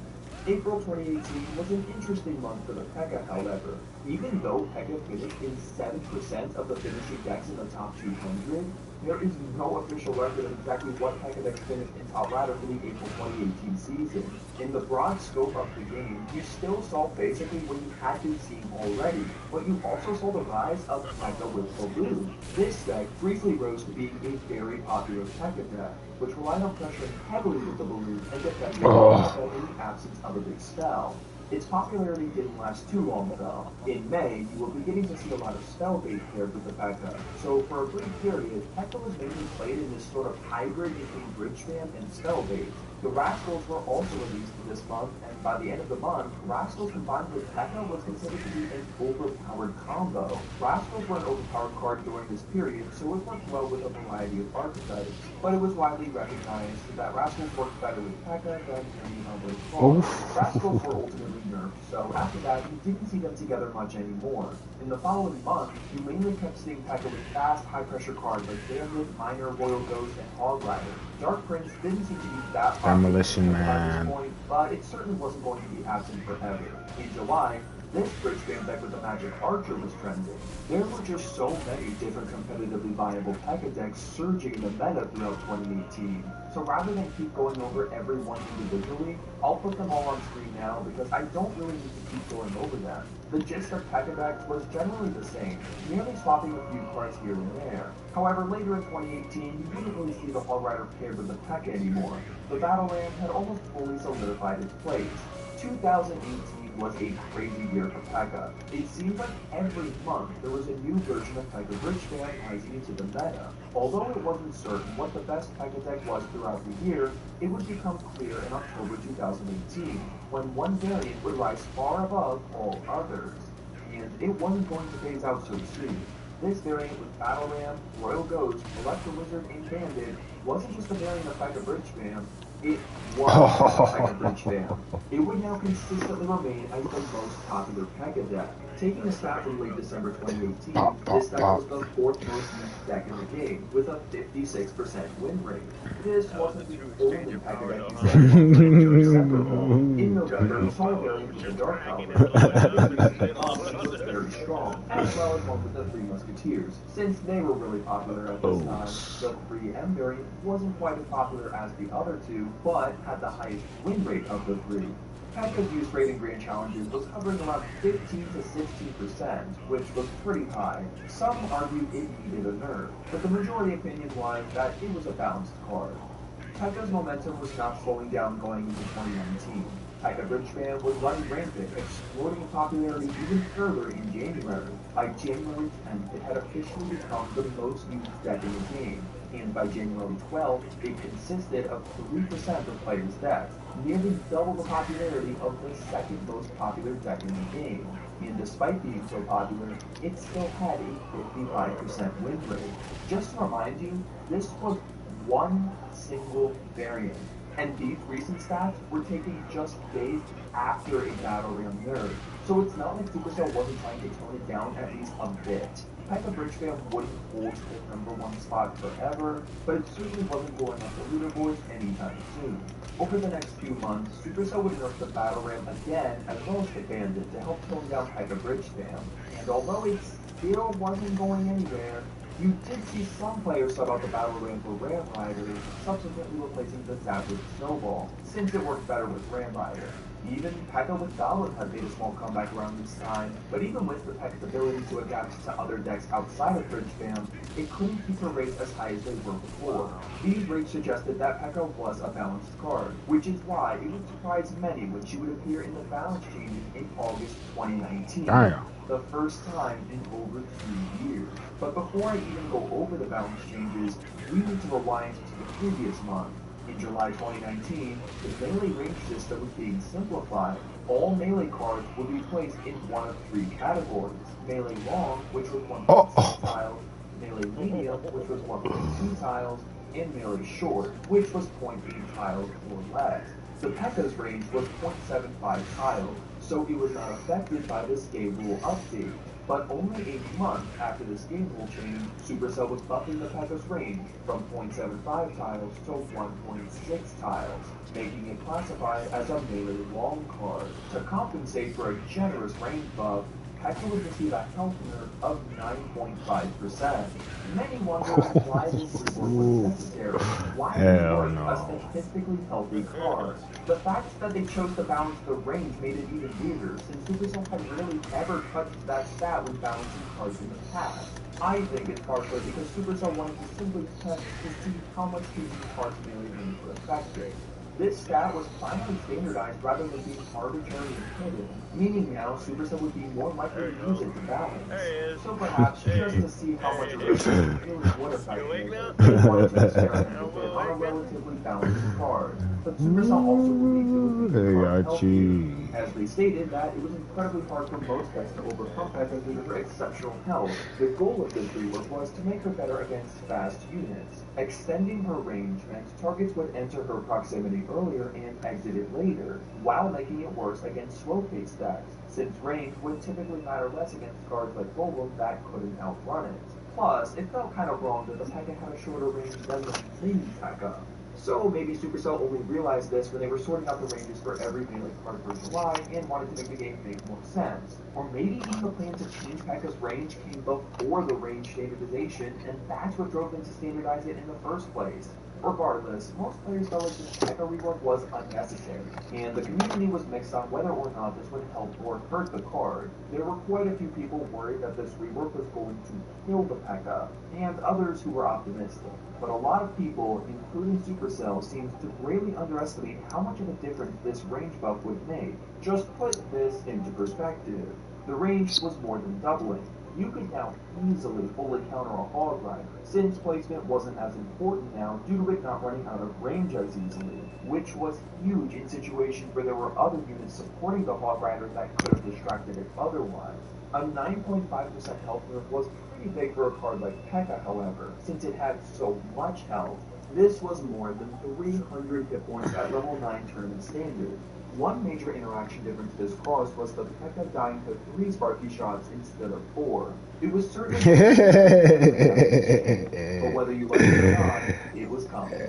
April 2018 was an interesting month for the P.E.K.K.A. however. Even though P.E.K.K.A. finished in 7% of the finishing decks in the top 200, there is no official record of exactly what P.E.K.K.A. decks finished in top ladder for the April 2018 season. In the broad scope of the game, you still saw basically what you had been seeing already, but you also saw the rise of P.E.K.K.A. with Balloon. This deck briefly rose to being a very popular P.E.K.K.A. deck, which relied on pressuring heavily with the Balloon and defending in the absence of a big spell. Its popularity didn't last too long though. In May, you were beginning to see a lot of spell bait paired with the P.E.K.K.A. So for a brief period, P.E.K.K.A. was mainly played in this sort of hybrid between Bridge Spam and spell bait. The Rascals were also released this month, and by the end of the month, Rascals combined with P.E.K.K.A. was considered to be an overpowered combo. Rascals were an overpowered card during this period, so it worked well with a variety of archetypes. But it was widely recognized that Rascals worked better with P.E.K.K.A. than any other card. Rascals were ultimately nerfed, so after that, you didn't see them together much anymore. In the following month, you mainly kept seeing P.E.K.K.A. with fast, high-pressure cards like Bandit, Miner, Royal Ghost, and Hog Rider. Dark Prince didn't seem to be that popular Demolition Man. point, but it certainly wasn't going to be absent forever. In July, this Bridge Spam deck with the Magic Archer was trending. There were just so many different competitively viable P.E.K.K.A. decks surging in the meta throughout 2018. So rather than keep going over every one individually, I'll put them all on screen now because I don't really need to keep going over them. The gist of P.E.K.K.A. decks was generally the same, merely swapping a few cards here and there. However, later in 2018, you didn't really see the Hog Rider paired with the P.E.K.K.A. anymore. The Battle Ram had almost fully solidified its place. 2018 was a crazy year for P.E.K.K.A. It seemed like every month there was a new version of P.E.K.K.A. Bridge Spam rising into the meta. Although it wasn't certain what the best P.E.K.K.A. deck was throughout the year, it would become clear in October 2018, when one variant would rise far above all others. And it wasn't going to phase out so soon. This variant with Battle Ram, Royal Ghost, Electro Wizard, and Bandit wasn't just a variant of P.E.K.K.A. Bridge Spam, it was P.E.K.K.A. Bridge Spam. It would now consistently remain as the most popular P.E.K.K.A. deck. Taking a stat from late December 2018, this deck was the 4th most used deck in the game, with a 56% win rate. This wasn't the only P.E.K.K.A. deck in November, we saw a variant with the Dark Power, was very strong, as well as one with the 3 Musketeers. Since they were really popular at this time, the 3M variant wasn't quite as popular as the other two, but had the highest win rate of the 3. P.E.K.K.A.'s use rate in Grand Challenges was hovering around 15 to 16%, which was pretty high. Some argued it needed a nerf, but the majority opinion was that it was a balanced card. P.E.K.K.A.'s momentum was not slowing down going into 2019. P.E.K.K.A. Bridge Spam was running rampant, exploding in popularity even further in January. By January 10th, it had officially become the most used deck in the game, and by January 12th, it consisted of 3% of players' decks, nearly double the popularity of the 2nd most popular deck in the game. And despite being so popular, it still had a 55% win rate. Just to remind you, this was one single variant, and these recent stats were taken just days after a Battle Ram nerf. So it's not like Supercell wasn't trying to tone it down at least a bit. Pekka Bridgefam wouldn't hold the #1 spot forever, but it certainly wasn't going up the leaderboards anytime soon. Over the next few months, Supercell would nerf the Battle Ram again, as well as the Bandit, to help tone down Pekka Bridgefam. And although it still wasn't going anywhere, you did see some players sub out the Battle Ram for Ram Rider, subsequently replacing the Zap with Snowball, since it worked better with Ram Rider. Even Pekka with Goblin had made a small comeback around this time, but even with the Pekka's ability to adapt to other decks outside of Bridgefam, it couldn't keep her rates as high as they were before. These rates suggested that Pekka was a balanced card, which is why it would surprise many when she would appear in the balance changes in August 2019. Damn. The first time in over 2 years. But before I even go over the balance changes, we need to rewind to the previous month. In July 2019, the melee range system was being simplified. All melee cards would be placed in one of three categories. Melee long, which was 1.6 tiles, melee medium, which was 1.2 tiles, and melee short, which was 0.8 tiles or less. The Pekka's range was 0.75 tiles, so it was not affected by this game rule update. But only a month after this game rule change, Supercell was buffing the Pekka's range from 0.75 tiles to 1.6 tiles, making it classified as a melee long card. To compensate for a generous range buff, Pekka would receive a health nerf of 9.5%. Many wonder why this rework was necessary. Why rework a statistically healthy card? The fact that they chose to balance the range made it even weirder, since Supercell had rarely ever touched that stat when balancing cards in the past. I think it's partially because Supercell wanted to simply test to see how much these cards melee range were affected. This stat was finally standardized rather than being arbitrarily hidden, meaning now Supercell would be more likely to use it to balance. So perhaps just to see how much of it really would affect it, they wanted to experiment with it on a relatively balanced card. But Supercell also believes it would be healthy, as they stated that it was incredibly hard for most decks to overcome Pekka due to her exceptional health. The goal of this rework was to make her better against fast units. Extending her range meant targets would enter her proximity earlier and exit it later, while making it worse against slow-paced decks, since range would typically matter less against cards like Golem that couldn't outrun it. Plus, it felt kind of wrong that the Pekka had a shorter range than the main Pekka. So maybe Supercell only realized this when they were sorting out the ranges for every melee card for July and wanted to make the game make more sense. Or maybe even the plan to change Pekka's range came before the range standardization, and that's what drove them to standardize it in the first place. Regardless, most players felt like this Pekka rework was unnecessary, and the community was mixed on whether or not this would help or hurt the card. There were quite a few people worried that this rework was going to kill the Pekka, and others who were optimistic. But a lot of people, including Supercell, seemed to greatly underestimate how much of a difference this range buff would make. Just put this into perspective. The range was more than doubling. You could now easily fully counter a Hog Rider, since placement wasn't as important now due to it not running out of range as easily, which was huge in situations where there were other units supporting the Hog Rider that could have distracted it otherwise. A 9.5% health nerf was pretty big for a card like Pekka, however, since it had so much health. This was more than 300 hit points at level 9 tournament standard. One major interaction difference this caused was the Pekka dying to 3 Sparky shots instead of 4. It was certainly but whether you like it or not, it was coming.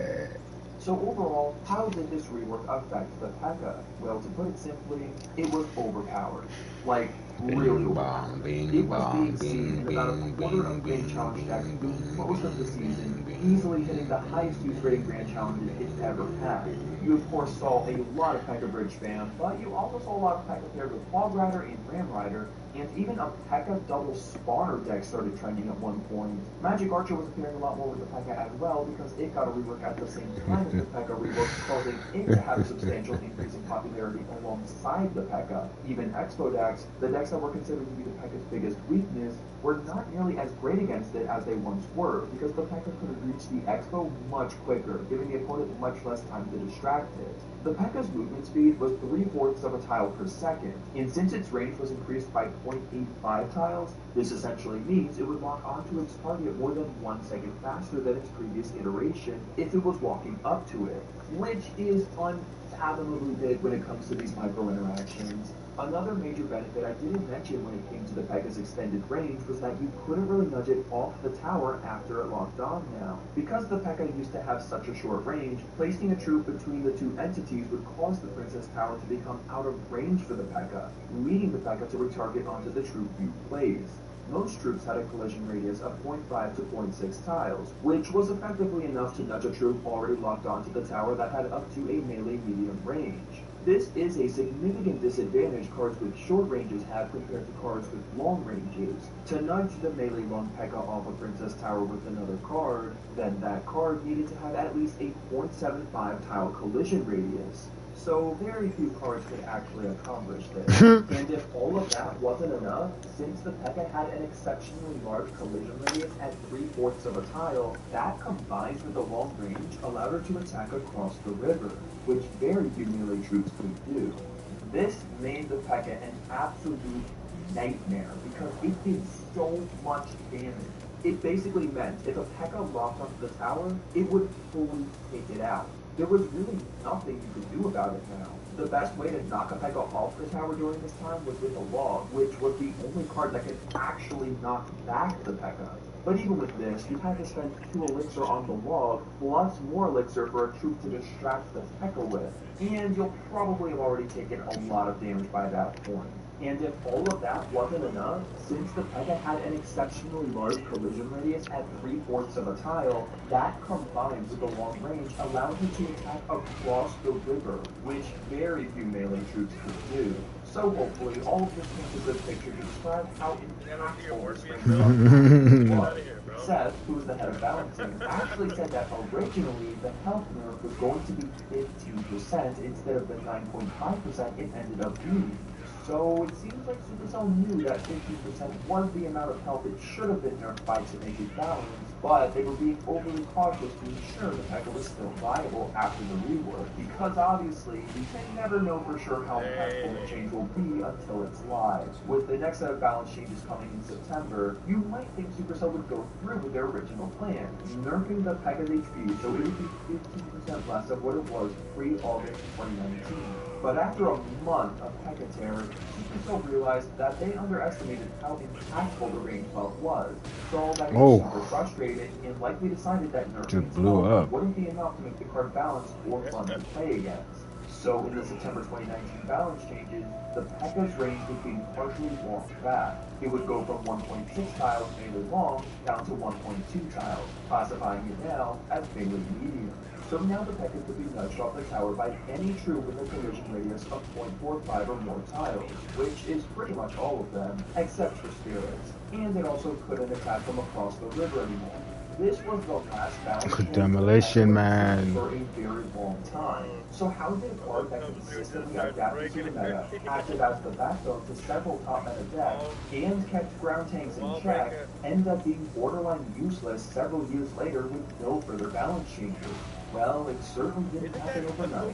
So overall, how did this rework affect the Pekka? Well, to put it simply, it was overpowered. Like, really overpowered. It was being seen in about a quarter of Grand Challenge decks through most of the season, easily hitting the highest use rating Grand Challenges it's ever had. You of course saw a lot of Pekka Bridgefam, but you also saw a lot of Pekka paired with Hog Rider and Ram Rider, and even a Pekka double spawner deck started trending at one point. Magic Archer was appearing a lot more with the Pekka as well, because it got a rework at the same time as the Pekka rework, causing it to have a substantial increase in popularity alongside the Pekka. Even Expo decks, the decks that were considered to be the Pekka's biggest weakness, were not nearly as great against it as they once were, because the Pekka could have reached the Expo much quicker, giving the opponent much less time to distract it. The Pekka's movement speed was 3/4 of a tile per second, and since its range was increased by 0.85 tiles, this essentially means it would lock onto its target more than 1 second faster than its previous iteration if it was walking up to it, which is unfathomably big when it comes to these micro interactions. Another major benefit I didn't mention when it came to the P.E.K.K.A.'s extended range was that you couldn't really nudge it off the tower after it locked on now. Because the P.E.K.K.A. used to have such a short range, placing a troop between the two entities would cause the Princess Tower to become out of range for the P.E.K.K.A., leading the P.E.K.K.A. to retarget onto the troop you placed. Most troops had a collision radius of 0.5 to 0.6 tiles, which was effectively enough to nudge a troop already locked onto the tower that had up to a melee medium range. This is a significant disadvantage cards with short ranges have compared to cards with long ranges. To nudge the melee long P.E.K.K.A. off a Princess Tower with another card, then that card needed to have at least a 0.75 tile collision radius. So very few cards could actually accomplish this. And if all of that wasn't enough, since the P.E.K.K.A. had an exceptionally large collision radius at 3/4 of a tile, that combined with the long range allowed her to attack across the river, which very few melee troops could do. This made the P.E.K.K.A. an absolute nightmare because it did so much damage. It basically meant if a P.E.K.K.A. locked onto the tower, it would fully take it out. There was really nothing you could do about it now. The best way to knock a P.E.K.K.A. off the tower during this time was with a log, which was the only card that could actually knock back the P.E.K.K.A. But even with this, you had to spend 2 elixir on the log, plus more elixir for a troop to distract the P.E.K.K.A. with. And you'll probably have already taken a lot of damage by that point. And if all of that wasn't enough, since the P.E.K.K.A. had an exceptionally large collision radius at 3/4 of a tile, that combined with the long range allowed her to attack across the river, which very few melee troops could do. So hopefully all of this paints a good picture to describe how impactful this range was. Seth, who was the head of balancing, actually said that originally the health nerf was going to be 15% instead of the 9.5% it ended up being. So it seems like Supercell knew that 15% was the amount of health it should have been nerfed by to make it balanced, but they were being overly cautious to ensure the P.E.K.K.A. was still viable after the rework, because obviously you can never know for sure how impactful the change will be until it's live. With the next set of balance changes coming in September, you might think Supercell would go through with their original plan, nerfing the P.E.K.K.A.'s HP so it would be 15% less of what it was pre-August 2019. But after a month of P.E.K.K.A. terror, Supercell realized that they underestimated how impactful the range buff was. So that got super frustrated and likely decided that nerfing its buff wouldn't be enough to make the card balanced or fun to play against. So in the September 2019 balance changes, the P.E.K.K.A.'s range was being partially walked back. It would go from 1.6 tiles melee long down to 1.2 tiles, classifying it now as melee medium. So now the P.E.K.K.A. could be nudged off the tower by any troop with a collision radius of 0.45 or more tiles, which is pretty much all of them, except for spirits. And it also couldn't attack from across the river anymore. This was the last balance Demolition Man for a very long time. So how did a card that consistently adapted to the meta, acted as the backbone to several top meta decks, and kept ground tanks in check, end up being borderline useless several years later with no further balance changes? Well, it certainly didn't happen overnight.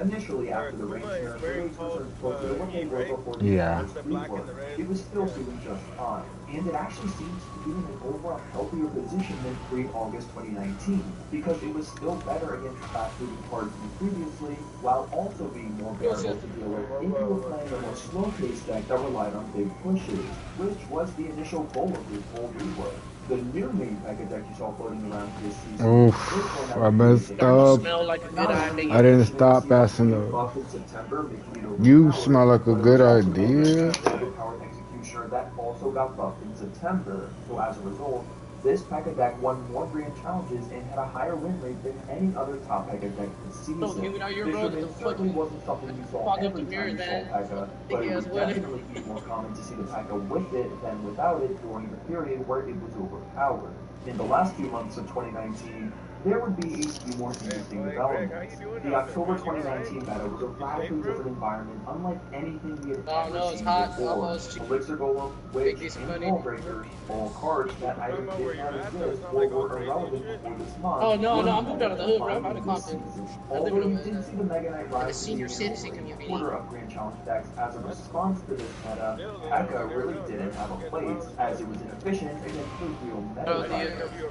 Initially, after the range nerf, the rates returned closer to what they were before the first rework. It was still doing just fine, and it actually seems to be in an overall healthier position than pre-August 2019, because it was still better against fast-moving cards than previously, while also being more bearable to deal with if you were playing a more slow-paced deck that relied on big pushes, which was the initial goal of this whole rework. The new main P.E.K.K.A. deck you saw floating around this season. Oof, I messed up. I didn't stop fast enough. You smell like a good idea. Overpowered executioner that also got buffed in September. So as a result, this P.E.K.K.A. deck won more grand challenges and had a higher win rate than any other top P.E.K.K.A. deck this season. Fisherman certainly wasn't something you saw every time you saw P.E.K.K.A., but it would definitely be more common to see the P.E.K.K.A. with it than without it during the period where it was overpowered. In the last few months of 2019, there would be a few more interesting developments. The October 2019 meta was a radically different environment, unlike anything we had Oh ever no, it's seen hot. before. Almost. Elixir Golem, Make Witch, these and funny. Wall Breakers, all cards that either did not exist or were irrelevant before this month, Oh no, were I moved out of the hood, bro. finally How to this confident. season. I live Although in you did see the Mega Knight the Rise senior being citizen over a community. quarter of Grand Challenge decks as a response to this meta, P.E.K.K.A. really didn't have a place, as it was inefficient against the real meta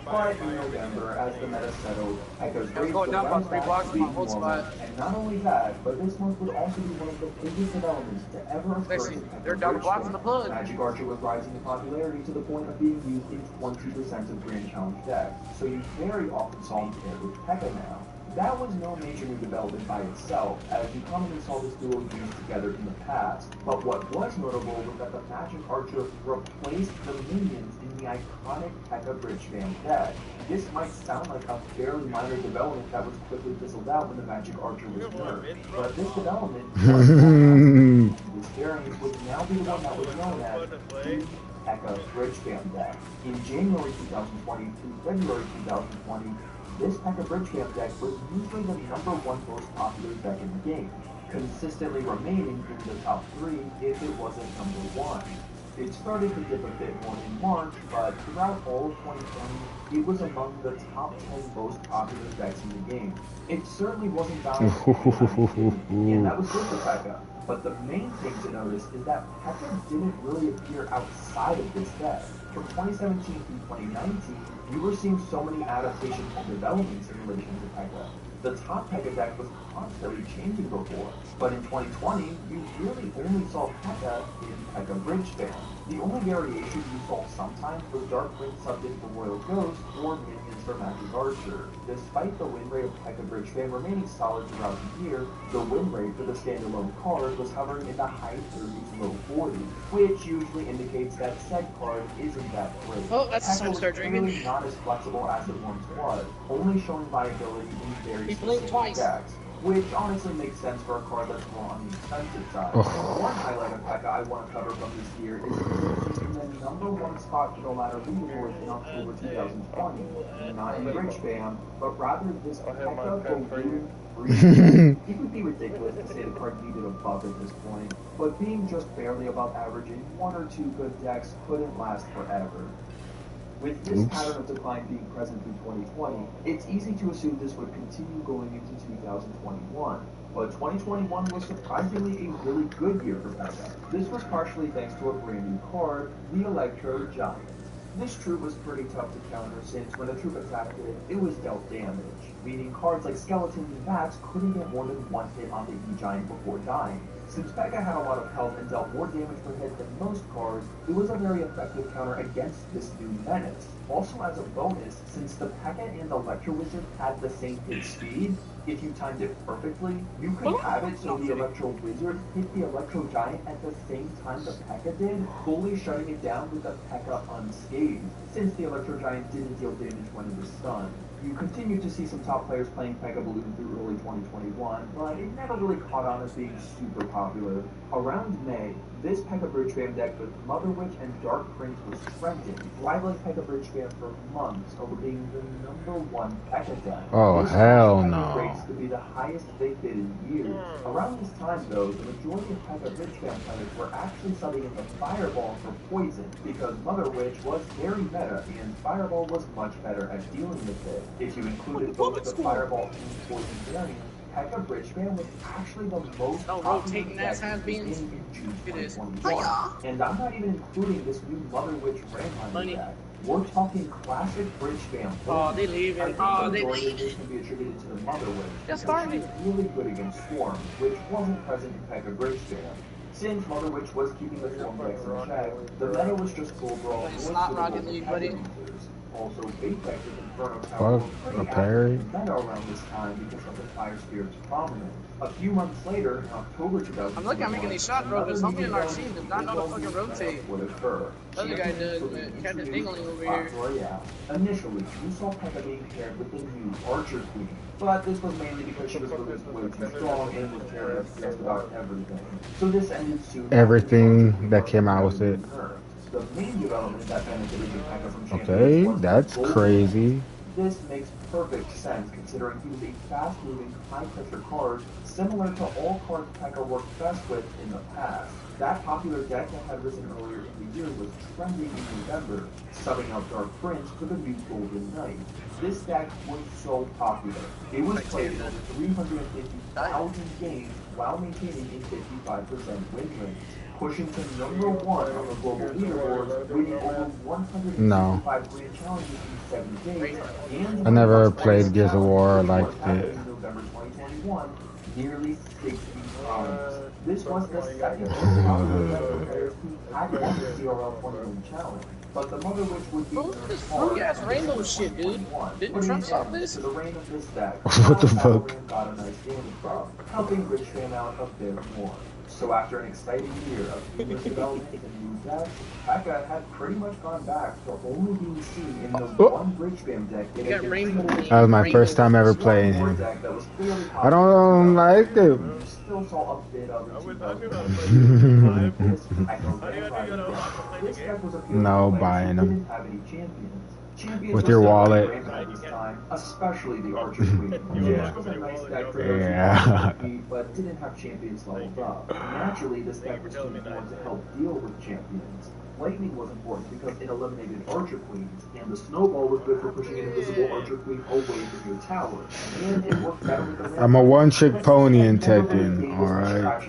fighter. But in November, as the meta settled, P.E.K.K.A.'s I was race going would down rise about 3 back blocks to from my being old normal, spot. and not only that, but this month would also be one of the biggest developments to ever occur in They're down the block from the plug. Magic Archer was rising in popularity to the point of being used in 20% of Grand Challenge decks, so you very often saw him paired with P.E.K.K.A. now. That was no major new development by itself, as you commonly saw this duo used together in the past, but what was notable was that the Magic Archer replaced the minions in the iconic P.E.K.K.A. Bridge Spam deck. This might sound like a fairly minor development that was quickly fizzled out when the Magic Archer was nerfed, but this development was this variant would now be the one that was known as the P.E.K.K.A. Bridge Spam deck. In January 2020 to February 2020, this P.E.K.K.A. Bridge Spam deck was usually the #1 most popular deck in the game, consistently remaining in the top 3 if it wasn't #1. It started to dip a bit more in March, but throughout all of 2020, it was among the top 10 most popular decks in the game. It certainly wasn't dominant, and that was good for P.E.K.K.A. But the main thing to notice is that P.E.K.K.A. didn't really appear outside of this deck. From 2017 through 2019, you were seeing so many adaptations and developments in relation to P.E.K.K.A. The top P.E.K.K.A. deck was constantly changing before, but in 2020, you really only saw P.E.K.K.A. in P.E.K.K.A. Bridge Spam. The only variation you saw sometimes was Dark Prince subbed in for Royal Ghost or minions for Magic Archer. Despite the win rate of P.E.K.K.A. Bridge Spam remaining solid throughout the year, the win rate for the standalone card was hovering in the high 30s, low 40s, which usually indicates that said card isn't that great. Oh, that's the sign to start P.E.K.K.A. was drinking. clearly not as flexible as it once was, only showing viability in very specific decks, which honestly makes sense for a card that's more on the expensive side. One highlight of P.E.K.K.A. I want to cover from this year is in the #1 spot for the ladder leaderboard in October 2020. Not in Bridge Spam, but rather this P.E.K.K.A. balloon free. It would be ridiculous to say the card needed a buff at this point, but being just barely above average in 1 or 2 good decks couldn't last forever. With this pattern of decline being present through 2020, it's easy to assume this would continue going into 2021. But 2021 was surprisingly a really good year for P.E.K.K.A. This was partially thanks to a brand new card, the Electro Giant. This troop was pretty tough to counter since when a troop attacked it, it was dealt damage, meaning cards like Skeletons and Bats couldn't get more than 1 hit on the E-Giant before dying. Since P.E.K.K.A. had a lot of health and dealt more damage per hit than most cards, it was a very effective counter against this new menace. Also as a bonus, since the P.E.K.K.A. and Electro Wizard had the same hit speed, if you timed it perfectly, you could have it so the Electro Wizard hit the Electro Giant at the same time the P.E.K.K.A. did, fully shutting it down with the P.E.K.K.A. unscathed, since the Electro Giant didn't deal damage when it was stunned. You continue to see some top players playing P.E.K.K.A. Balloon through early 2021, but it never really caught on as being super popular. Around May, this P.E.K.K.A. Bridge Spam deck with Mother Witch and Dark Prince was trending, rivaling P.E.K.K.A. Bridge Spam for months over being the #1 P.E.K.K.A. deck. Oh, this hell P.E.K.K.A. no. rates to be the highest they've been in years. Around this time, though, the majority of P.E.K.K.A. Bridge Spam players were actually subbing into Fireball for poison, because Mother Witch was very meta, and Fireball was much better at dealing with it. If you included both the Fireball and poison variants, P.E.K.K.A. Bridge Spam was actually the most popular deck in June 2021. And I'm not even including this new Mother Witch Rainliner deck. We're talking classic Bridge Spam. Oh, they leave it. Oh, they leave it. This can be attributed to the Mother Witch. Just starting. She's really good against Swarm, which wasn't present in P.E.K.K.A. Bridge Spam. Since Mother Witch was keeping the Swarm decks in check, the meta was just full brawl It's not Rocket League, buddy. Also, Fate Deck with Inferno Tower was pretty active in meta around this time because of the Fire Spirit's prominence. A few months later, in October 2021, I'm looking at making these shots, bro, because somebody in our team does not know to fucking rotate. Other guy does, but Captain Dingling over here. Initially, you saw P.E.K.K.A. being paired with the new Archer Queen, but this was mainly because she was released way too strong and was paired with just about everything. So this ended soon. Everything that came out with it. The main development that benefited the P.E.K.K.A. from Okay, that's crazy. This makes perfect sense considering he was a fast-moving, high-pressure card similar to all cards Pekka worked best with in the past. That popular deck that had risen earlier in the year was trending in November, subbing out Dark Prince for the new Golden Knight. This deck was so popular. It was played in over 350,000 games while maintaining a 55% win rate, pushing to number 1 on the global leaderboards, winning over 165 grand challenges in 7 days, and I never played Gears of War like in it. November 2021, nearly 60 times. This was the second most popular event for players who had won the CRL 20-win challenge, but the Mother Witch would be this fruity ass rainbow shit, dude. Didn't Trump stop this? to the reign of this deck. What the fuck? Got a nice damage buff, helping Rich fan out a bit more. So after an exciting year of numerous development and new decks, Pekka had pretty much gone back to only being seen in the one Bridge Spam deck. That was my first time ever playing him. I don't like it. Still saw a bit of No buying them. Champions with your wallet. Especially the Archer Queen. Yeah. Was a nice deck for Yeah. but didn't have champions leveled up. Naturally, this deck was too important to help deal with champions. Lightning was important because it eliminated Archer Queens, and the Snowball was good for pushing an invisible Archer Queen away from your tower. And it worked better with the I'm a one-trick pony in Tekken, alright.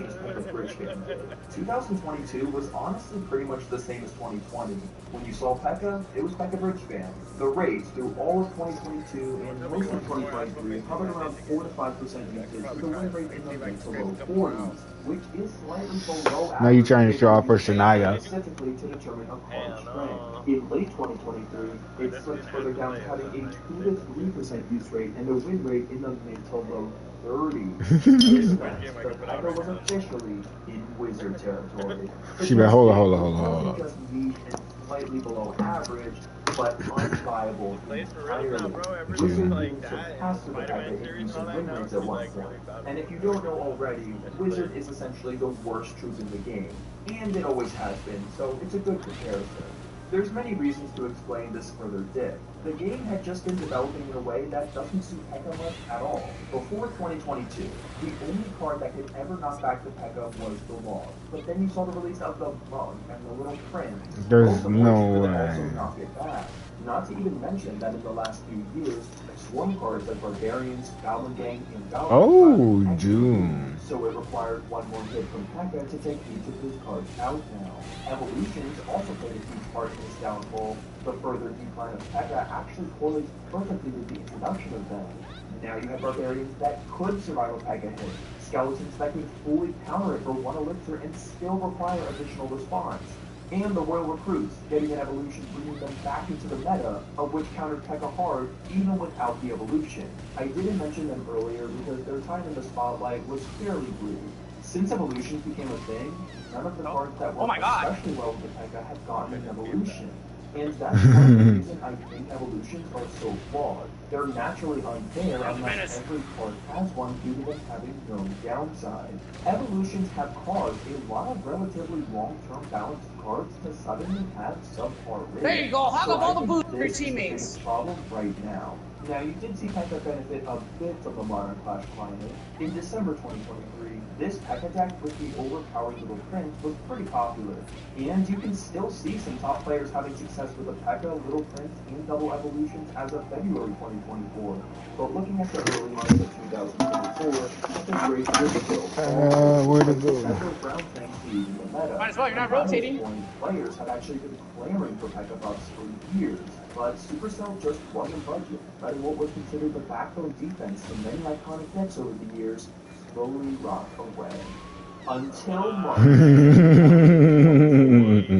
2022 was honestly pretty much the same as 2020. When you saw Pekka, it was Pekka Bridge Spam. The rates through all of 2022 and most of 2023 hovered around 4 to 5% usage with a win rate in the mid to low 40s, which is slightly below Now you're trying to show off for Shania. specifically to determine a card's strength. In late 2023, it slipped further down to having a 2 to 3% use rate and a win rate in the mid to low 30s. This meant that Pekka was officially in Wizard territory. She been hold on. It wasn't just niche and slightly below average, but unviable entirely. Wizard being surpassed with the Pekka in use of win rates at one point. And if you don't know already, Wizard is essentially the worst troop in the game. And it always has been, so it's a good comparison. There's many reasons to explain this further dip. The game had just been developing in a way that doesn't suit Pekka much at all. Before 2022, the only card that could ever knock back the Pekka was the Log. But then you saw the release of the Mug and the Little Prince. There's no way. Also knock it back. Not to even mention that in the last few years, swarm cards like Barbarians, Goblin Gang, and Goblin Oh, June. So it required one more hit from Pekka to take each of his cards out now. Evolutions also played a huge part in his downfall. The further decline of Pekka actually correlates perfectly with the introduction of them. Now you have Barbarians that could survive a Pekka hit, Skeletons that can fully counter it for one elixir and still require additional response, and the Royal Recruits, getting an evolution bringing them back into the meta, of which countered Pekka hard even without the evolution. I didn't mention them earlier because their time in the spotlight was fairly brief. Since evolutions became a thing, none of the cards that worked especially well with the Pekka have gotten an evolution. And that's one of the reason I think evolutions are so flawed. They're naturally unfair unless every card has one due to them having no downside. Evolutions have caused a lot of relatively long-term balanced cards to suddenly have subpar rates. There you go, hog up all the boots for your teammates. This is a problem right now. Now, you did see Pekka benefit a bit from the Modern Clash climate. In December 2023, this Pekka deck with the overpowered Little Prince was pretty popular. And you can still see some top players having success with the Pekka, Little Prince, and double evolutions as of February 2024. But looking at the early months of 2024, Pekka's race really built. Where to go? Might as well, you're not rotating. Players have actually been clamoring for Pekka buffs for years. But Supercell just wasn't budget, letting what was considered the backbone defense in many iconic decks over the years slowly rot away. Until March,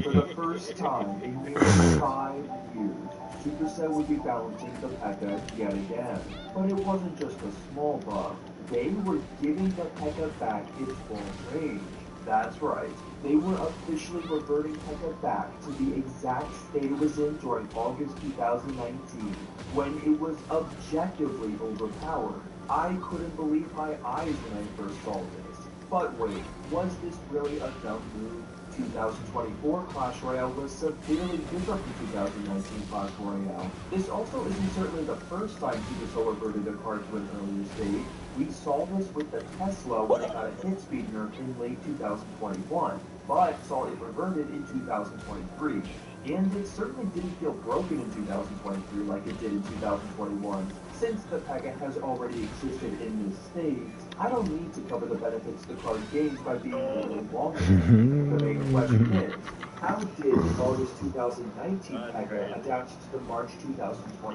for the first time in nearly 5 years, Supercell would be balancing the Pekka yet again. But it wasn't just a small buff, they were giving the Pekka back its full range. That's right, they were officially reverting Pekka back to the exact state it was in during August 2019, when it was objectively overpowered. I couldn't believe my eyes when I first saw this. But wait, was this really a dumb move? 2024 Clash Royale was severely different from 2019 Clash Royale. This also isn't certainly the first time Supercell reverted a card to an earlier state. We saw this with the Tesla when it got a hit speed nerf in late 2021, but saw it reverted in 2023. And it certainly didn't feel broken in 2023 like it did in 2021. Since the packet has already existed in this state, I don't need to cover the benefits the card gains by being a little longer. The main question is, how did August 2019 packet adapt to the March 2024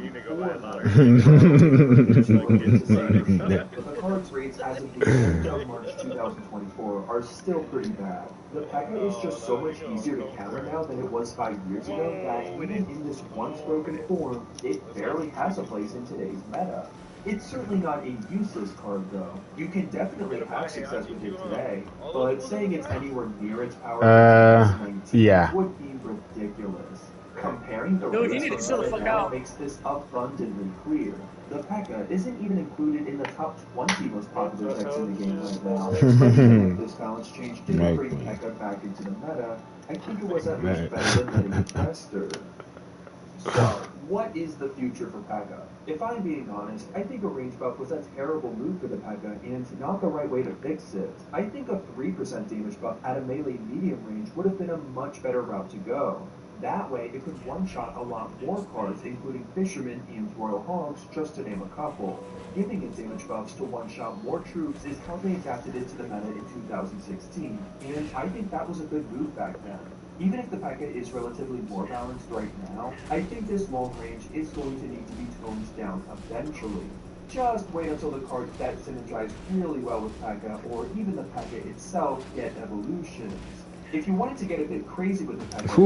but the card's rates as of the end of March 2024 are still pretty bad. The packet is just so much easier to counter now than it was 5 years ago that even in this once broken form, it barely has a place in today's meta. It's certainly not a useless card though. You can definitely have success with it today, but saying it's anywhere near its power in 2019 would be ridiculous. Comparing the rates from meta now makes this abundantly clear. The P.E.K.K.A. isn't even included in the top 20 most popular decks in the game right now. If this balance change didn't bring P.E.K.K.A. back into the meta, I think it was at least better than letting it fester. So, what is the future for P.E.K.K.A.? If I'm being honest, I think a range buff was a terrible move for the P.E.K.K.A. and not the right way to fix it. I think a 3% damage buff at a melee medium range would have been a much better route to go. That way, it could one-shot a lot more cards, including Fishermen and Royal Hogs, just to name a couple. Giving it damage buffs to one-shot more troops is how they adapted it to the meta in 2016, and I think that was a good move back then. Even if the P.E.K.K.A. is relatively more balanced right now, I think this long range is going to need to be toned down eventually. Just wait until the cards that synergize really well with P.E.K.K.A. or even the P.E.K.K.A. itself get evolutions. If you wanted to get a bit crazy with the P.E.K.K.A.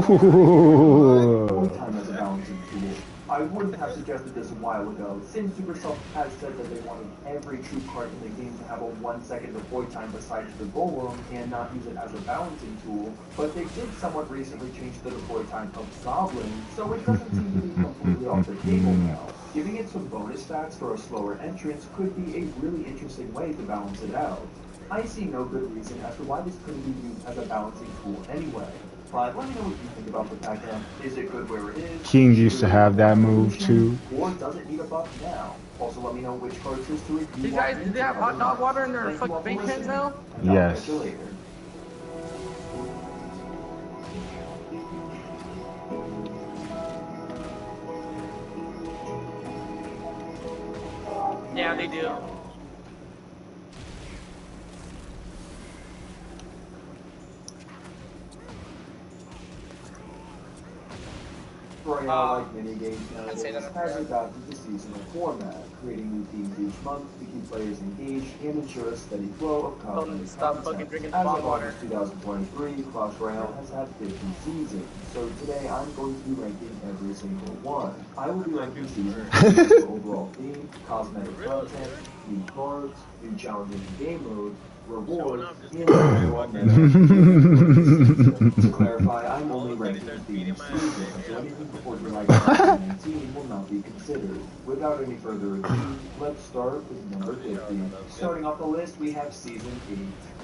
time as a balancing tool, I would have suggested this a while ago, since Supercell has said that they wanted every troop card in the game to have a 1-second deploy time besides the Golem and not use it as a balancing tool, but they did somewhat recently change the deploy time of Goblin, so it doesn't seem to be completely off the table now. Giving it some bonus stats for a slower entrance could be a really interesting way to balance it out. I see no good reason as to why this couldn't be used as a balancing tool anyway. But let me know what you think about the P.E.K.K.A. Is it good where it is? King used to have that move too. Or does it need a buff now? Also let me know which cards history These guys, do they have hot dog water in their fucking paint cans now? Yes. Yeah, they do. Royale-like minigames nowadays has adopted the seasonal format, creating new themes each month to keep players engaged and ensure a steady flow of content. Stop fucking drinking As bog of water. August 2023, Clash Royale has had 50 seasons, so today I'm going to be ranking every single one. I will be ranking seasons based on overall theme, cosmetic content, new cards, new challenges in game modes, rewards, and overall meta. To clarify, I'm only ranking themes seasons, so anything before July 2019 will not be considered. Without any further ado, let's start with number 50. Starting off the list, we have Season 8.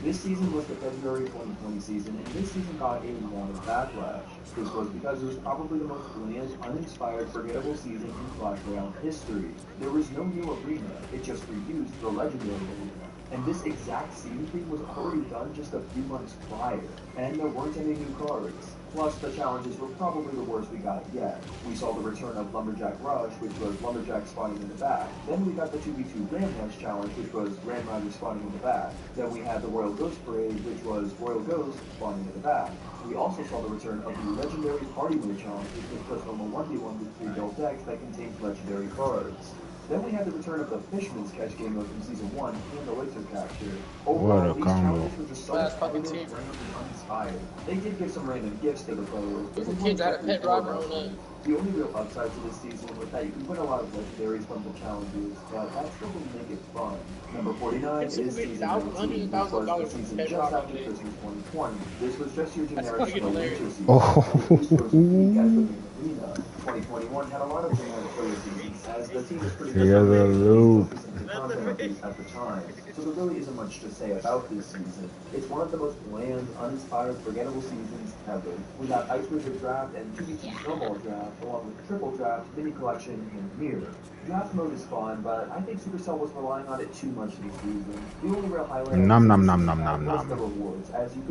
This season was the February 2020 season, and this season got a lot of backlash. This was because it was probably the most bland, uninspired, forgettable season in Clash Royale history. There was no new arena, it just reused the legendary arena. And this exact season theme was already done just a few months prior, and there weren't any new cards. Plus, the challenges were probably the worst we got yet. We saw the return of Lumberjack Rush, which was Lumberjack spawning in the back. Then we got the 2v2 Ram Rush challenge, which was Ram Rider spawning in the back. Then we had the Royal Ghost Parade, which was Royal Ghost spawning in the back. We also saw the return of the Legendary Party Mode challenge, which was personal 1v1 with 3 built decks that contained legendary cards. Then we had the return of the Fisherman's Catch game mode from Season 1 and the Elixir Capture. Overall, these challenges were just so repetitive, random, and uninspired. They did give some random gifts to the players, but the kids had a pet robber on it. The only real upside to this season was that you can win a lot of legendaries from the challenges, but that still didn't make it fun. Number 49 is Season 19, which was the season just after Christmas 2020. This was just your generic winter season. This was weak as the main arena. 2021 had a lot of generic player seasons, as the team was pretty good focusing on content updates at the time. so there really isn't much to say about this season. It's one of the most bland, uninspired, forgettable seasons ever. We got Ice Wizard Draft and 2v2 Snowball Draft, along with Triple Draft, Mini Collection, and Mirror. Draft mode is fun, but I think Supercell was relying on it too much this season. The only real highlight Nom nom nom nom nom nom.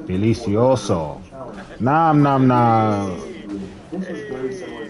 Delicioso. Nom nom nom.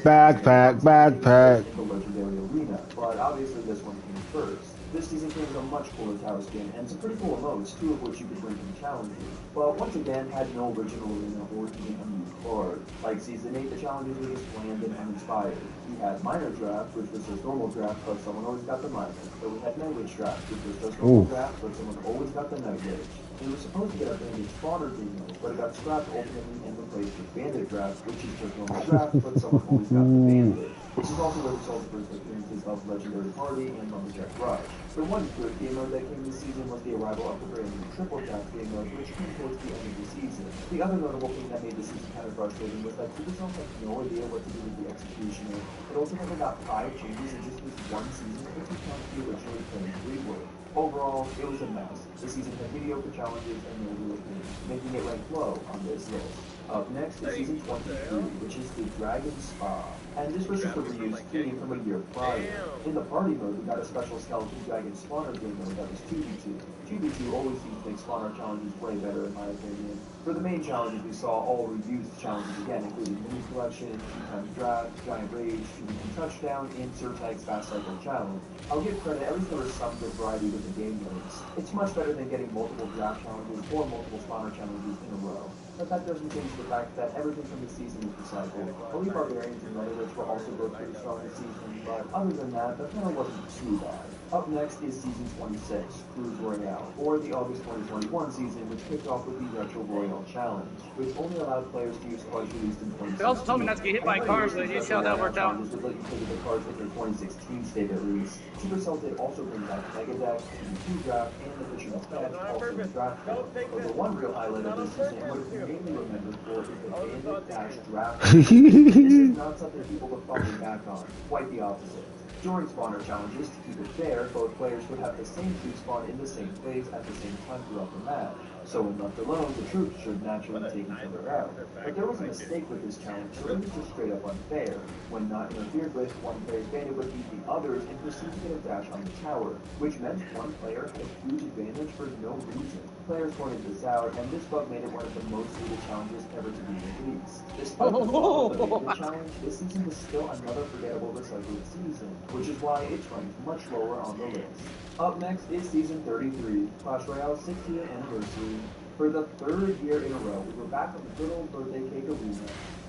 Backpack, backpack. The Legendary Arena, but obviously this one came first. This season came with a much cooler tower skin and some pretty cool emotes, 2 of which you could bring from challenges. But once again, had no original arena or even a new card. Like Season 8, the challenges were just bland and uninspired. We had Minor Draft, which was just normal draft, but someone always got the minor. So we had Night Witch Draft, which was just normal draft, but someone always got the Night Witch. We were supposed to get a Bandit Spawner game mode, but it got scrapped ultimately and replaced with Bandit Draft, which is just normal draft, but someone always got the Bandit. Which is also where we saw the first appearances of Legendary Party and Lumberjack Rush. The one good game mode that came this season was the arrival of the brand new Triple Draft game mode, which came towards the end of the season. The other notable thing that made the season kind of frustrating was that Supercell had no idea what to do with the executioner. It ultimately got 5 changes in just this one season, if you count the originally planned rework. Overall, it was a mess. The season had mediocre challenges and no real things, making it rank low on this list. Up next is Season 23, which is the Dragon Spa. And this was just a reused theme from a year prior. In the party mode, we got a special Skeleton Dragon Spawner game mode that was 2v2. 2v2 always seems to make spawner challenges way better in my opinion. For the main challenges, we saw all reused challenges again, including Mini Collection, 2x Draft, Giant Rage, 2v2 Touchdown, and Surtag's Fast Cycle Challenge. I'll give credit, at least there was some good variety with the game modes. It's much better than getting multiple draft challenges or multiple spawner challenges in a row. But that doesn't change the fact that everything from this season is recycled. Only Barbarians and Netherwich were also both pretty strong this season, but other than that, the panel wasn't too bad. Up next is Season 26, Cruise Royale, or the August 2021 season, which kicked off with the Retro Royale Challenge, which only allowed players to use cards released in 2016. They also told me not to get hit by cars, but you see how that worked out. Would let you play with the cards in their 2016 state at least. Supercell did also bring back Mega Deck, 2v2 Draft, and the Fictional Fans, also in draft form. But the one real highlight of this season, what it's mainly remembered for, is the Bandit Dash Draft. This is not something people look falling back on, quite the opposite. During spawner challenges, to keep it fair, both players would have the same troops spawn in the same place at the same time throughout the match. So when left alone, the troops should naturally take each other out. But there was a mistake with this challenge, so it was just straight up unfair. When not interfered with, one player's bandit would beat the others and proceed to get a dash on the tower, which meant one player had a huge advantage for no reason. Players pointed this out, and this bug made it one of the most hated challenges ever to be released. Despite the flaws of the challenge, this season was still another forgettable recycled season, which is why it's ranked much lower on the list. Up next is Season 33, Clash Royale's 6th-year anniversary. For the 3rd year in a row, we were back on the good old birthday cake arena.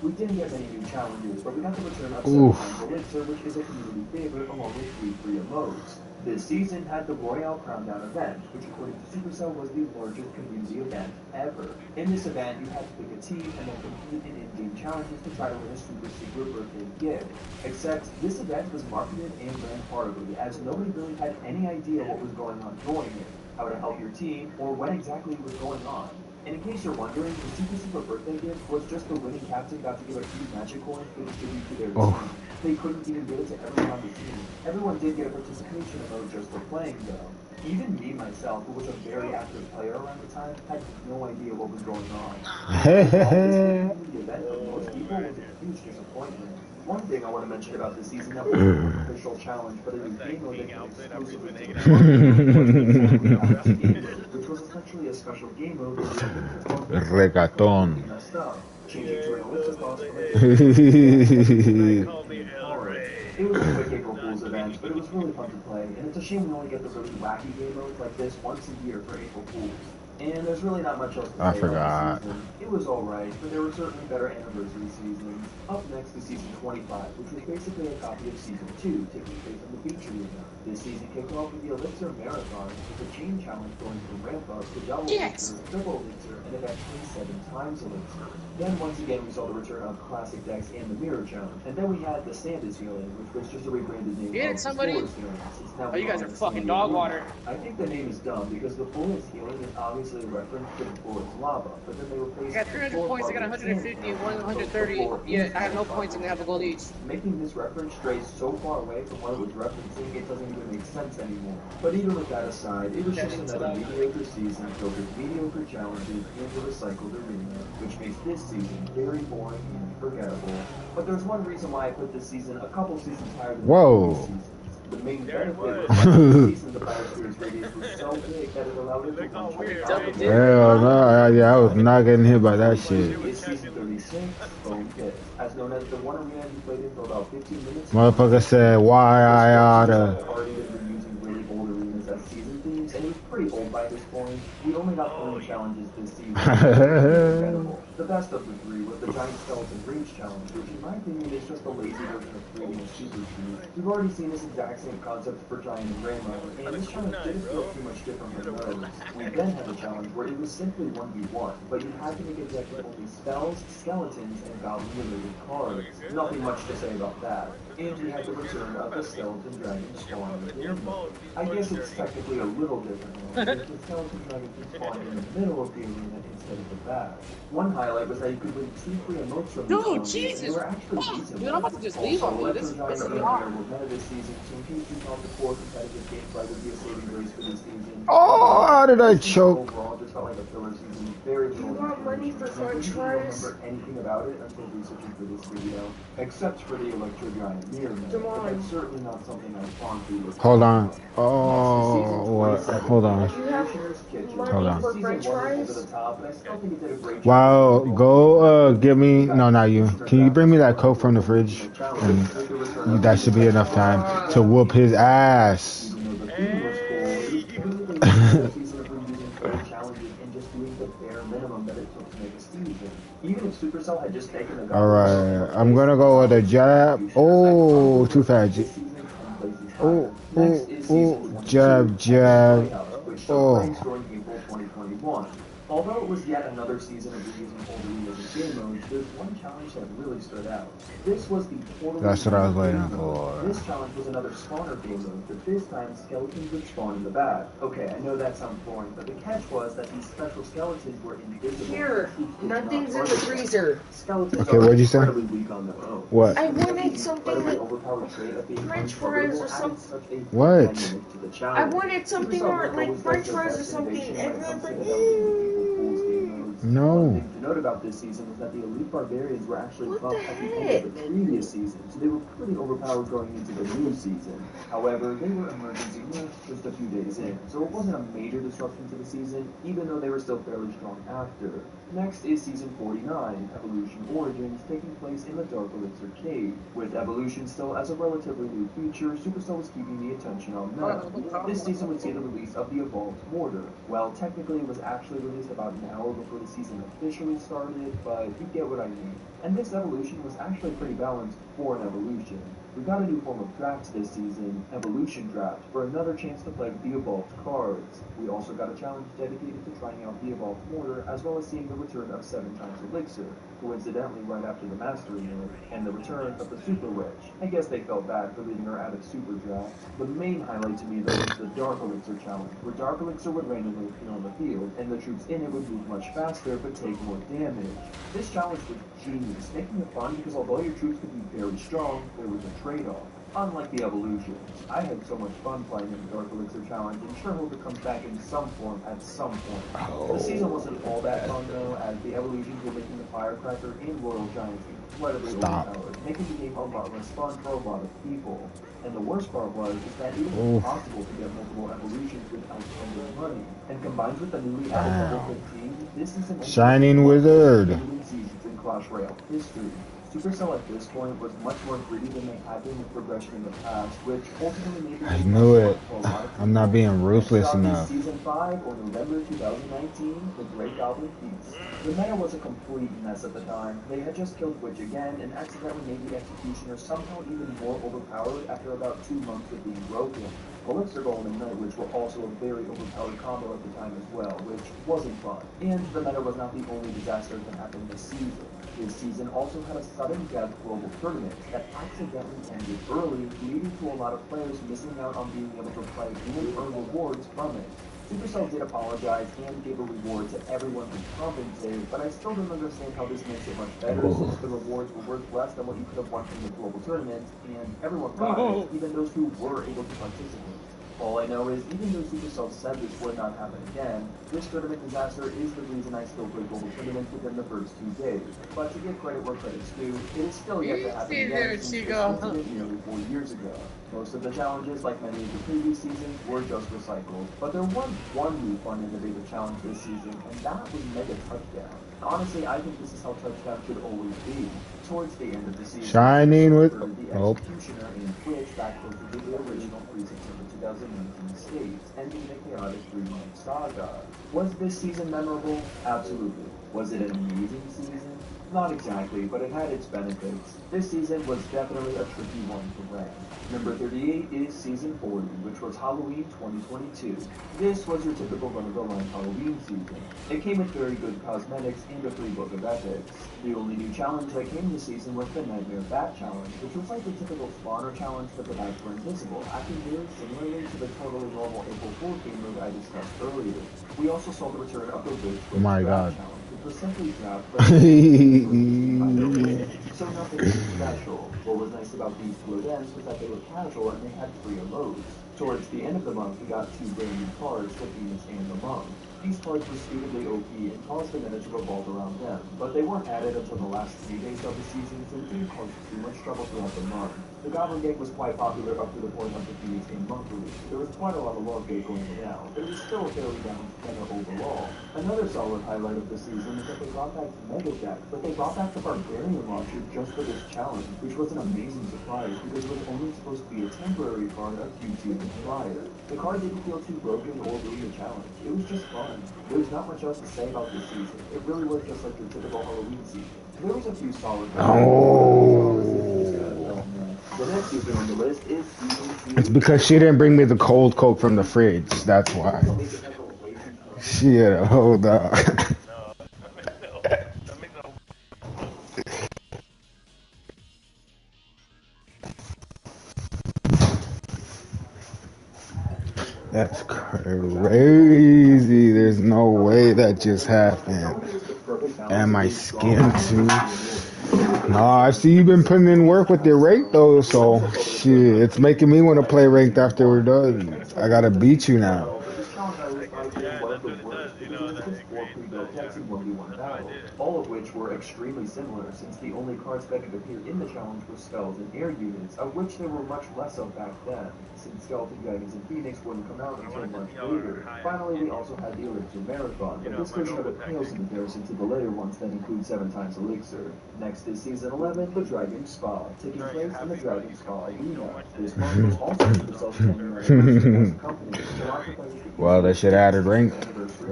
We didn't get many new challenges, but we got the return of 7x Elixir, which is a community favorite along with 3 free emotes. This season had the Royale Crown Down event, which according to Supercell was the largest community event ever. In this event, you had to pick a team and then compete in in-game challenges to try to win a super secret birthday gift. Except, this event was marketed and ran horribly, as nobody really had any idea what was going on during it, how to help your team, or what exactly was going on. And in case you're wondering, the Super Secret birthday gift was just the winning captain got to give a few magic coins to distribute to their team. They couldn't even give it to everyone on the team. Everyone did get a participation emote just for playing, though. Even me, myself, who was a very active player around the time, had no idea what was going on. The event for most people was a huge disappointment. One thing I want to mention about this season that wasn't an official challenge, but a new game mode that came exclusively to the which was essentially a special game mode Reggaeton. messed up, changing to an Ellipsis boss from It was a quick April Fool's event, but it was really fun to play, and it's a shame we only get the really wacky game modes like this once a year for April Fools. And there's really not much else to say about the season. It was alright, but there were certainly better anniversary seasons. Up next is Season 25, which was basically a copy of Season 2, taking place on the beach arena. This season kicked off with the Elixir Marathon, with a chain challenge going from ramp up to double Elixir, triple Elixir, and eventually 7x Elixir. Then once again we saw the return of Classic Decks and the Mirror Challenge. And then we had the Sand is Healing, which was just a rebranded name Get it, somebody? It's now Oh, you guys are fucking dog water. I think the name is dumb because the full is healing is obviously obviously a reference to the floor is lava, but then they replaced I got 300 points, I got 150 and 130. Yeah, I have no points and they have a gold each. Making this reference stray so far away from what it was referencing, it doesn't even make sense anymore. But even with that aside, it was just another mediocre season filled with mediocre challenges and a recycled arena, which makes this season very boring and forgettable. But there's one reason why I put this season a couple seasons higher than the previous seasons. The main benefit was that the season the Biosphere's radius was so big that it allowed it to launch Hell no, yeah, I was not getting hit by that shit. It's season 36, Bone Pit, as known as the one arena he played in for about 15 minutes. Motherfucker said, why I oughta. Already been using really old arenas as season themes, and it was pretty old by this point. We only got 20 challenges this season. The best of the three was the Giant Skeleton Rage Challenge, which in my opinion is just a lazy version of creating a super team. We've already seen this exact same concept for Giant and Ramo, and this challenge didn't feel too much different from those. We then had a challenge where it was simply 1v1, but you had to make a deck with only spells, skeletons, and goblin-related cards. Nothing much to say about that. And we had the return of the Skeleton Dragon spawn within. I guess it's technically a little different now, because the Skeleton Dragon can spawn in the middle of the arena instead of the back. One highlight was that you could win 2 free emotes from the Dude, Jesus! Dude, I'm about to just leave on me. This is pissing me off. This season, so in case you thought the 4 competitive gameplay would be a saving grace for this season. Oh, how did I choke? Overall, just felt like a filler season. Very little. You want money for French fries? I don't remember anything about it until researching for this video, except for the Electro Giant Mirror Man. Come on. That's certainly not something I fondly look Hold on. Oh, what? Hold on. You have Hold on. money for French fries? Wow, go give me. No, not you. Can you bring me that Coke from the fridge? And that should be enough time to whoop his ass. Alright, I'm gonna go with a jab. Oh, too fast. Oh, jab, jab. Oh. Although it was yet another season of reusing old arenas and game modes, there's one challenge that really stood out. This was the totally. That's what I was waiting for. This challenge was another spawner game mode, but this time skeletons would spawn in the back. Okay, I know that sounds boring, but the catch was that these special skeletons were invisible. Here, nothing's in the freezer. Skeletons okay, what'd you say? weak on their own. What? I wanted something like French fries or something. What? I wanted something like French fries or something. Everyone's like, no. One thing to note about this season is that the Elite Barbarians were actually buffed at the end of the previous season, so they were pretty overpowered going into the new season. However, they were emergency nerfed just a few days in, so it wasn't a major disruption to the season, even though they were still fairly strong after. Next is Season 49, Evolution Origins, taking place in the Dark Elixir Cave. With Evolution still as a relatively new feature, Supercell was keeping the attention on that. This season would see the release of the Evolved Mortar. Well, technically it was actually released about an hour before the season officially started, but you get what I mean. And this evolution was actually pretty balanced for an evolution. We got a new form of drafts this season, Evolution Draft, for another chance to play with the evolved cards. We also got a challenge dedicated to trying out the evolved mortar, as well as seeing the return of 7 times Elixir, coincidentally right after the Mastery Mode, and the return of the Super Witch. I guess they felt bad for leaving her out of Super Draft. The main highlight to me though was the Dark Elixir challenge, where Dark Elixir would randomly appear on the field, and the troops in it would move much faster but take more damage. This challenge was genius, making it fun because although your troops could be very strong, there was a trade-off. Unlike the evolutions, I had so much fun playing in the Dark Elixir challenge and sure hope it comes back in some form at some point. The season wasn't all that fun though, as the evolutions were making the Firecracker and Royal Giants incredibly overpowered, making the game a lot less fun for a lot of people. And the worst part was that it was impossible to get multiple evolutions without spending money. And combined with the newly added level 15, this is an Shining Wizard seasons in Clash Royale history. Supercell at this point was much more greedy than they had been with progression in the past, which ultimately made I knew it. I'm not being ruthless enough. Season 5 or November 2019, the Great Goblin Feast. The meta was a complete mess at the time. They had just killed Witch again and accidentally made the Executioner somehow even more overpowered after about 2 months of being broken. Elixir Golem and Night Witch were also a very overpowered combo at the time as well, which wasn't fun. And the meta was not the only disaster that happened this season. This season also had a sudden death global tournament that accidentally ended early, leading to a lot of players missing out on being able to play and earn rewards from it. Supercell did apologize and gave a reward to everyone who commented, but I still don't understand how this makes it much better since the rewards were worth less than what you could have won from the global tournament, and everyone got it, even those who were able to participate. All I know is, even though Supercell said this would not happen again, this tournament disaster is the reason I still play global tournaments within the first 2 days. But to give credit where credit's due, it is still yet to happen again since this incident nearly 4 years ago. Most of the challenges, like many of the previous seasons, were just recycled. But there was one new fun innovative challenge this season, and that was Mega Touchdown. Honestly, I think this is how Touchdown should always be. Towards the end of the season, Shining with the Executioner and Twitch back closer to the original 2019 states, ending in a chaotic 3-month saga. Was this season memorable? Absolutely. Was it an amazing season? Not exactly, but it had its benefits. This season was definitely a tricky one to rank. Number 38 is Season 40, which was Halloween 2022. This was your typical run-of-the-line Halloween season. It came with very good cosmetics and a free book of epics. The only new challenge that came this season was the Nightmare Bat Challenge, which was like the typical spawner challenge, but the bats were invisible, acting very similarly to the totally normal April Fool's game mode I discussed earlier. We also saw the return of the Witch My God. Challenge, which was simply draft, but so nothing too special. What was nice about these two events was that they were casual and they had free emotes. Towards the end of the month, we got 2 brand new cards, the Phoenix and the Monk. These cards were stupidly OP and caused the meta to revolve around them, but they weren't added until the last 3 days of the season, so it didn't cause too much trouble throughout the month. The Goblin Gate was quite popular up to the point of the Phoenix and Monk release. There was quite a lot of love gate going around, but it was still a fairly balanced meta overall. Another solid highlight of the season is that they brought back Mega Deck, but they brought back the Barbarian launcher just for this challenge, which was an amazing surprise because it was only supposed to be a temporary card a few seasons prior. The card didn't feel too broken or ruin the challenge. It was just fun. There's not much else to say about this season. It really was just like your typical Halloween season. There was a few solid The next season on the list is season 2. It's because she didn't bring me the cold Coke from the fridge. That's why. Shit, hold up. That's crazy. There's no way that just happened. And my skin too. No, I see you've been putting in work with your rate though, so shit, it's making me want to play ranked after we're done. I gotta beat you now. All of which were extremely similar, since the only cards that could appear in the challenge were spells and air units, of which there were much less of back then, since Skeleton Dragons and Phoenix wouldn't come out until much later. Finally, we also had the Elixir Marathon, but this version of it pales in comparison to the later ones that include 7 times Elixir. Next is Season 11, the Dragon Spa, taking place in the Dragon Spa Arena. This month was also Supercell's 10-year anniversary as a company. Well, they should have added rank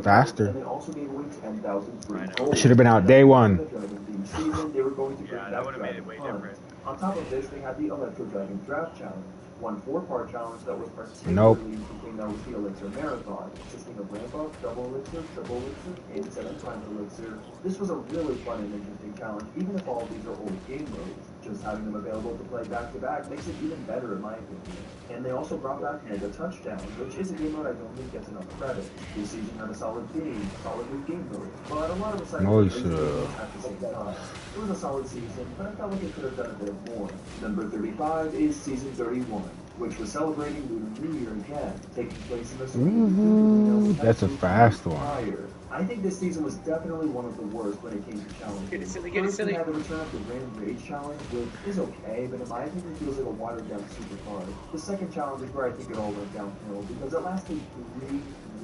faster. And they also gave away 10,000 free It should have been out day one. They were going to that would have made it way different. On top of this, they had the Electro Dragon Draft Challenge, one 4-part challenge that was particularly interesting. That was the Elixir Marathon, consisting of ramp up, double elixir, triple elixir, and 7 times elixir. This was a really fun and interesting challenge, even if all of these are old game modes. Just having them available to play back to back makes it even better in my opinion. And they also brought back Mega Touchdown, which is a game mode I don't think gets enough credit. This season had a solid theme, solid new game mode, but a lot of the at the same time. It was a solid season, but I felt like it could have done a bit more. Number 35 is Season 31, which was celebrating Lunar New Year again, taking place in the That's a fast one. I think this season was definitely one of the worst when it came to challenges. First, we had the return of the Random Rage Challenge, which is okay, but in my opinion feels like a watered down super card. The second challenge is where I think it all went downhill, because it lasted 3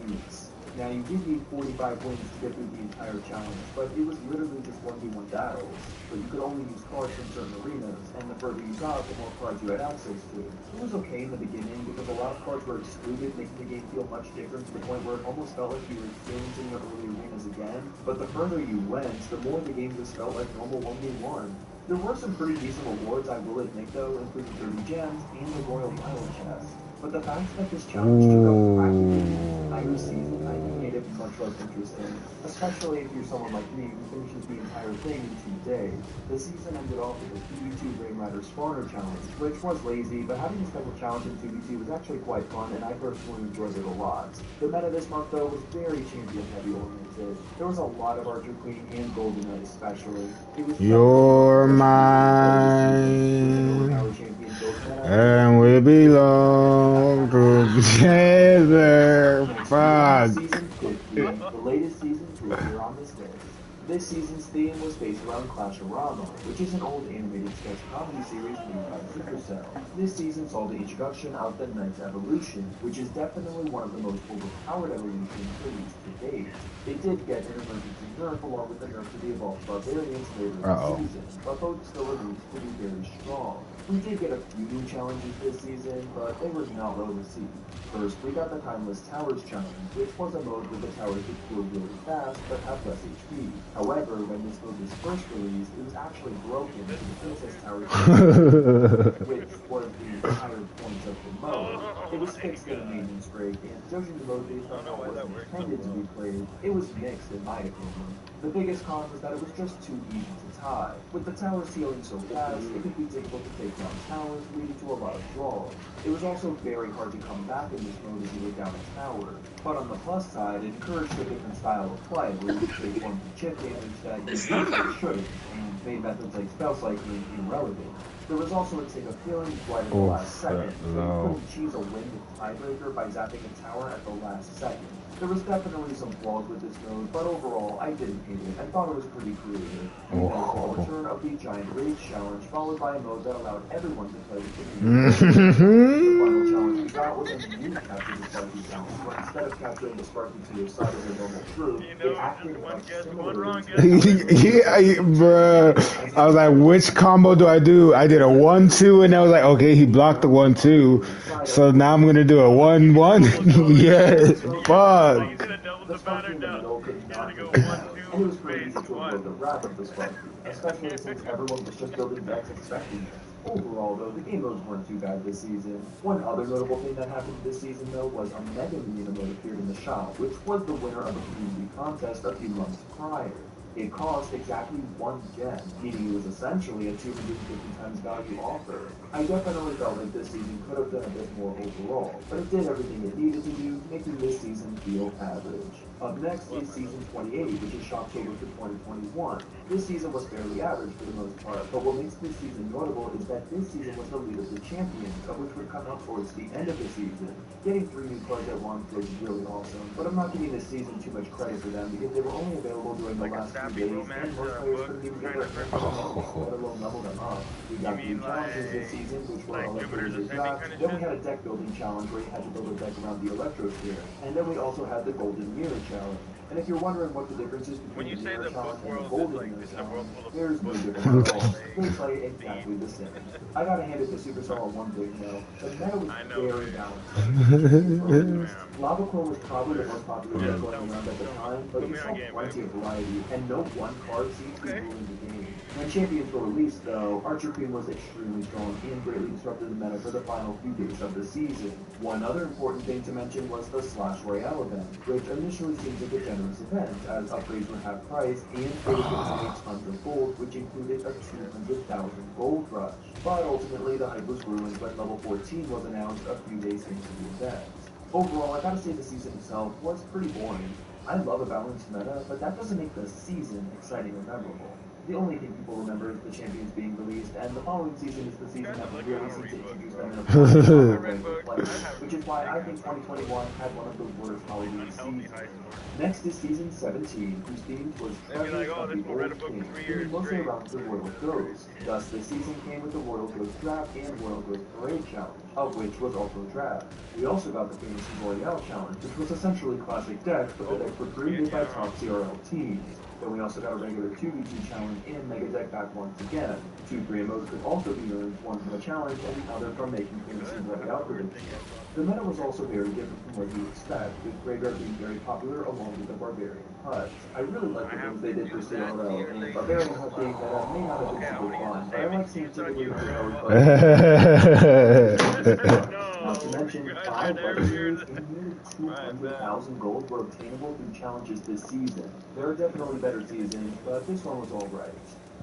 weeks. Now, you did need 45 wins to get through the entire challenge, but it was literally just 1v1 battles. But you could only use cards from certain arenas, and the further you got, the more cards you had access to. It was okay in the beginning, because a lot of cards were excluded, making the game feel much different to the point where it almost felt like you were experiencing the early arenas again. But the further you went, the more the game just felt like normal 1v1. There were some pretty decent rewards, I will admit though, including 30 gems and the Royal Mile chest. But the fact that this challenge took up practically the entire season, I think made it much much less interesting, especially if you're someone like me who finishes the entire thing in 2 days. The season ended off with a 2v2 Ring Rider Spawner Challenge, which was lazy, but having this type of challenge in 2v2 was actually quite fun, and I personally enjoyed it a lot. The meta this month, though, was very champion-heavy oriented. There was a lot of Archer Queen and Golden Knight especially. It was You're mine, and we belong together. Fuck. Season 15, the latest season to appear on this list. This season's theme was based around Clash-O-Rama, which is an old animated sketch comedy series made by Supercell. This season saw the introduction of the Knight's Evolution, which is definitely one of the most overpowered evolutions released to date. It did get an emergency nerf along with the nerf to the evolved barbarians later in the season, but both still remains to be very strong. We did get a few new challenges this season, but they were not well received. First, we got the Timeless Towers challenge, which was a mode where the towers would heal really fast, but have less HP. However, when this mode was first released, it was actually broken to the Princess Towers, which was the entire point of the mode. It was fixed in a maintenance break, and judging the mode based on how it was intended to be played, it was mixed in my opinion. The biggest con was that it was just too easy to tie. With the towers healing so fast, it could be difficult to take down towers, leading to a lot of draws. It was also very hard to come back in this mode as you were down a tower. But on the plus side, it encouraged a different style of play, where you could take one chip damage that you shouldn't, and made methods like spell cycling irrelevant. There was also a tick of feeling right at the last second, so you couldn't choose a win with tiebreaker by zapping a tower at the last second. There was definitely some flaws with this mode, but overall, I didn't hate it and thought it was pretty creative. We then saw the return of the Giant Rage Challenge, followed by a mode that allowed everyone to play with the game. The final challenge we got was a new Capture the Sparky challenge, where instead of capturing the Sparky to your side of the normal troop, it acted much similarly to Yeah, bruh. I was like, which combo do I do? I did a 1-2, and I was like, okay, he blocked the 1-2. So now I'm gonna do a 1-1. Yes, fuck. The Sparky in the middle could not be bad, and it was pretty easy to avoid the wrath of the Sparky, especially since everyone was just building decks expecting it. Overall, though, the game modes weren't too bad this season. One other notable thing that happened this season, though, was a Mega Minion mode appeared in the shop, which was the winner of a community contest a few months prior. It cost exactly 1 gem, meaning it was essentially a 250 times value offer. I definitely felt like this season could have done a bit more overall, but it did everything it needed to do, making this season feel average. Up next is Season 28, which is Shocktober for 2021. This season was fairly average for the most part, but what makes this season notable is that this season was the League of the Champions, of which would come out towards the end of the season. Getting 3 new cards at once was really awesome, but I'm not giving this season too much credit for them because they were only available during the last 2 days, and most players couldn't even get their hands on them, let alone level them up. We got new challenges this season, which were Electro Drafts. Then we had a deck building challenge where you had to build a deck around the Electrosphere, and then we also had the Golden Mirror challenge. And if you're wondering what the difference is between the Mirror challenge and the Golden Mirror challenge, there's no difference at all. They play exactly the same. I gotta hand it to Supercell on one thing though. The meta was very balanced. Lava Core was probably the most popular deck going around at the time, but you saw plenty of variety, and no one card seemed to be ruling the game. When Champions were released, though, Archer Queen was extremely strong and greatly disrupted the meta for the final few days of the season. One other important thing to mention was the Slash Royale event, which initially seemed like a generous event, as upgrades were half price and it was going to make tons of gold, which included a 200,000 gold rush. But ultimately, the hype was ruined when level 14 was announced a few days into the event. Overall, I gotta say the season itself was pretty boring. I love a balanced meta, but that doesn't make the season exciting or memorable. The only thing people remember is the champions being released, and the following season is the season that was really seems to introduce them in a regular play, which is why I think 2021 had one of the worst holiday seasons. Next is Season 17, whose theme was Treasures of the Old King, themed mostly around the Royal Ghost. Thus, this season came with the Royal Ghost Draft and Royal Ghost Parade Challenge, of which was also a draft. We also got the famous Royale Challenge, which was essentially classic decks, but the decks were created by top CRL teams. Then we also got a regular 2v2 challenge and Mega Deck back once again. 2 Green modes could also be earned, one from a challenge and the other from making fantasy Royale predictions. The meta was also very different from what you expect, with Graveyard being very popular along with the Barbarian Hut. I really like the things they did for CRL, and Barbarian Hut being meta may not have been super fun, but I like seeing typically the Not to mention, 5 legendaries and nearly 200,000 gold were obtainable through challenges this season. There are definitely better seasons, but this one was alright.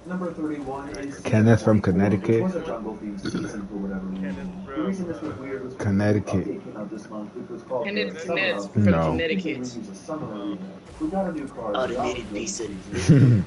Number 31 is Kenneth from 24, which Connecticut. was a jungle-themed season for whatever reason. The reason this was weird was because a Connecticut. update came out this month, which was called Kenneth the from Summer Connecticut. Update. No. Connecticut. They reuse a summer arena. We got a new card. Automated pizza. It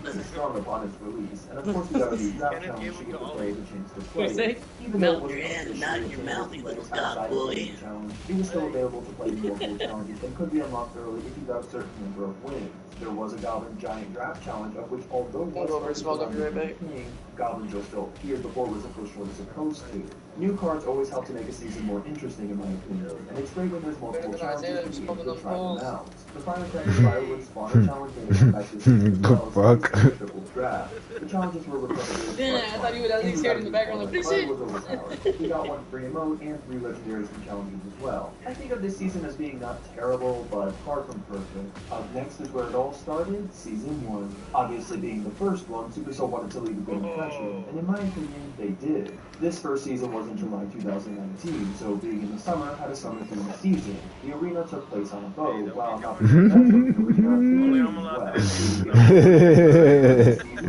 was strong upon its release, and of course we got a new draft challenge to give the players a chance to play. What'd you say? Even though it Melt wasn't your hand, not in your officially mouth, you available little to play cock outside boy. of the challenge, it was still available to play in multiple challenges and could be unlocked early if you got a certain number of wins. There was a Goblin Giant Draft Challenge, of which although it was focused on the King, Goblins are still appeared before it was officially supposed to. New cards always help to make a season more interesting in my opinion, and it's great when there's multiple challenges to be able to try them out. The Fire Attack Firewood Spawner Challenge made a comeback this season as well as the triple draft. The challenges were repetitive. Yeah, I thought you would at least hear it in the background like, Fire was overpowered. We got one free emote and 3 legendaries from challenges as well. I think of this season as being not terrible, but far from perfect. Up next is where it all started, Season 1. Obviously being the first one, Supercell wanted to leave a good impression, and in my opinion, they did. This first season was in July 2019, so being in the summer had a summer-themed season. The arena took place on a boat, while not being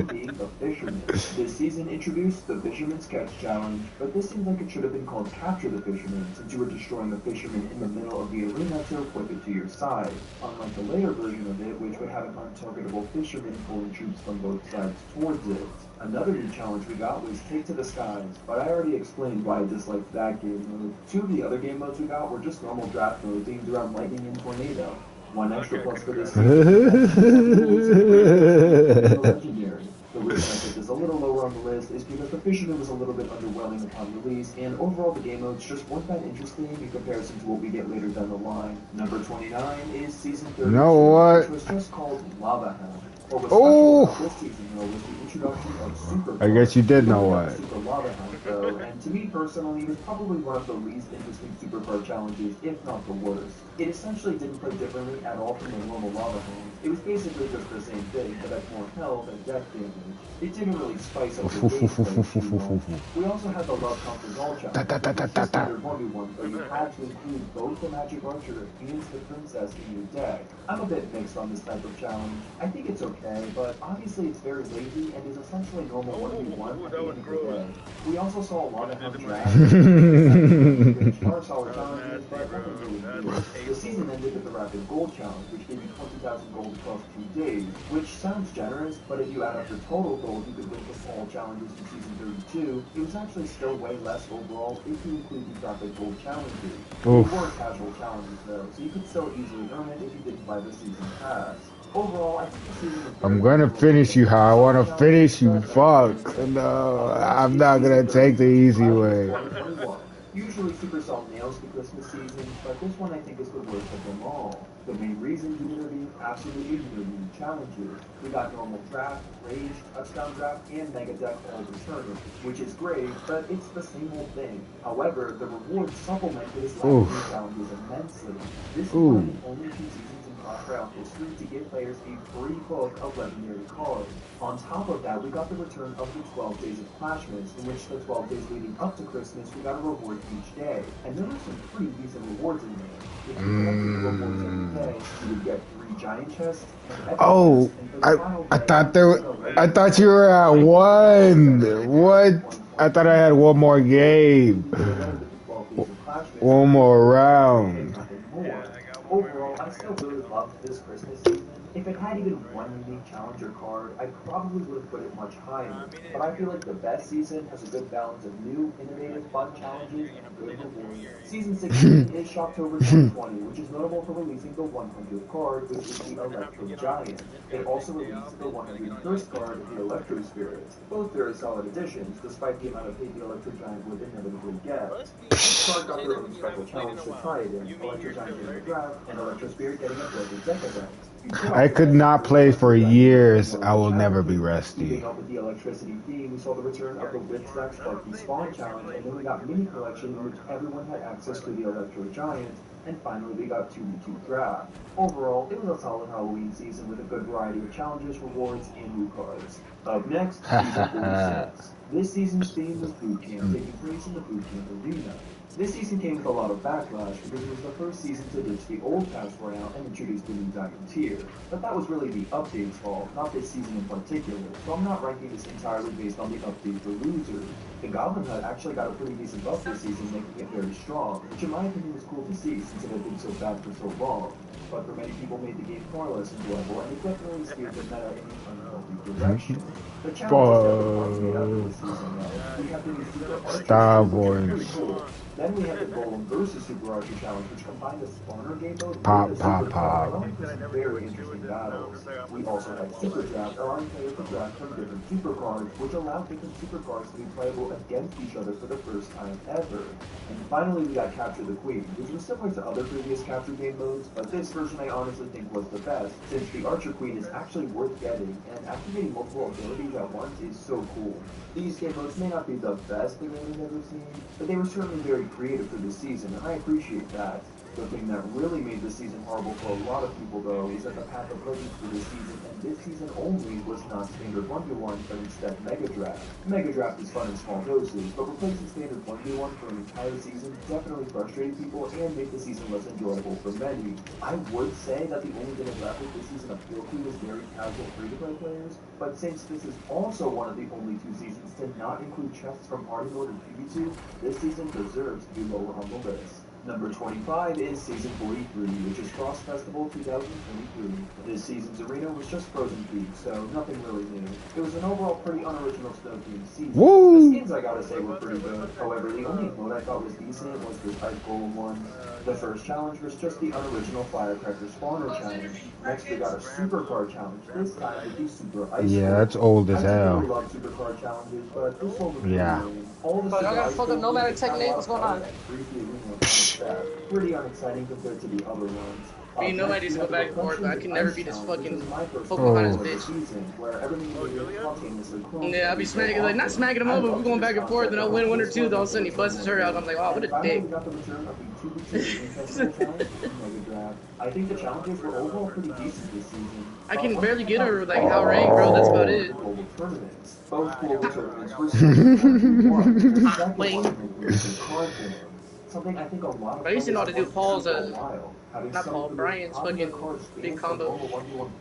being the Fisherman. This season introduced the Fisherman's Catch Challenge, but this seems like it should have been called Capture the Fisherman, since you were destroying the fisherman in the middle of the arena to equip it to your side. Unlike the later version of it, which would have an untargetable fisherman pulling troops from both sides towards it. Another new challenge we got was Take to the Skies, but I already explained why I disliked that game mode. 2 of the other game modes we got were just normal draft mode themed around lightning and tornado. One extra plus for this legendary. The reason I put this a little lower on the list is because the Fisherman was a little bit underwhelming upon release, and overall the game modes just weren't that interesting in comparison to what we get later down the line. Number 29 is Season 32, You know what? which was just called Lava Hound. What was special about this season, though, was the introduction of Super. I guess you did know what. Super Lava Hound, though, and to me personally, it was probably one of the least interesting Supercard challenges, if not the worst. It essentially didn't play differently at all from the normal Lava Hound. It was basically just the same thing, but had more health and death damage. It didn't really spice up the gameplay too much. We also had the Love Conquers All challenge, which was just standard 1v1, but you had to include both the Magic Archer and the Princess in your deck. I'm a bit mixed on this type of challenge. I think it's okay, but obviously it's very lazy and is essentially normal 1v1 at the end of the day. We also saw a lot of hunt drafts, solid challenges, but nothing really new. The season ended with the Rapid Gold Challenge, which gave you 20,000 gold across 2 days, which sounds generous, but if you add up the total gold you could win for all challenges in Season 32, it was actually still way less overall if you include these Rapid Gold challenges. They were casual challenges though, so you could still easily earn it if you didn't buy the season pass. Overall, I think the season was I'm gonna finish you how I wanna finish you, fuck. No, I'm not gonna take the easy way. Usually Supercell nails the Christmas season, but this one I think is the worst of them all. The main reason due to the absolutely new challenges. We got normal draft, rage, touchdown draft, and mega deck all returned, which is great, but it's the same old thing. However, the rewards supplement this last new challenges immensely. This is one of the only 2 seasons in Crossround history to give players a free book of legendary cards. On top of that, we got the return of the 12 Days of Clashmas, in which the 12 days leading up to Christmas, we got a reward each day. And there were some pretty decent rewards in there. If you collected the rewards every day, you would get 3 giant chests. Oh, I thought you were at 1. What? I thought I had one more game. One more round. Overall, I still really loved this Christmas season. If it had even one unique challenger card, I probably would have put it much higher. But I feel like the best season has a good balance of new, innovative, fun challenges and good rewards. Season 16 is Shocktober 2020, which is notable for releasing the 100th card, which is the Electro Giant. It also released the 101st card, the Electro Spirit. Both very solid additions, despite the amount of hate the Electro Giant would inevitably get. Each card got their own special challenge to try it in, Electro Giant getting a draft, and Electro Spirit getting a broken deck event. I could not play for years. I will never be rusty. Keeping up with the electricity theme, we saw the return of the Whipsack Sparky Spawn Challenge, and then we got Mini Collection, in which everyone had access to the Electro Giant, and finally we got 2v2 Draft. Overall, it was a solid Halloween season with a good variety of challenges, rewards, and new cards. Up next, Season 46. This season's theme was Boot Camp, taking place in the Boot Camp Arena. This season came with a lot of backlash because it was the first season to ditch the old Pass Royale and introduce the new Diamond tier. But that was really the update's fault, not this season in particular, so I'm not ranking this entirely based on the update for losers. The Goblin Hut actually got a pretty decent buff this season, making it very strong, which in my opinion was cool to see since it had been so bad for so long. But for many people made the game far less enjoyable, and it definitely steered the meta in an unhealthy direction. The challenge is definitely made up for this season though. We have the new Super Archer Star challenge, which is pretty Boys. cool. Then we have the Golem versus Super Archer challenge, which combined the spawner game mode Pop, with the pop, Super pop. allowing for some very interesting battles. We also had Super Draft, allowing players to draft from different super cards, which allowed different super cards to be playable against each other for the first time ever. And finally, we got Capture the Queen, which was similar to other previous capture game modes, but this version I honestly think was the best, since the Archer Queen is actually worth getting, and activating multiple abilities at once is so cool. These game modes may not be the best the game has ever seen, but they were certainly very creative for this season, and I appreciate that. The thing that really made this season horrible for a lot of people, though, is that the Path of Legends for this season, and this season only, was not standard 1v1, but instead Mega Draft. Mega Draft is fun in small doses, but replacing standard 1v1 for an entire season definitely frustrated people and made the season less enjoyable for many. I would say that the only demographic this season appealed to was very casual free-to-play players, but since this is also one of the only two seasons to not include chests from Party Mode and PvP2, this season deserves to be lower on the list. Number 25 is Season 43, which is Frost Festival 2023. This season's arena was just Frozen Peak, so nothing really new. It was an overall pretty unoriginal snow-themed season. Woo! The skins, I gotta say, were pretty good. However, the only mode I thought was decent was the Ice Golem one. The first challenge was just the unoriginal Firecracker Spawner challenge. Next, we got a Supercar challenge, this time with the Super Ice Yeah, Golem. that's old as I hell. really love Supercar challenges, but this one was Yeah. pretty lame. All the Fuck, y'all Super got Ice fucking Golem nomadic was kinda Tekken 8? What's going on? briefly arena stuff. Pretty unexciting compared to the other ones. Me and nobody needs to go back and forth, but I can never beat this fucking poke behind his bitch. Yeah, I'll be smacking, like, not smacking him up, but we're going back and forth, and I'll win one or two, then all of a sudden he busts his shirt out, I'm like, oh, what a dick. I think the challenges were overall pretty decent this season. I can barely get her, like, how rank, bro, that's about it. Both global tournaments were second Wait. Something I think a lot of I used to know how to do Paul's, while. not Paul, Brian's fucking big combo.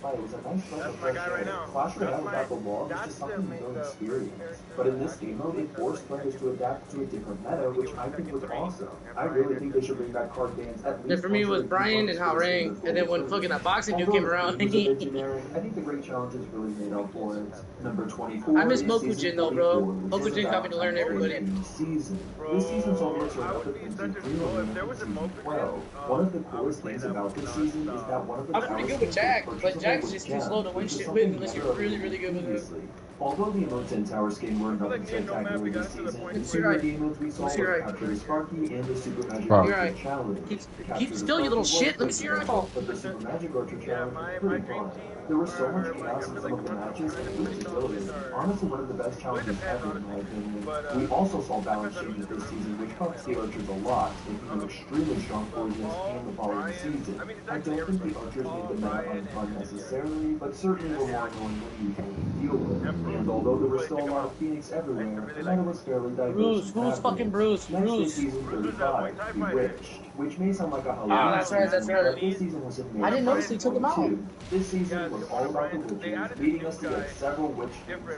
That's my guy right now. Clash Royale without the wall is just something you don't experience. But in this game mode, it forced players to adapt to a different meta, which I think was awesome. I really think they should bring back card bans at least. And for me, it was Brian and Hao-Rang, and then when fucking that boxing dude came around, I think the great challenges really made up for it. Number 24. I miss Mokujin though, bro. Mokujin got me to learn everybody. This season saw me return up the Prince's Real in season 12. One of the coolest things about this season is that one of the I'm pretty good with Jack, but Jack's just too slow to win shit with unless you're really, really good with him. Although the emotes and tower skin were nothing spectacular this season, in super game modes we saw were Capture the Sparky and the Super Magic Archer Challenge. Keep still, you little shit. Let me see your rifle. But the Super Magic Archer Challenge was pretty fun. There was so much chaos in some of the matches and it was exhilarating. Honestly, one of the best challenges ever, in my opinion. We also saw balance changes this season, which buffs the archers a lot, making them extremely strong for this and the following season. I don't think the archers made the meta unfun necessarily, but certainly were more annoying than usual to deal with. And although there was still a lot of Phoenix everywhere, the meta was fairly diverse. Who's fucking Bruce? Next is season 35, Bewitched, which may sound like a hilarious that's right. but this season was in I didn't notice they took him out. This season was all about the witches, leading us to get several witch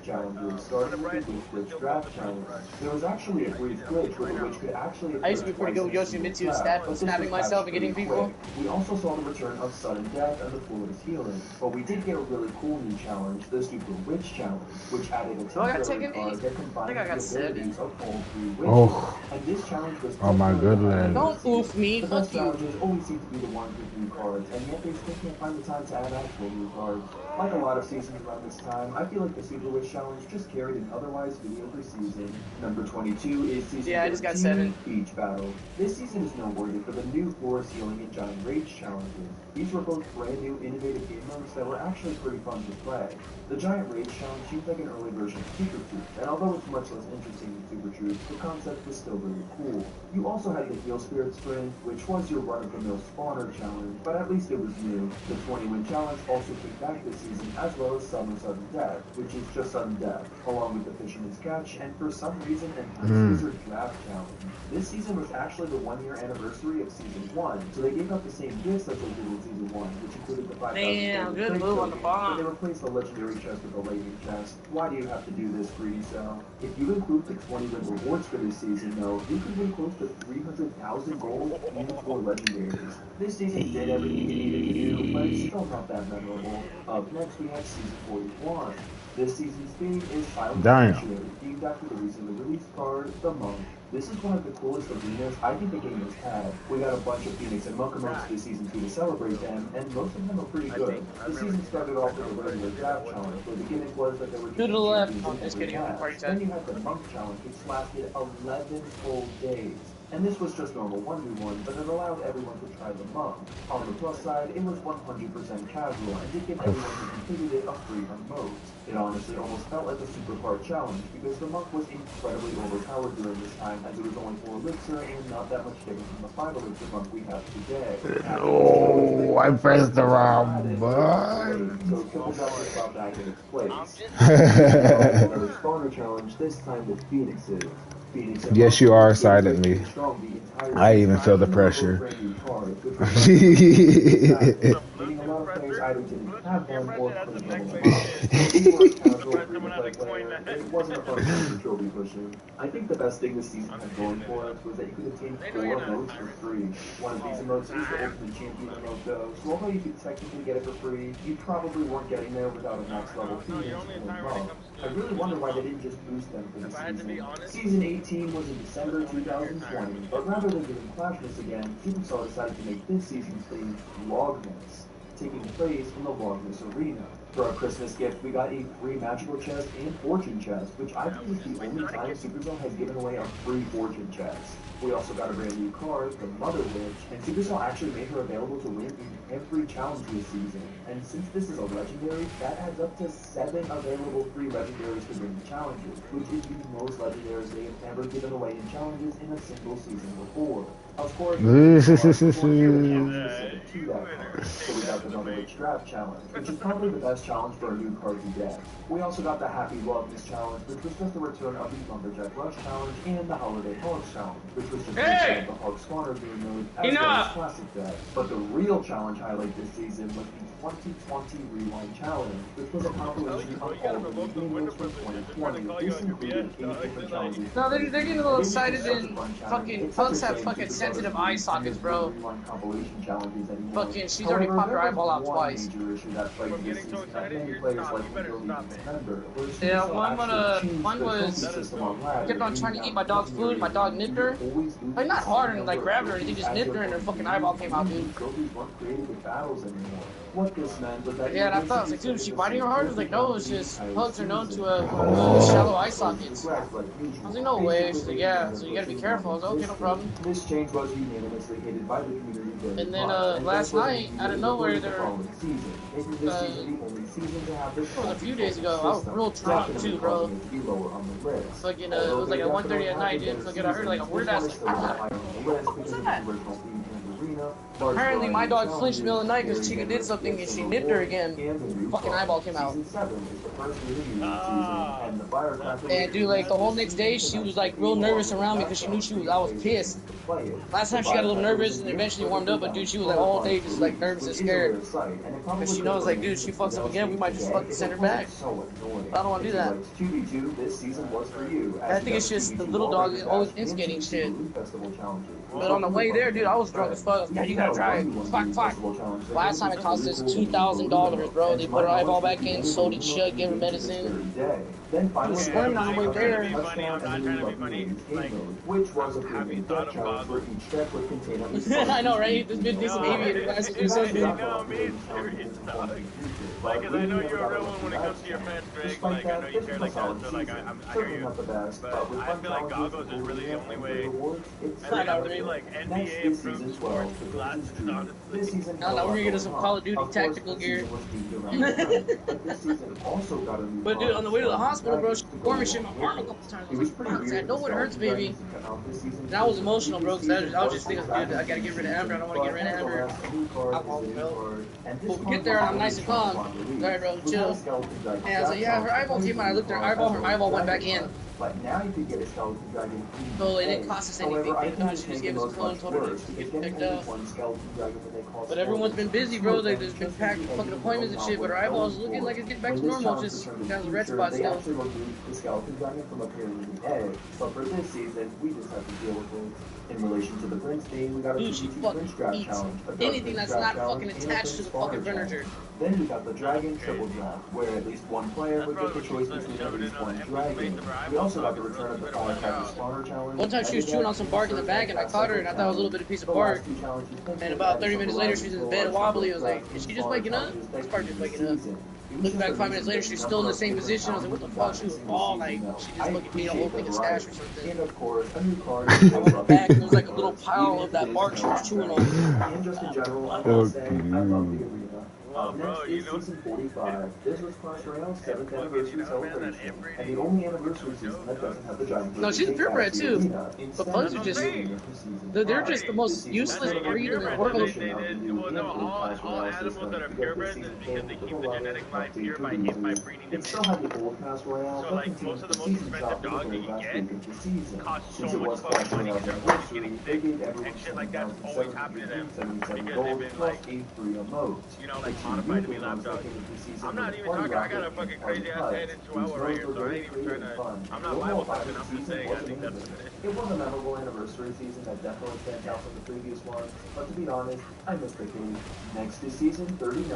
challenges, starting with the Witch Draft Challenge. There was actually a brief glitch where the witch could actually... I used to be pretty good with Yoshimitsu stabbing myself and getting people. We also saw the return of Sudden Death and the Flawless Healing, but we did get a really cool new challenge, the Super Witch Challenge, which added a temporary card that combined the abilities of all three witches. And this challenge was... Oh my goodness. Don't oof me, the fuck best you. challenges always seem to be the ones with new cards, and yet they still can't find the time to add actual new cards. Like a lot of seasons around this time, I feel like the Super Witch Challenge just carried an otherwise mediocre season. Number 22 is season I just got 7. Beach Battle. This season is noteworthy for the new Forest Healing and Giant Rage challenges. These were both brand new, innovative game modes that were actually pretty fun to play. The Giant Rage Challenge seemed like an early version of Super Troops, and although it's much less interesting than Super Troops, the concept was still really cool. You also had the Heal Spirit Sprint, which was your run-of-the-mill spawner challenge, but at least it was new. The 20-win challenge also came back this season, as well as Summer Sudden Death, which is just sudden death, along with the Fisherman's Catch, and for some reason, an Ice Wizard Draft Challenge. This season was actually the 1-year anniversary of Season 1, so they gave out the same gifts as they did in Season 1, which included the 5,000 Damn, good move on the bomb. but they replaced the legendary chest with a Lightning chest. Why do you have to do this, Greedy Cell? If you include the 20-win rewards for this season, though, you could win close to 300,000 gold and 4 legendaries. This season did everything it needed to do, but it's still not that memorable. Up next, we have Season 41. This season's theme is Silent Sanctuary, themed after the recently released card, the Monk. This is one of the coolest arenas I think the game has had. We got a bunch of Phoenix and Monk emotes this season 2 to celebrate them, and most of them are pretty good. The season started off with a regular draft challenge, where the gimmick was that there were to the left. Then you had the Monk challenge, which lasted 11 full days. And this was just normal 1v1, but it allowed everyone to try the Monk. On the plus side, it was 100% casual, and did give everyone who completed it a free emote. It honestly almost felt like a super card challenge, because the Monk was incredibly overpowered during this time, as it was only 4 elixir and not that much different from the 5 elixir Monk we have today. Oh, I pressed the wrong button. So Triple Justice stopped back in its place. Another spawner challenge, this time with Phoenixes. Yes, you are silently. I even feel the pressure. Meaning a lot of players either didn't have them or couldn't level them up. If you were a casual free-to-play player, it wasn't a fun game for trophy pushing. I think the best thing this season had going for us was that you could obtain 4 emotes for free. One of these emotes is the Ultimate Champion emote though, so although you could technically get it for free, you probably weren't getting there without a max level Phoenix or Monk. I really wonder why they didn't just boost them for the season. Season 18 was in December 2020, but rather than doing Clashness again, Supercell decided to make this season's theme Vlogmas, taking place in the Vlogmas arena. For our Christmas gift, we got a free magical chest and fortune chest, which I think is the only time Supercell has given away a free fortune chest. We also got a brand new card, the Mother Witch, and Supercell actually made her available to win in every challenge this season. And since this is a legendary, that adds up to 7 available free legendaries to win the challenges, which is the most legendaries they have ever given away in challenges in a single season before. Of course, so we got the Mother Witch Draft Challenge, which is probably the best challenge for a new card to get. We also got the Happy Loveless Challenge, which was just a return of the Lumberjack Rush Challenge, and the Holiday Hogs Challenge, which was just a the Hog Spawner game mode, as well as classic decks. But the real challenge highlight this season was the 2020 Rewind Challenge, which was a compilation of all the new game modes from 2020. This included 8 different challenges. No, they're getting a little excited and fucking folks have fucking sensitive eye sockets, bro. Fucking, she's already popped her eyeball out twice. Yeah, one was kept on trying to eat my dog's food. My dog nipped her. Like not hard and like grabbed her, and he just nipped her, and her fucking eyeball came out, dude. Yeah, and I thought, I was like, dude, is she biting her hard? I was like, no, it's just pugs are known to shallow eye sockets. I was like, no way. She's like, yeah, so you gotta be careful. I was like, okay, no problem. This change was unanimously hated by the community. And then last night, out of nowhere, there it was a few days ago. I was real drunk too, bro. Fucking, it was like at 1:30 at night, dude. Fucking, I heard like a weird ass like, what's that? Apparently, my dog flinched in the middle of the night because Chica did something and she nipped her again. Fucking eyeball came out. And dude, like the whole next day, she was like real nervous around me because she knew I was pissed. Last time she got a little nervous and eventually warmed up, but dude, she was like all day just like nervous and scared. Because she knows like, dude, she fucks up again, we might just fucking send her back. I don't want to do that. I think it's just the little dog is always instigating shit. But on the way there, dude, I was drunk as fuck. Yeah, you gotta try it. Fuck. Last time it cost us $2,000, bro. They put her eyeball back in, sewed it shut, gave her medicine. I was squirming on the way there. I know, right? This bitch needs some aviator glasses or something. Like, cause I know you're a real one when it comes to your fans, Drake. Like, I know you care like that, so like, I hear you. But I feel like goggles is really the only way. It's not that really. say like Next, NBA this approved season sports 12, the glasses, Prince's Junior. honestly. This season I don't know, we're gonna get us some Call of Duty course, tactical this gear. season was themed around the tournament, but this season also got a new But dude, on the way to the hospital, bro, she to tore go me shit in along my arm a with couple times. I it. It was was like, pretty fuck, I weird know the what hurts, Skeleton baby. Dragons to come out this season. And I was emotional, bro, because I was just Previous thinking, dude, I season gotta get rid of Amber. I don't want to get rid of Amber. but has a new card, Alcohol is a new felt. card, and this But we card get there and I'm was nice and only calm. shown upon release. Alright, bro, We got chill. a Skeleton Dragon And I was like, yeah, her eyeball came out. I looked at her eyeball, went back in. But now you can get a Skeleton Dragon. So it didn't cost us anything. However, I Thank think God it's she just made gave the us a most call and much told her worse to because get getting checked only out. one Skeleton Dragon when they cost But everyone's been busy, bro. Like, there's been just packed as you fucking exit appointments and the shit, but her combat eyeball's going looking like it's getting back to When this normal. challenge Just returned in has the a red future, spot they still. actually removed the Skeleton Dragon from appearing in the edge, but for this season, we just have to deal with it. In relation to the Prince theme, we got a Dude, she PvP fucking Prince Draft eats Challenge, a Dark anything Prince that's Draft not Challenge, fucking and a attached to Prince the fucking Spawner furniture. Challenge. Then we got the Dragon Triple Draft, where at least one player would get the choice between at least one dragon. We also got the return of the Firecracker Spawner Challenge. One time she was chewing on some bark in the back and I caught her and I thought it was a little bit of piece of bark. And about 30 minutes later, she's in bed wobbly. I was like, is she just waking up? This part just waking up. Looked back 5 minutes later, she's still in the same position. I was like, what the fuck? She was all like, she just fucking made a whole thing of stash or something. And of course, a new card. I went back and there was like a little pile of that bark she was chewing on. And just in general, I must say, I love the arena. Next is season 45. This was Clash Royale's 7th anniversary celebration, and the only anniversary season that doesn't have the giant. No, she's a purebred too. But bugs are just, they're just the most useless breed in the world. Well, no, all animals that are purebreds is because they keep the genetic life pure by breeding them. It still had the old Clash Royale, So like most of the most expensive dogs you can get cost so much fucking money because they're always getting sick and shit like that's always happening to them because they've been like, you know, like modified to be lapdogs. I'm not even talking, I got a fucking crazy ass head and chihuahua right here, so I ain't even trying to, I'm not Bible thumping, I'm just saying I think that's what it is. It was a memorable anniversary season that definitely stands out from the previous one, but to be honest, I miss the game. Next is season 39,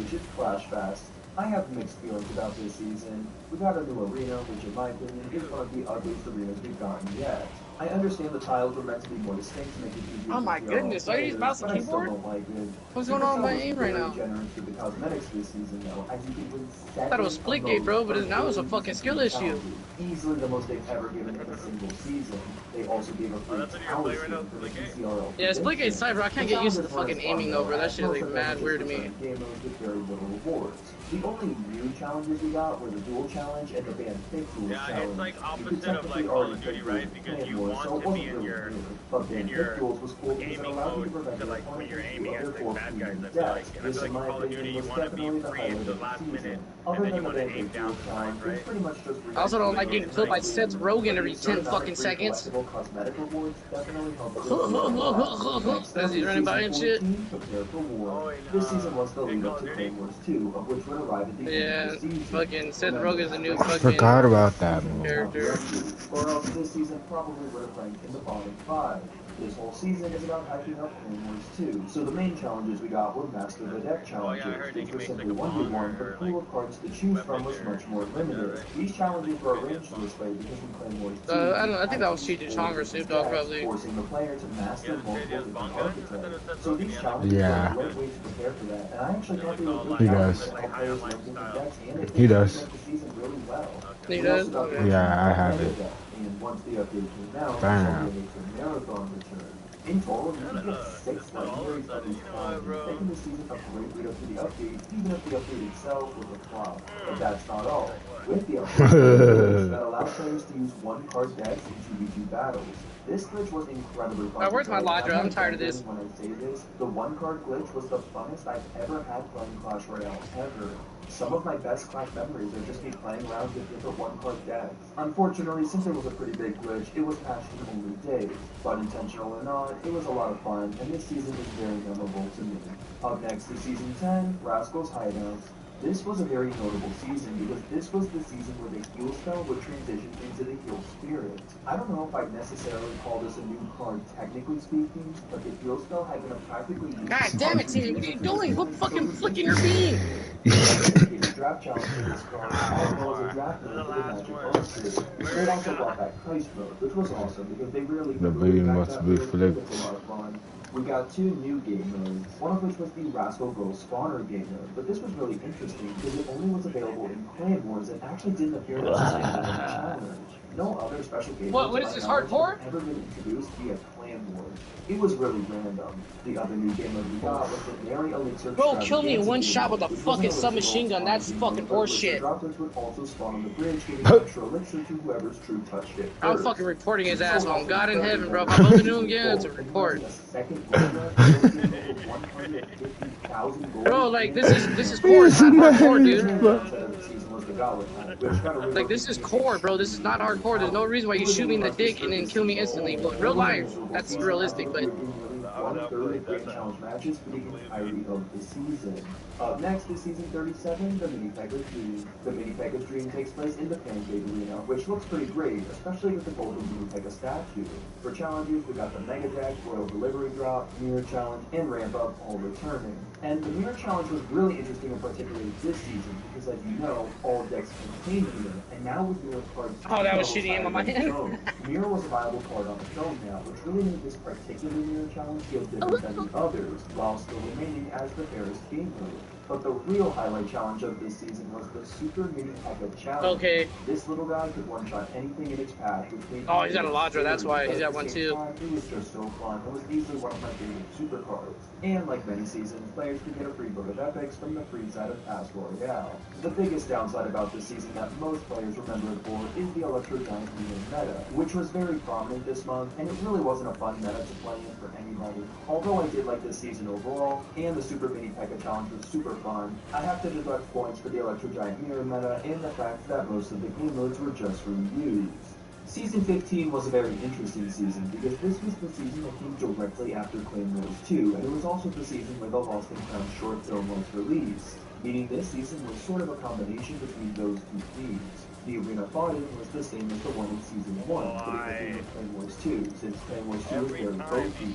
which is Clash Fest. I have mixed feelings about this season. We got a new arena, which in my opinion is one of the ugliest arenas we've gotten yet. I understand the tiles were meant to be more distinct to make it easier. Oh my goodness, are you using mouse and keyboard? What's going on with my aim right now? Generous with the cosmetics this season, though, as you can win I thought it was Splitgate, bro, but now it's a fucking skill issue. Easily the most they've ever given in a single season. They also gave a free talent skin for the PCRL. Yeah, Splitgate's tight, bro. I can't get used to the fucking aiming though, bro. That shit is like mad weird to me. Game modes with very little rewards. The only new challenges we got were the duel challenge and the band fake rules challenge. Yeah, it's like opposite of like Call of Duty, right? Because you want to be in your gaming mode to like when you're aiming at the bad guys. I feel like in Call of Duty you want to be free at the last minute and then you want to aim down the line, right? I also don't like getting killed by Seth Rogen every 10 fucking seconds. As he's running by and shit. This season was the lead up to Claim Wars 2, of which would arrive at the end of the season. Fucking Seth Rogen's a new fucking Forgot about that character. Or else this season probably would have ranked in the bottom 5. This whole season is about hyping up Claim Wars 2, so the main challenges we got were Master the Deck challenges, which were simply 1v1, but the pool of cards to choose from was much more limited. These challenges were arranged this way because in Claim Wars 2, I don't know, I think that was Cheech Chong or Snoop Dogg probably. Forcing the player to master multiple different archetypes. So these challenges are a great way to prepare for that, and I actually thought they were good He does. to help players learn different decks and He does. make the season really well. He does? Yeah, I have it. And once the update came out, Damn. the marathon returned. In total, you can get 6 legendaries of these challenges, making the season a great lead up to the update, even if the update itself was a flop. But that's not all. With the update, that allows players to use one card decks in 2v2 battles. This glitch was incredibly fun. Where's my Ladra? I'm tired of this. When I say this, the one card glitch was the funnest I've ever had playing Clash Royale, ever. Some of my best Clash memories are just me playing around with different one-card decks. Unfortunately, since it was a pretty big glitch, it was patched in only days. But intentional or not, it was a lot of fun, and this season was very memorable to me. Up next is Season 10, Rascal's Hideouts. This was a very notable season because this was the season where the heal spell would transition into the heal spirit. I don't know if I'd necessarily call this a new card technically speaking, but the heal spell had been a practically used. God damn it, Timmy, what are you doing? Quit fucking flicking your beam! Draft challenge for this card, as well as a draft mode for the Magic Arts series. They also brought back Heist mode, which was awesome because they really The beam must be flipped. a lot of fun. We got 2 new game modes, one of which was the Rascal Girl Spawner game mode, but this was really interesting because it only was available in Clan Wars and actually didn't appear as a standalone challenge. No other special game What is this, hardcore? ever been introduced via Clan Clan Wars. It was really random. The other new game mode we got was the Mary Elixir Bro, kill me in one game shot mode, with a which was an fucking elixir submachine gun. That's game fucking mode, but elixir horseshit. droplets would also spawn on the bridge, giving extra elixir to whoever's true touched it I'm first. fucking reporting his ass on God in heaven, bro. If I Bro, build a new again, it's a report. Bro, like this is core, it's not hardcore, dude. Like this is core, bro. This is not hardcore. There's no reason why you shoot me in the dick and then kill me instantly. But in real life, that's realistic. But 1/3 of Grand Challenge matches for the entirety of the season. Up next is Season 37, the Mini Pekka's Dream. The Mini Pekka's Dream takes place in the Pancake Arena, which looks pretty great, especially with the golden Mini Pekka statue. For challenges, we got the Mega Jack, Royal Delivery Drop, Mirror Challenge, and Ramp Up all returning. And the Mirror Challenge was really interesting in particular this season, because as you know, all decks contain Mirror, and now with Mirror cards... Oh, that was shitty aim on my hand. Mirror was a viable card on its own now, which really made this particular Mirror Challenge feel different than the others, while still remaining as the fairest game mode. But the real highlight challenge of this season was the Super Mini Pekka Challenge. Okay. This little guy could one-shot anything in its path. Oh, he's got a Ladra, that's why. He's got one too. It was just so fun. It was easily one of my favorite super cards. And like many seasons, players could get a free book of epics from the free side of Pass Royale. The biggest downside about this season that most players remember it for is the Electro Giant Demon meta, which was very prominent this month, and it really wasn't a fun meta to play in for anybody. Although I did like this season overall, and the Super Mini Pekka Challenge was super fun, I have to deduct points for the Electro Giant Mirror meta and the fact that most of the game modes were just reused. Season 15 was a very interesting season because this was the season that came directly after Clan Wars 2, and it was also the season where the Lost and Found short film was released, meaning this season was sort of a combination between those two themes. The arena fought in was the same as the one in Season 1, but it became Clan Wars 2, since Clan Wars 2 was very bulky.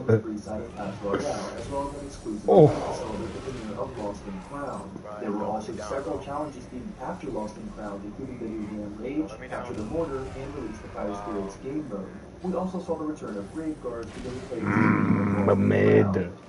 The free side of Pass Royale, as well as an exclusive event to celebrate the premiere of Lost and Found. There were also several challenges themed after Lost and Found, including the new Ram Rage, Capture the Mortar, and release the Fire Spirits game mode. We also saw the return of Grave Guards because of players.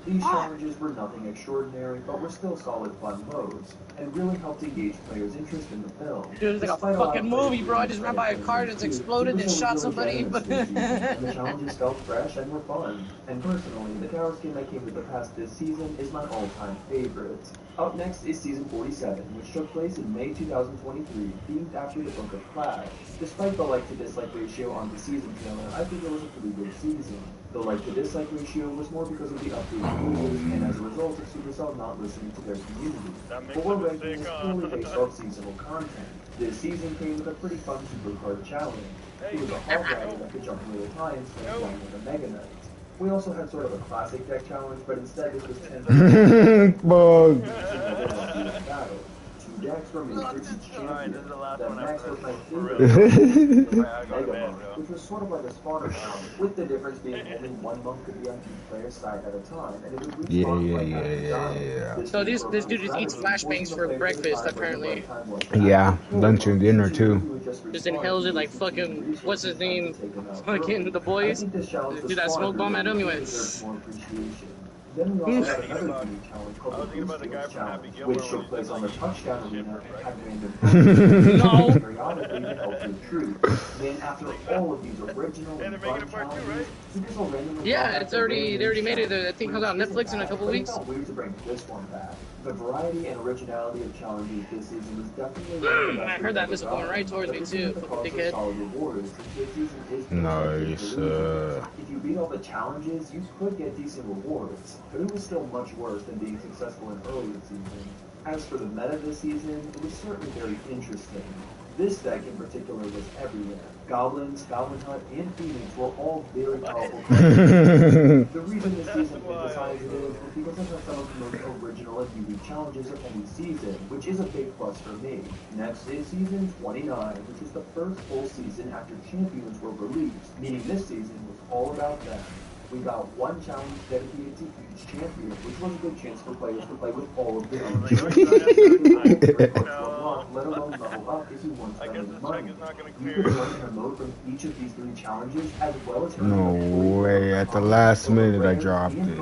These challenges were nothing extraordinary, but were still solid fun modes, and really helped engage players' interest in the film. Dude, it's like a fucking movie, bro. I just ran by a car that's exploded and shot somebody. And the challenges felt fresh and were fun. And personally, the tower skin that came with the pass this season is my all-time favorite. Up next is Season 47, which took place in May 2023, themed after the Book of Flash. Despite the like-to-dislike ratio on the season trailer, I think it was a pretty good season. The like-to-dislike ratio was more because of the updated rules, and as a result of Supercell not listening to their community. Four ranking is purely based off seasonal content. This season came with a pretty fun supercard challenge. It was a hog rider that could jump into the tie and slam down with a Mega Knight. We also had sort of a classic deck challenge, but instead this was 10 Bug. battle. Two decks were made for each champion. The next was my favorite, Mega Monk, which was sort of like a spawner challenge, with the difference being only one monk could be on each player's side at a time, and it would respawn So this dude just eats flashbangs for breakfast, apparently. Yeah, lunch and dinner too. Just inhales it like fucking, what's his name? Fucking the boys. Do that smoke bomb at him, he went. Then we also had another unique challenge called the Boost Deals Challenge, which took place on the touchdown arena and had random periodically to help recruit. Then after all of these original and fun challenges, Supercell randomly... Yeah, they already made it. I think it comes out on Netflix in a couple weeks. But it felt weird to bring this one back. The variety and originality of challenges this season was definitely... I heard that missile going right towards me too, fucking dickhead. Nice. If you beat all the challenges, you could get decent rewards, but it was still much worse than being successful in earlier seasons. As for the meta this season, it was certainly very interesting. This deck in particular was everywhere. Goblins, Goblin Hut, and Phoenix were all very powerful cards. The reason this season is as high as it is because it has some of the most original and unique challenges of any season, which is a big plus for me. Next is Season 29, which is the first full season after Champions were released, meaning this season was all about them. We got one challenge dedicated to each champion, which was a good chance for players to play with all of them. Let alone level up if you weren't spending money. You could learn a mode from each of these three challenges, as well as No way, at the last minute I dropped it.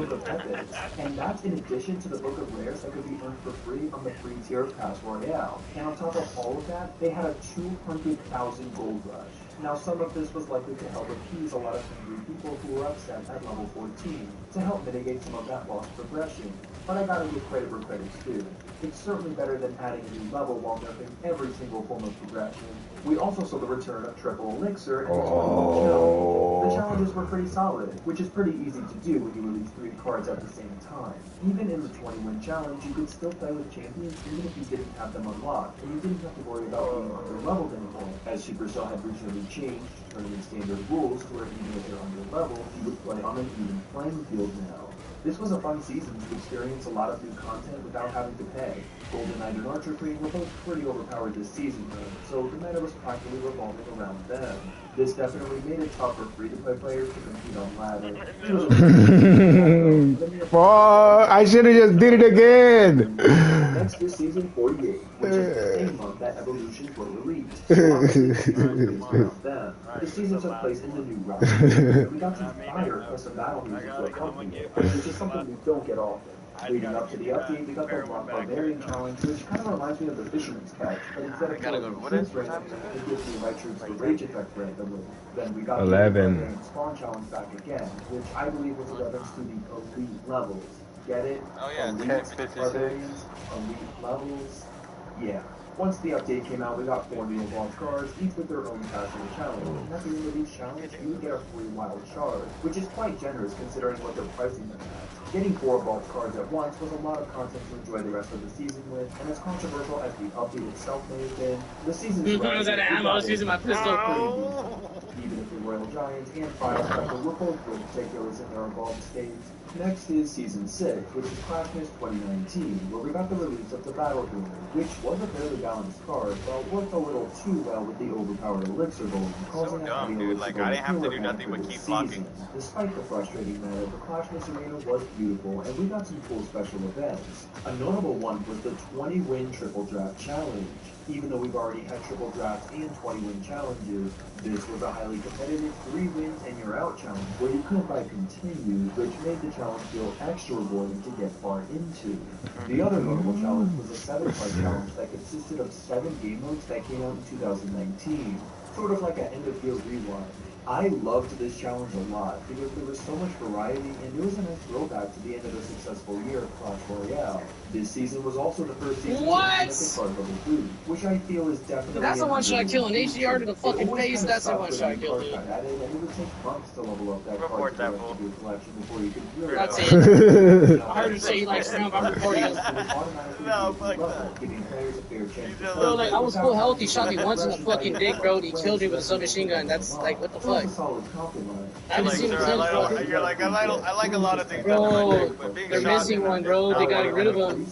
And that's in addition to the Book of Rares that could be earned for free on the free tier of Pass Royale. And on top of all of that, they had a 200,000 gold rush. Now, some of this was likely to help appease a lot of angry people who were upset at level 14, to help mitigate some of that lost progression. But I gotta give credit where credit's due. It's certainly better than adding a new level while nerfing every single form of progression. We also saw the return of Triple Elixir and the 20-win challenge. The challenges were pretty solid, which is pretty easy to do when you release 3 cards at the same time. Even in the 20-win challenge, you could still play with champions even if you didn't have them unlocked, and you didn't have to worry about being under-leveled anymore, as Supercell had recently changed, turning in standard rules to where even if you're under-leveled, you would play on an even playing field now. This was a fun season to experience a lot of new content without having to pay. Golden Knight and Archer Queen were both pretty overpowered this season though, so the meta was practically revolving around them. This definitely made it tough for free-to-play players to compete on ladder. Oh, I should have just did it again. Next is season 48, which is the same month that Evolutions were released. So obviously the season was based around them. The season took place in the new round. We got to fire custom battle music to accompany it, which is something we don't get often. Leading up to the update, we got the Rock Barbarian Challenge, which kind of reminds me of the Fisherman's Catch, but instead of killing troops randomly, it gives me right troops the Rage Effect randomly. Then we got the Barbarian Spawn Challenge back again, which I believe was a reference to the elite levels. Get it? Oh yeah, elite Barbarians, elite levels. Yeah. Once the update came out, we got 4 new evolved cards, each with their own passionate challenge. And at the end of each challenge, you would get a free wild shard, which is quite generous considering what they're pricing them at. Getting 4 evolved cards at once was a lot of content to enjoy the rest of the season with, and as controversial as the update itself may have been, the season's I was out of ammo, I was using my pistol. Even if the Royal Giants and Fire Special were both ridiculous in their evolved states. Next is Season 6, which is Clashmas 2019, where we got the release of the Battle Boomer, which was a fairly balanced card, but worked a little too well with the overpowered Elixir Golem, causing a heavy Elixir Golem killer for this season. Despite the frustrating meta, the Clashmas Arena was beautiful, and we got some cool special events. A notable one was the 20-win Triple Draft Challenge. Even though we've already had triple drafts and 20-win challenges, this was a highly competitive 3 wins and you're out challenge where you couldn't buy continues, which made the challenge feel extra rewarding to get far into. The other notable challenge was a 7-card challenge that consisted of 7 game modes that came out in 2019, sort of like an end-of-year rewind. I loved this challenge a lot because there was so much variety and it was a nice throwback to the end of a successful year of Clash Royale. This season was also the first season to implement the card level boost, which I feel is definitely That's a one-shot kill. An HDR to the fucking face, that's a one-shot kill, dude. And it would take months to level up that card to your collection before you could really... That's it. I heard you say you like Scrum, I'm recording it. No, fuck that. Giving players a fair chance to Bro, like, I was full health, he shot me once in the fucking dick, bro, and he killed me with a submachine gun. That's, like, what the fuck? I haven't seen him since, bro. You're like, I like a lot of things. Bro, they're missing one, bro. They got rid of him.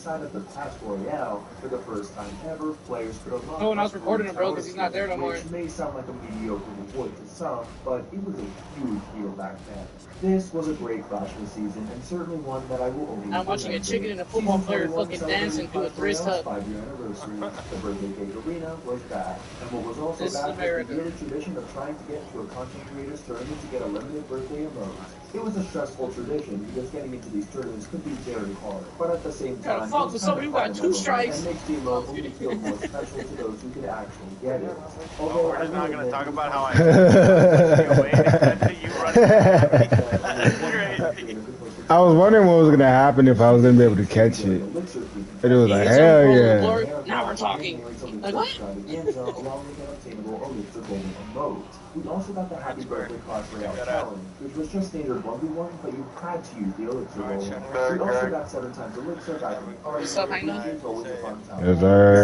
Royale for the first time ever, players could unlock. Oh, and I was recording him, bro, because he's not there no more. Which may sound like a mediocre reward to some, but it was a huge deal back then. This was a great Clashmas season, and certainly one that I will always I'm watching a chicken and a football player fucking dance and do a wrist hug. 5-year anniversary. The Birthday Cake Arena was back, and what was also This is back was America. the yearly tradition of trying to get to a content creator's tournament to get a limited birthday emote. It was a stressful tradition because getting into these tournaments could be very hard, but at the same time, Gotta fuck with somebody who got 2 strikes. and makes the emote only feel more special to those who could actually get it. Oh, we're just not gonna talk about how I I was wondering what was gonna happen if I was gonna be able to catch it. And it was like, hell yeah. Now we're talking. Like, what? We also got the Happy Birthday Clash Royale Challenge, which was just standard 1v1, but you had to use the Elixir Golem. We also got 7 times Elixir back in the party. What's up, Hangman? It's always a fun time. Yes, sir.